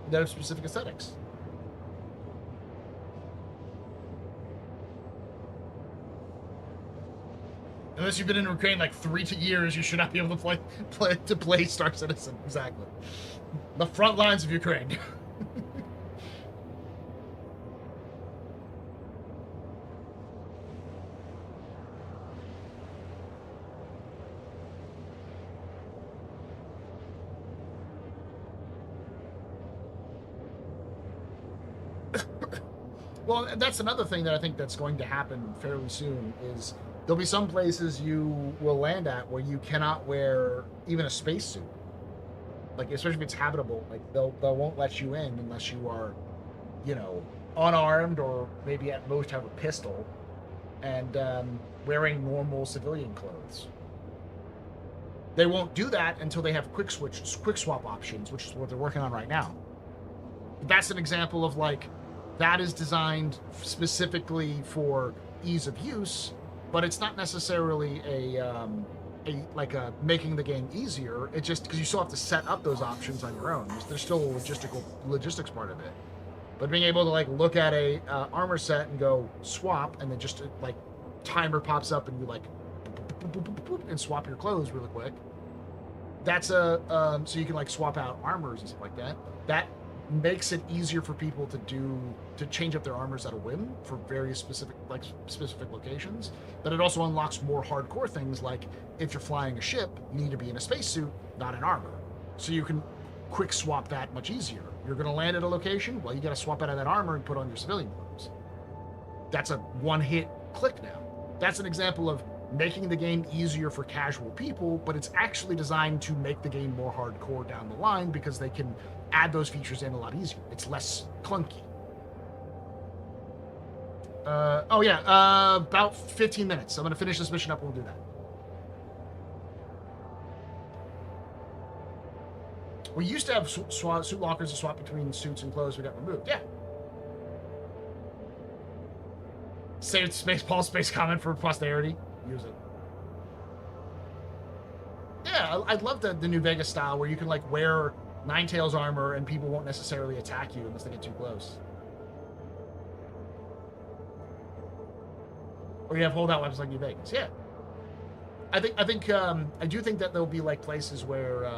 that have specific aesthetics. Unless you've been in Ukraine like 3 years, you should not be able to play Star Citizen. Exactly. The front lines of Ukraine. Well, that's another thing that I think that's going to happen fairly soon is there'll be some places you will land at where you cannot wear even a spacesuit. Like, especially if it's habitable, like they won't let you in unless you are, you know, unarmed or maybe at most have a pistol and wearing normal civilian clothes. They won't do that until they have quick swap options, which is what they're working on right now. But that's an example of like, that is designed specifically for ease of use, but it's not necessarily a making the game easier. It's just because you still have to set up those options on your own. There's still a logistics part of it. But being able to like look at a armor set and go swap, and then just like timer pops up and you like and swap your clothes really quick. That's so you can like swap out armors and stuff like that. That makes it easier for people to change up their armors at a whim for various specific locations. But it also unlocks more hardcore things, like if you're flying a ship, you need to be in a spacesuit, not in armor. So you can quick swap that much easier. You're going to land at a location, well, you got to swap out of that armor and put on your civilian clothes. That's a one-hit click now. That's an example of making the game easier for casual people, but it's actually designed to make the game more hardcore down the line because they can add those features in a lot easier. It's less clunky. About 15 minutes. I'm going to finish this mission up and we'll do that. We used to have suit lockers to swap between suits and clothes. We got removed. Yeah. Save space, Paul space comment for posterity. Use it. Yeah, I'd love the New Vegas style where you can like wear Ninetales armor and people won't necessarily attack you unless they get too close. Or you have holdout weapons like New Vegas. Yeah. I do think that there'll be like places where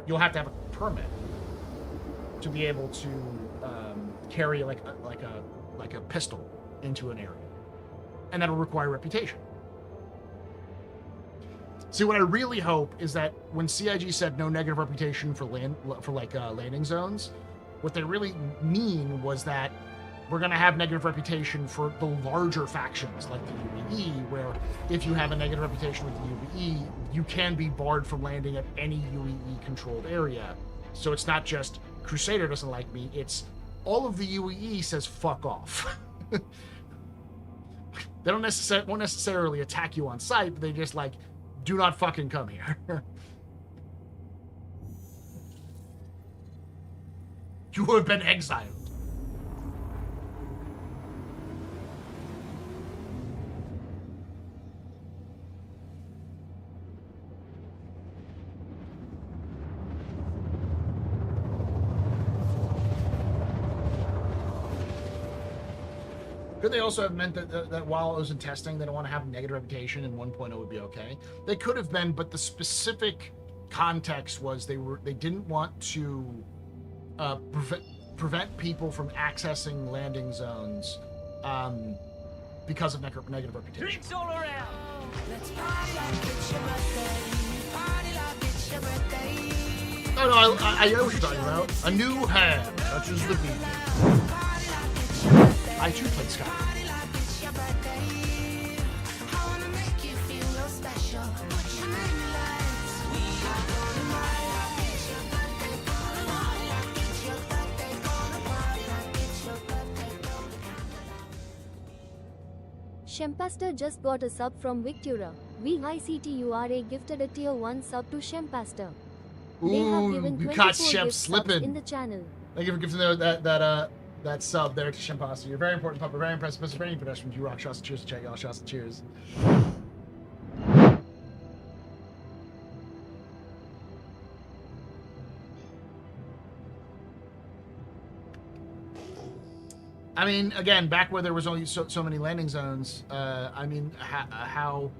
you'll have to have a permit to be able to carry like a pistol into an area, and that'll require reputation. See, what I really hope is that when CIG said no negative reputation for landing zones, what they really mean was that we're going to have negative reputation for the larger factions like the UEE, where if you have a negative reputation with the UEE, you can be barred from landing at any UEE controlled area. So it's not just Crusader doesn't like me, it's all of the UEE says fuck off. They won't necessarily attack you on sight, but they just like, do not fucking come here. You have been exiled. Could they also have meant that while it was in testing, they don't want to have a negative reputation and 1.0 would be okay? They could have been, but the specific context was they didn't want to prevent people from accessing landing zones because of negative reputation. Drinks all around. Let's party like it's your birthday. Party like it's your birthday. Oh no, I know what you're talking about. A new hand touches the beat. I too played Sky. Shempaster just got a sub from Victura. VICTURA gifted a tier 1 sub to Shempaster. They have given 24 gift subs in the channel. Thank you for giving that sub there to Shempaster. You're very important, Papa. Very impressive. Mr. Very pedestrians. You rock. Shots and cheers. Check out. Shots and cheers. I mean, again, back where there was only so many landing zones. I mean, how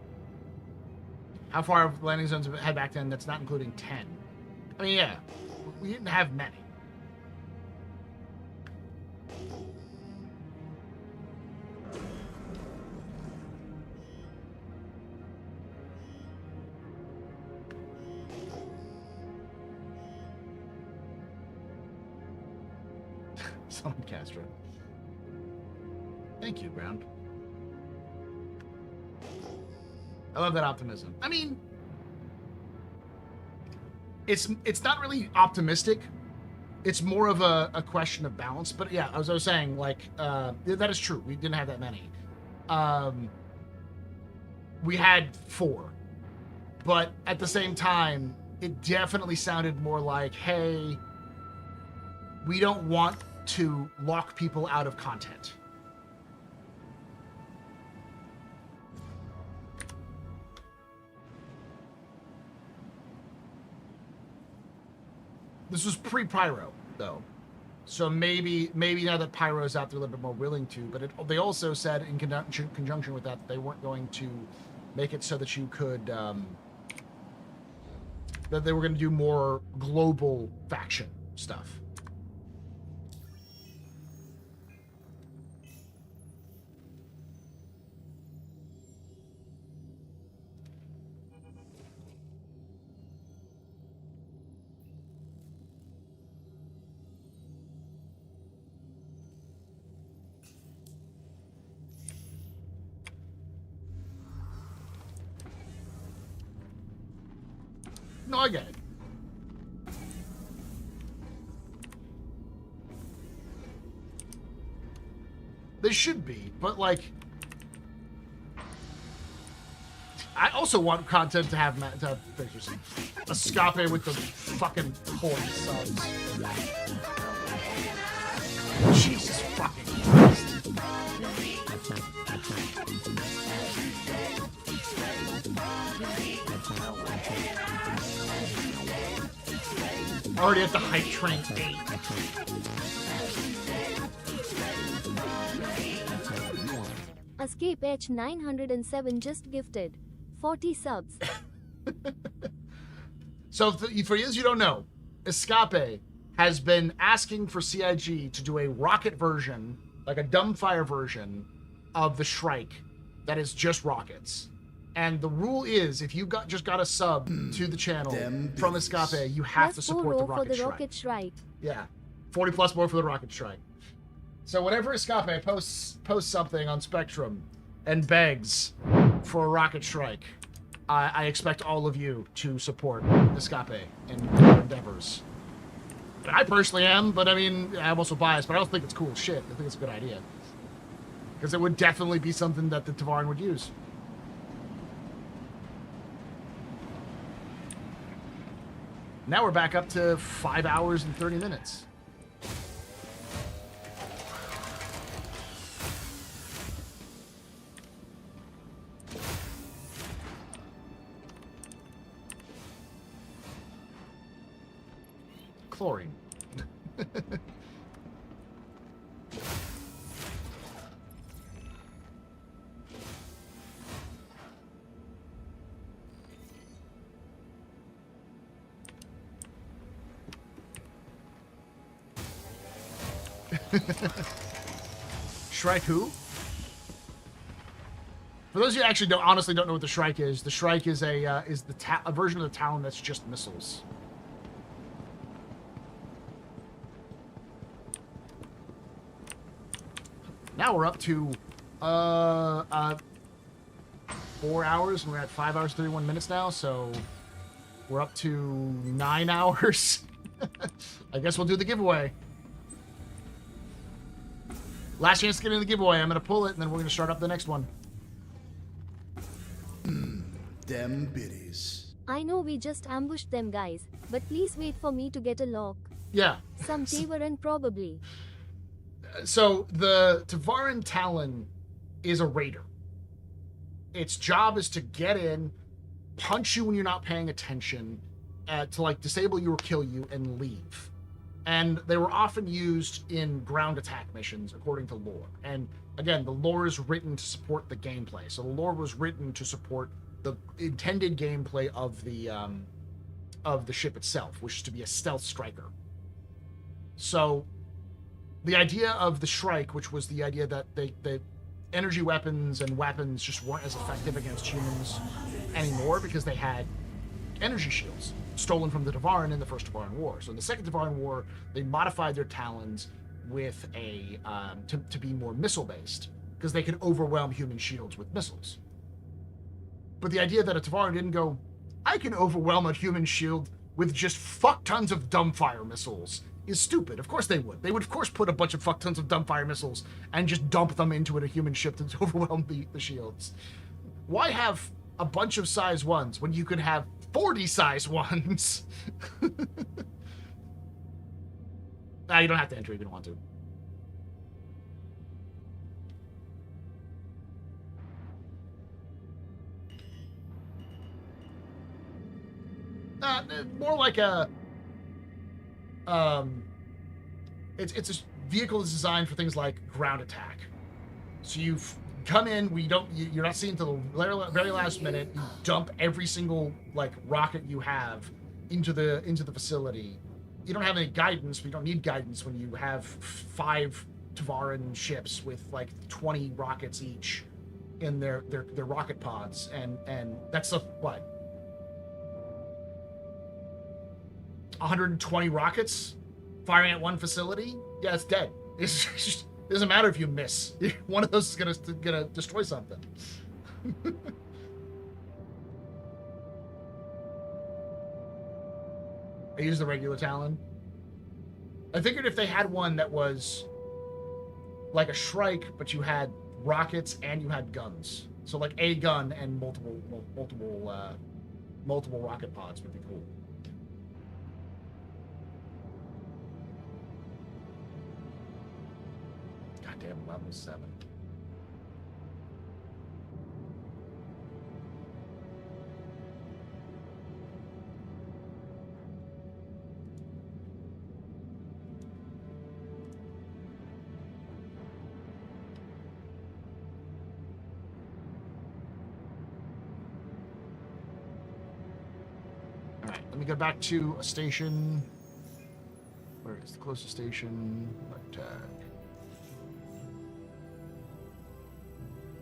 far of landing zones had back then? That's not including 10. I mean, yeah, we didn't have many. Summon Castro. Thank you, Ground. I love that optimism. I mean, it's not really optimistic. It's more of a question of balance. But yeah, as I was saying, like, that is true. We didn't have that many. We had 4. But at the same time, it definitely sounded more like, hey, we don't want to lock people out of content. This was pre-Pyro, though. So maybe now that Pyro's out, they're a little bit more willing to. But they also said in conjunction with that, they weren't going to make it so that you could... that they were going to do more global faction stuff. No, I get it. They should be, but like, I also want content to have pictures. Escape with the fucking 40 subs. Jesus fucking Christ. Already at the hype train 8. Escape H 907 just gifted 40 subs. So for those you don't know, Escape has been asking for CIG to do a rocket version, like a dumbfire version of the Shrike that is just rockets. And the rule is, if you just got a sub to the channel from Escape, you have to support the Rocket Shrike. Yeah, 40 plus more for the Rocket Shrike. So whenever Escape posts something on Spectrum and begs for a Rocket Shrike, I expect all of you to support Escape and their endeavors. I personally am, but I mean, I'm also biased, but I don't think it's cool as shit. I think it's a good idea. Because it would definitely be something that the Tavaran would use. Now we're back up to 5 hours and 30 minutes. Chlorine. Shrike who? For those of you who actually honestly don't know what the Shrike is, the Shrike is a version of the Talon that's just missiles. Now we're up to 4 hours, and we're at 5 hours 31 minutes now, so we're up to 9 hours. I guess we'll do the giveaway. Last chance to get in the giveaway. I'm going to pull it, and then we're going to start up the next one. Them biddies. I know we just ambushed them, guys, but please wait for me to get a lock. Yeah. Some Tavaran probably. So the Tavaran Talon is a raider. Its job is to get in, punch you when you're not paying attention, to like disable you or kill you, and leave. And they were often used in ground attack missions, according to lore. And again, the lore is written to support the gameplay. So the lore was written to support the intended gameplay of the ship itself, which is to be a stealth striker. So the idea of the Shrike, which was the idea that the energy weapons and weapons just weren't as effective against humans anymore because they had energy shields stolen from the Tavaran in the first Tavaran War. So in the second Tavaran War, they modified their Talons with a to be more missile-based because they could overwhelm human shields with missiles. But the idea that a Tavaran didn't go, I can overwhelm a human shield with just fuck tons of dumbfire missiles is stupid. Of course they would. They would of course put a bunch of fuck tons of dumbfire missiles and just dump them into a human ship to overwhelm the shields. Why have a bunch of size 1s when you could have 40 size 1s? Nah, you don't have to enter if you don't want to. More like a it's a vehicle that's designed for things like ground attack. So you've come in, you're not seeing until the very last minute. You dump every single like rocket you have into the facility. You don't have any guidance. We don't need guidance when you have 5 Tavaran ships with like 20 rockets each in their rocket pods, and that's what 120 rockets firing at one facility. Yeah, it's dead. It's just, it doesn't matter if you miss. One of those is gonna destroy something. I use the regular Talon. I figured if they had one that was like a Shrike, but you had rockets and you had guns. So like a gun and multiple rocket pods would be cool. Goddamn, level 7. Let me go back to a station. Where is the closest station? Tag.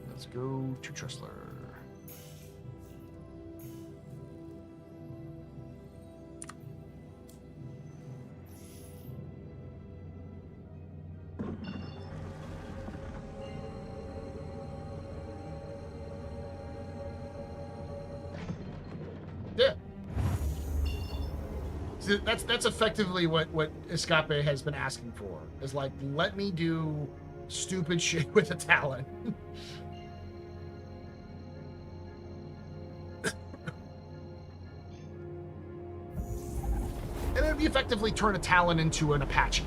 Let's go to Tressler. Yeah. So that's effectively what Escape has been asking for. Is like, let me do stupid shit with a Talon. And then we effectively turn a Talon into an Apache.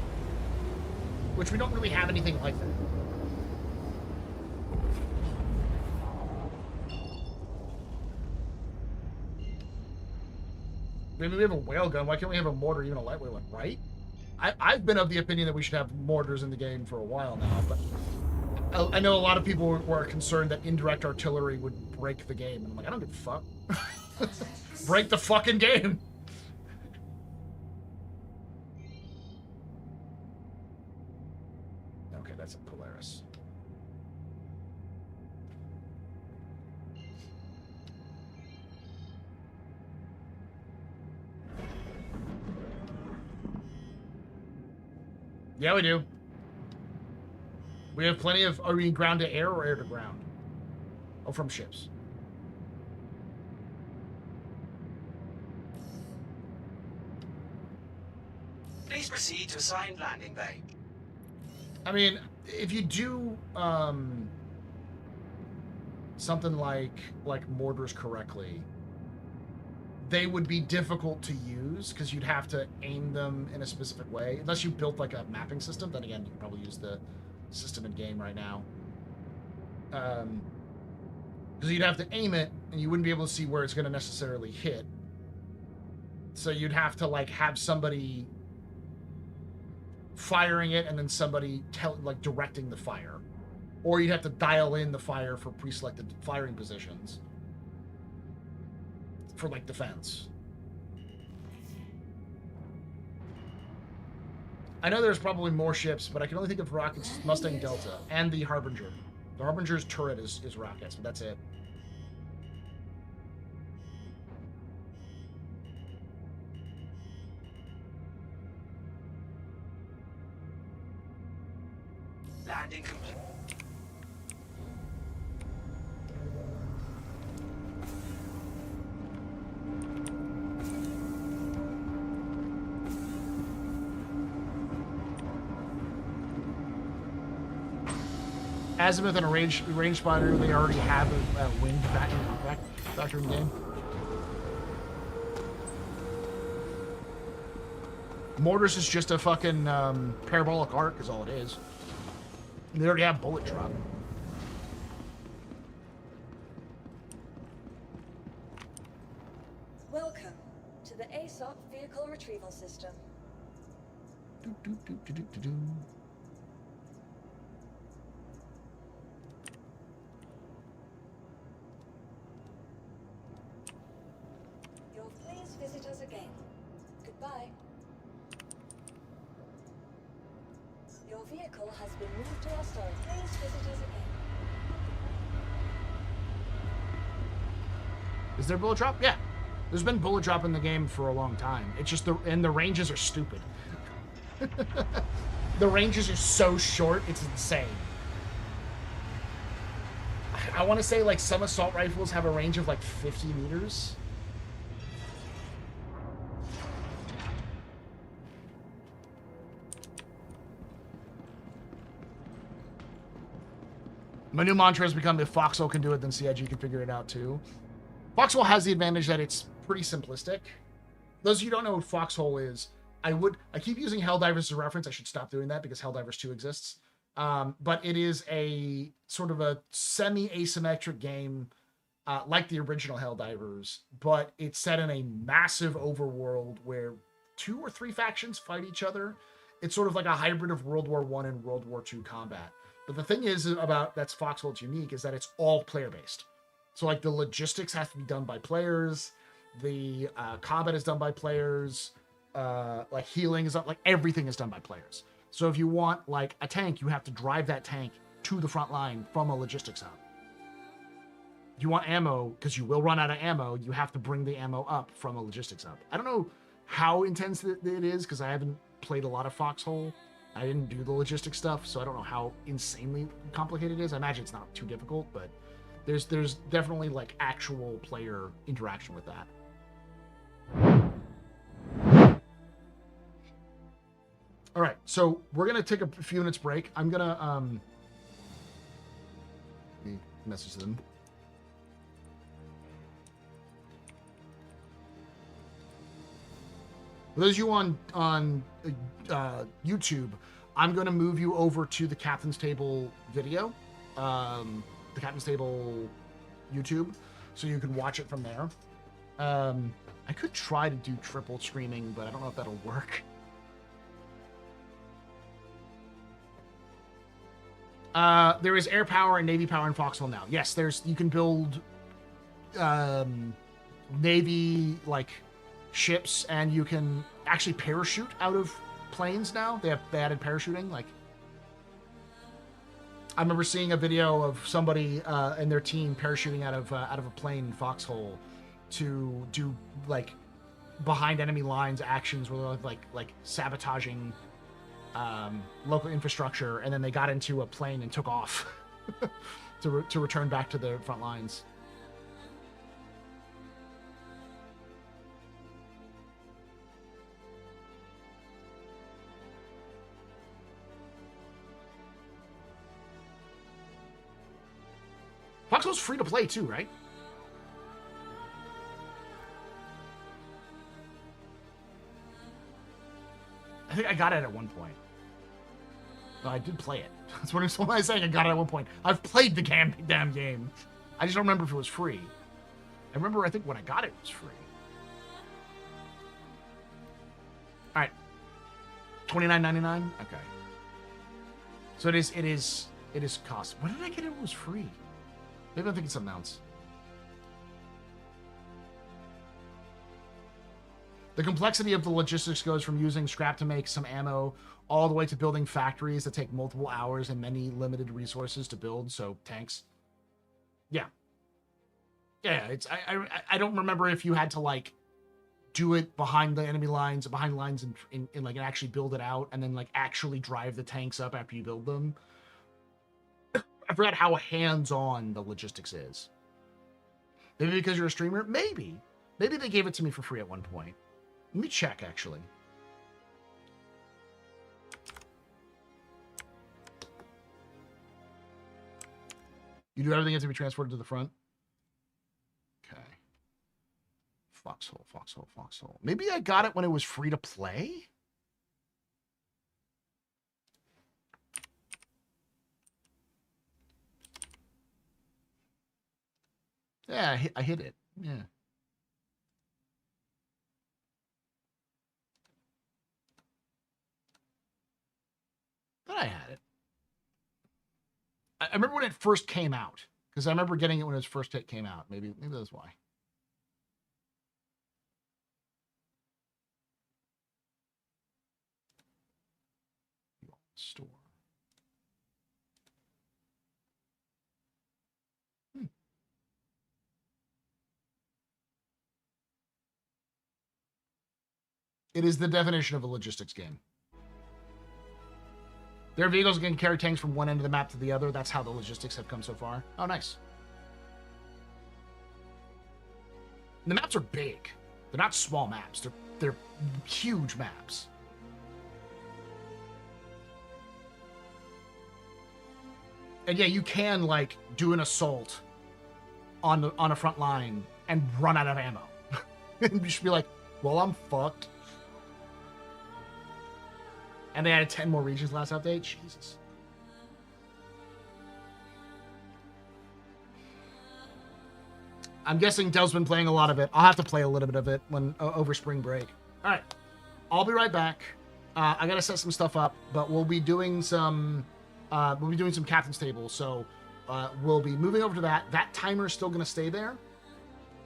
Which we don't really have anything like that. Maybe we have a whale gun. Why can't we have a mortar, even a lightweight one, right? I've been of the opinion that we should have mortars in the game for a while now, but I know a lot of people were concerned that indirect artillery would break the game. And I'm like, I don't give a fuck. Break the fucking game. Okay, that's a Polaris. Yeah, we do. We have plenty of... Are we ground to air or air to ground? Oh, from ships. Please proceed to assigned landing bay. I mean, if you do something like mortars correctly, they would be difficult to use because you'd have to aim them in a specific way. Unless you built like a mapping system, then again, you can probably use the system in game right now. Because you'd have to aim it, and you wouldn't be able to see where it's going to necessarily hit. So you'd have to like have somebody firing it, and then somebody directing the fire, or you'd have to dial in the fire for pre-selected firing positions. For like defense. I know there's probably more ships, but I can only think of rockets, Mustang Delta, and the Harbinger. The Harbinger's turret is rockets, but that's it. Landing complete. Azimuth and a range spotter, they already have a wind factor in the game. Mortars is just a fucking parabolic arc is all it is. And they already have bullet drop. Welcome to the ASOP Vehicle Retrieval System. You'll please visit us again. Goodbye. Your vehicle has been moved to our store. Please visit us again. Is there bullet drop? Yeah. There's been bullet drop in the game for a long time. It's just the ranges are stupid. The ranges are so short, it's insane. I want to say like some assault rifles have a range of like 50 meters. My new mantra has become, if Foxhole can do it, then CIG can figure it out too. Foxhole has the advantage that it's pretty simplistic. Those of you who don't know what Foxhole is, I keep using Helldivers as a reference. I should stop doing that because Helldivers 2 exists. But it is a sort of a semi-asymmetric game like the original Helldivers, but it's set in a massive overworld where 2 or 3 factions fight each other. It's sort of like a hybrid of World War I and World War II combat. But the thing is about that's Foxhole's unique is that it's all player-based. So like the logistics have to be done by players, the combat is done by players, like healing is up, like everything is done by players. So if you want like a tank, you have to drive that tank to the front line from a logistics hub. If you want ammo, because you will run out of ammo, you have to bring the ammo up from a logistics hub. I don't know how intense it is because I haven't played a lot of Foxhole. I didn't do the logistics stuff, so I don't know how insanely complicated it is. I imagine it's not too difficult, but there's definitely like actual player interaction with that. All right, so we're gonna take a few minutes break. I'm gonna message them. For those of you on YouTube, I'm going to move you over to the Captain's Table video, the Captain's Table YouTube, so you can watch it from there. I could try to do triple streaming, but I don't know if that'll work. There is air power and navy power in Foxhole now. Yes, you can build navy like ships, and you can actually parachute out of planes now. They added parachuting. Like, I remember seeing a video of somebody and their team parachuting out of a plane in Foxhole to do like behind enemy lines actions where they're like sabotaging local infrastructure, and then they got into a plane and took off to return back to the front lines. Foxhole's free to play too, right? I think I got it at one point. No, I did play it. That's what I'm saying. I got it at one point. I've played the damn game. I just don't remember if it was free. I remember, I think when I got it, it was free. All right. $29.99? Okay. So it is cost. When did I get it? It was free. Maybe I'm thinking something else. The complexity of the logistics goes from using scrap to make some ammo all the way to building factories that take multiple hours and many limited resources to build. So tanks. Yeah. Yeah. It's I don't remember if you had to like do it behind the enemy lines, behind lines, and like and actually build it out, and then like actually drive the tanks up after you build them. I forgot how hands-on the logistics is. Maybe because you're a streamer? Maybe. Maybe they gave it to me for free at one point. Let me check, actually. You do everything has to be transported to the front? Okay. Foxhole, Foxhole, Foxhole. Maybe I got it when it was free to play? Yeah, I hit it. Yeah. But I had it. I remember when it first came out, because I remember getting it when it first came out. Maybe that's why. Store. It is the definition of a logistics game. Their vehicles can carry tanks from one end of the map to the other. That's how the logistics have come so far. Oh, nice. And the maps are big. They're not small maps. They're huge maps. And yeah, you can like do an assault on a front line and run out of ammo. And you should be like, well, I'm fucked. And they added 10 more regions last update. Jesus. I'm guessing Del's been playing a lot of it. I'll have to play a little bit of it when over spring break. All right, I'll be right back. I gotta set some stuff up, but we'll be doing some captain's table. So we'll be moving over to that. That timer is still gonna stay there.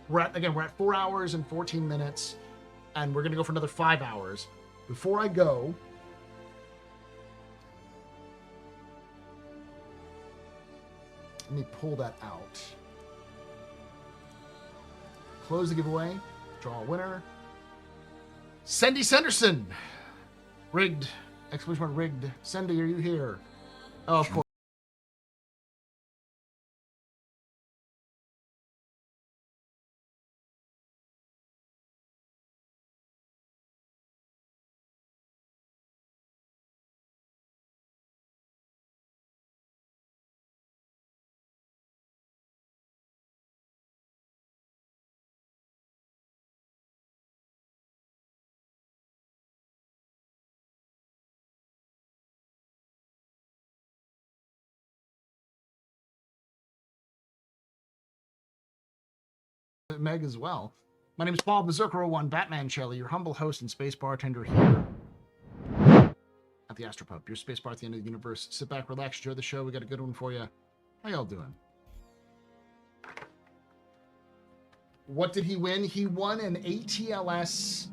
We're at 4 hours and 14 minutes, and we're gonna go for another 5 hours. Before I go, let me pull that out. Close the giveaway. Draw a winner. Sendy Senderson. Rigged. Exclamation mark rigged. Sendy, are you here? Oh, of course. Meg as well. My name is Paul Berserker01 Batman Shelley, your humble host and space bartender here at the Astropub, your space bar at the end of the universe. Sit back, relax, enjoy the show. We got a good one for you. How y'all doing? What did he win? He won an ATLS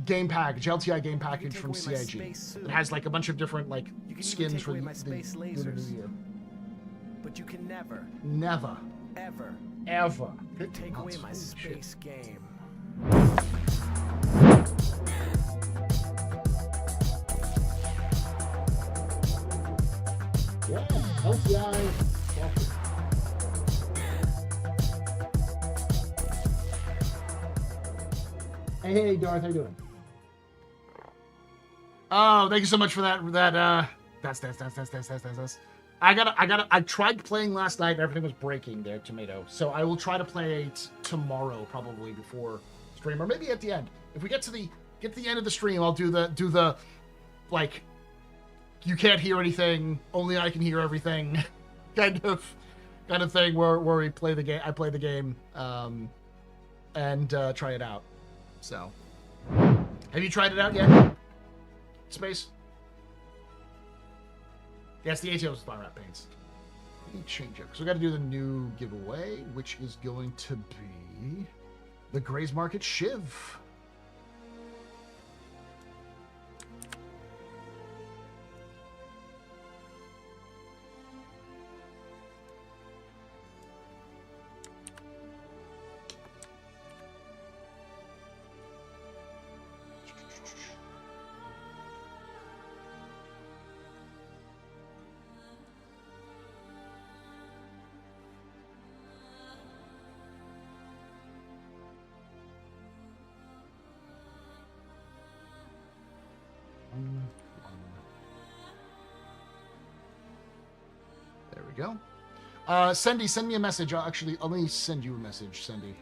game package, LTI game package from CIG. It has like a bunch of different like skins for the new year. But you can never, ever take away my space game. Yeah, LTI. Hey, Darth, how you doing? Oh, thank you so much for that. That's. I tried playing last night and everything was breaking there, Tomato. So I will try to play it tomorrow, probably before stream, or maybe at the end. If we get to the end of the stream, I'll do the like you can't hear anything, only I can hear everything kind of thing where we play the game. I play the game and try it out. So, have you tried it out yet? Space? Yes, the ATO is Fire Rat Paints. Let me change it. So we got to do the new giveaway, which is going to be the Gray's Market Shiv. There we go. Sendy, send me a message. Let me send you a message, Sendy.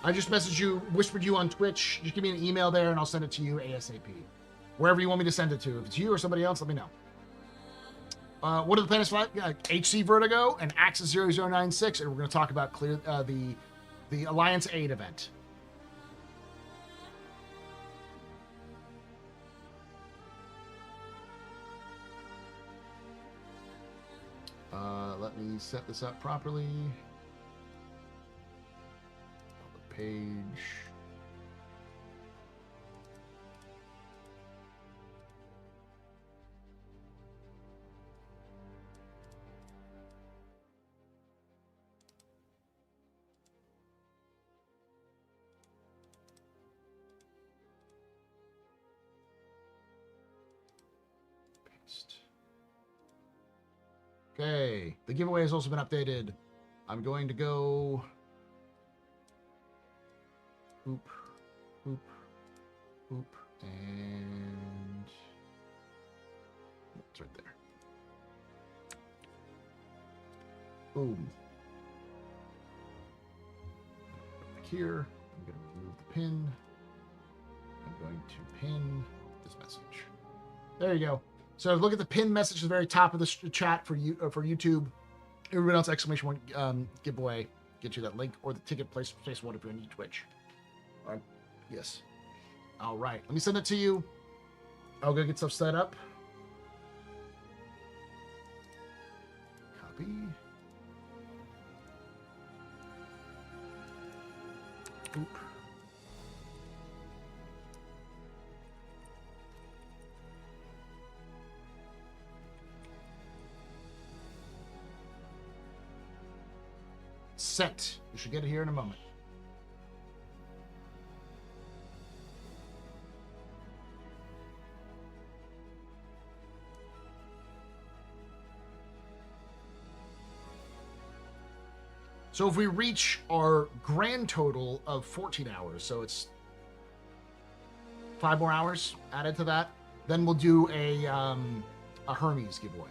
I just messaged you, whispered you on Twitch. Just give me an email there and I'll send it to you ASAP. Wherever you want me to send it to. If it's you or somebody else, let me know. What are the planets like? HC Vertigo and Axis 0096, and we're going to talk about the Alliance 8 event. Let me set this up properly. Public page. Okay, the giveaway has also been updated. I'm going to go. Boop, boop, boop, and it's right there. Boom. Back here, I'm going to remove the pin. I'm going to pin this message. There you go. So look at the pin message at the very top of the chat for you for YouTube. Everyone else exclamation point giveaway get you that link or the ticket place one if you're on Twitch. All right. Yes. All right. Let me send it to you. I'll go get stuff set up. Copy. Oop. Set. You should get it here in a moment. So if we reach our grand total of 14 hours, so it's 5 more hours added to that, then we'll do a Hermes giveaway.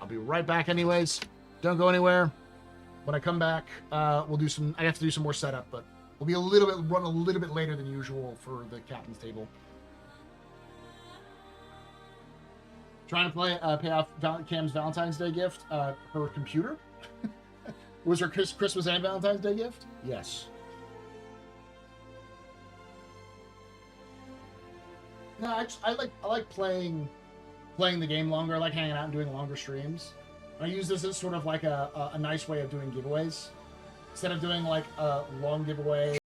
I'll be right back anyways. Don't go anywhere. When I come back, we'll do some, I have to do some more setup, but we'll be run a little bit later than usual for the captain's table. Trying to pay off Cam's Valentine's Day gift, her computer. Was her Christmas and Valentine's Day gift? Yes. No, I like playing the game longer. I like hanging out and doing longer streams. I use this as sort of like a nice way of doing giveaways. Instead of doing like a long giveaway.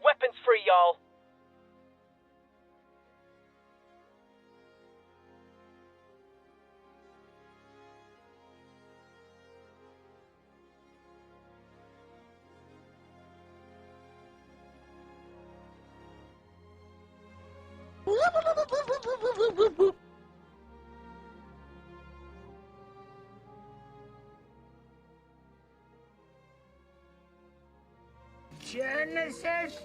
Weapons free, y'all. Genesis.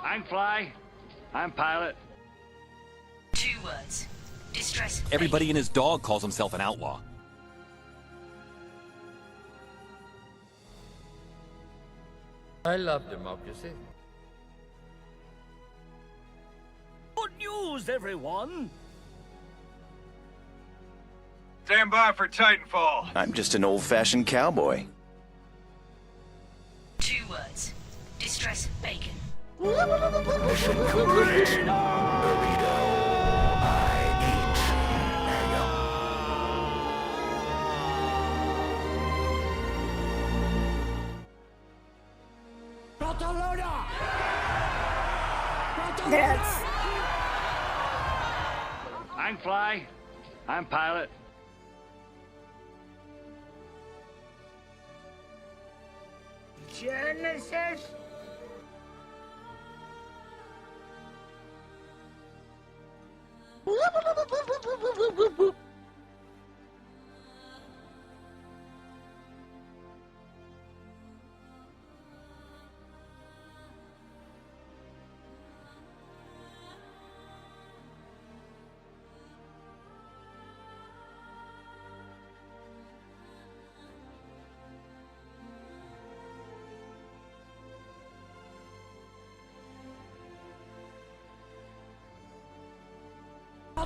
I'm Fly. I'm Pilot. 2 words. Distress. Everybody and his dog calls himself an outlaw. I love democracy. Good news, everyone! Stand by for Titanfall. I'm just an old-fashioned cowboy. 2 words. Distress bacon. Mission complete! That's... I'm Fly. I'm Pilot. Genesis.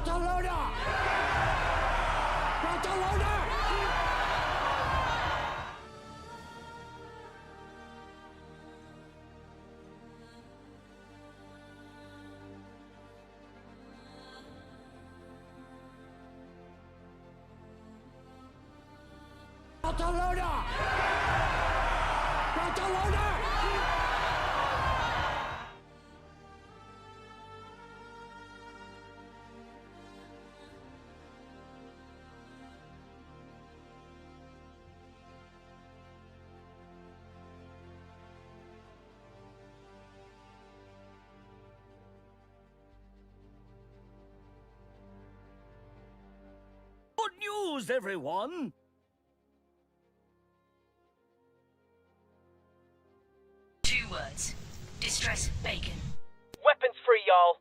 Barcelona! Barcelona! Barcelona! Barcelona! Good news, everyone! Two words. Distress bacon. Weapons free, y'all.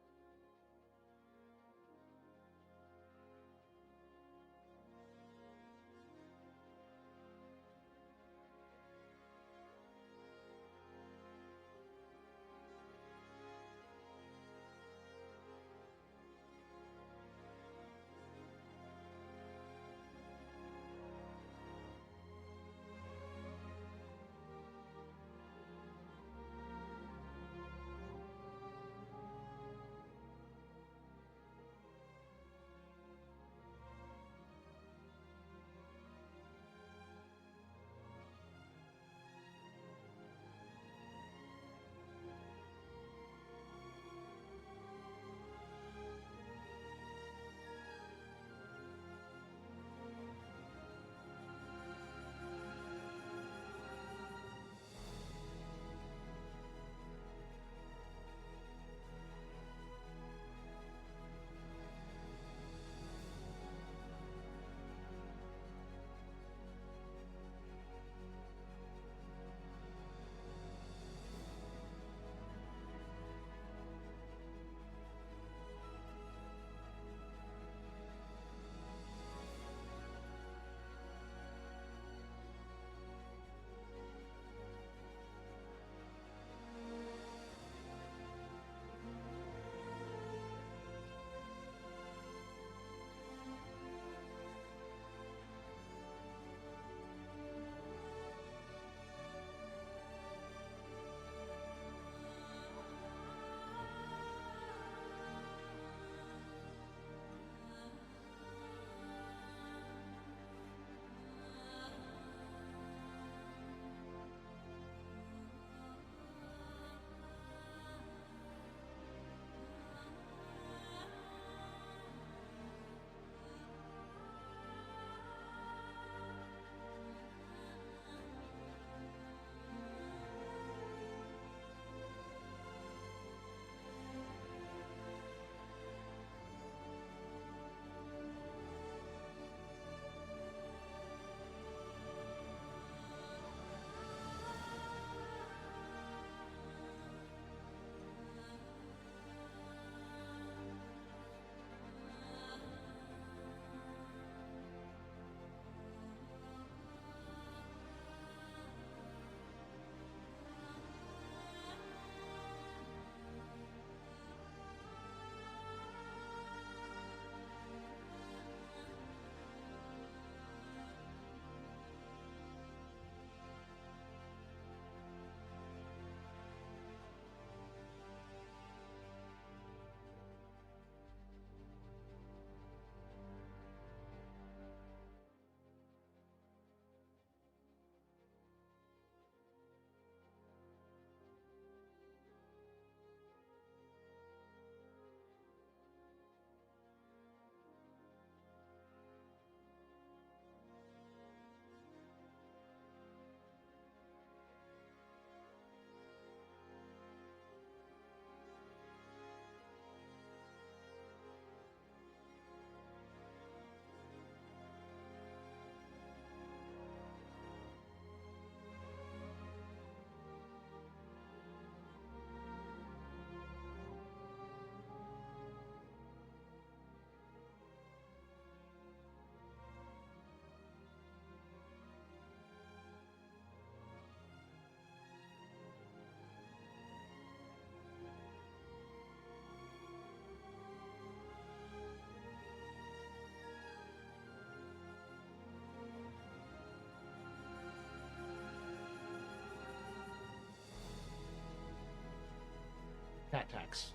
Cat tax.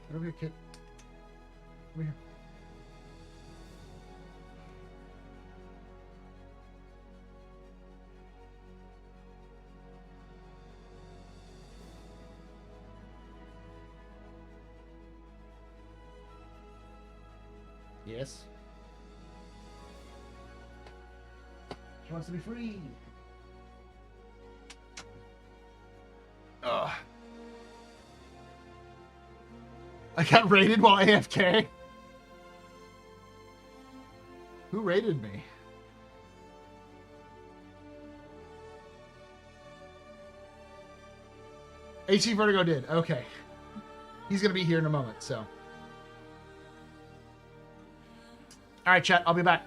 Get over here, kid. Over here. Yes. She wants to be free. Ugh. I got raided while AFK. Who raided me? HC Vertigo did. Okay. He's going to be here in a moment, so. All right, chat. I'll be back.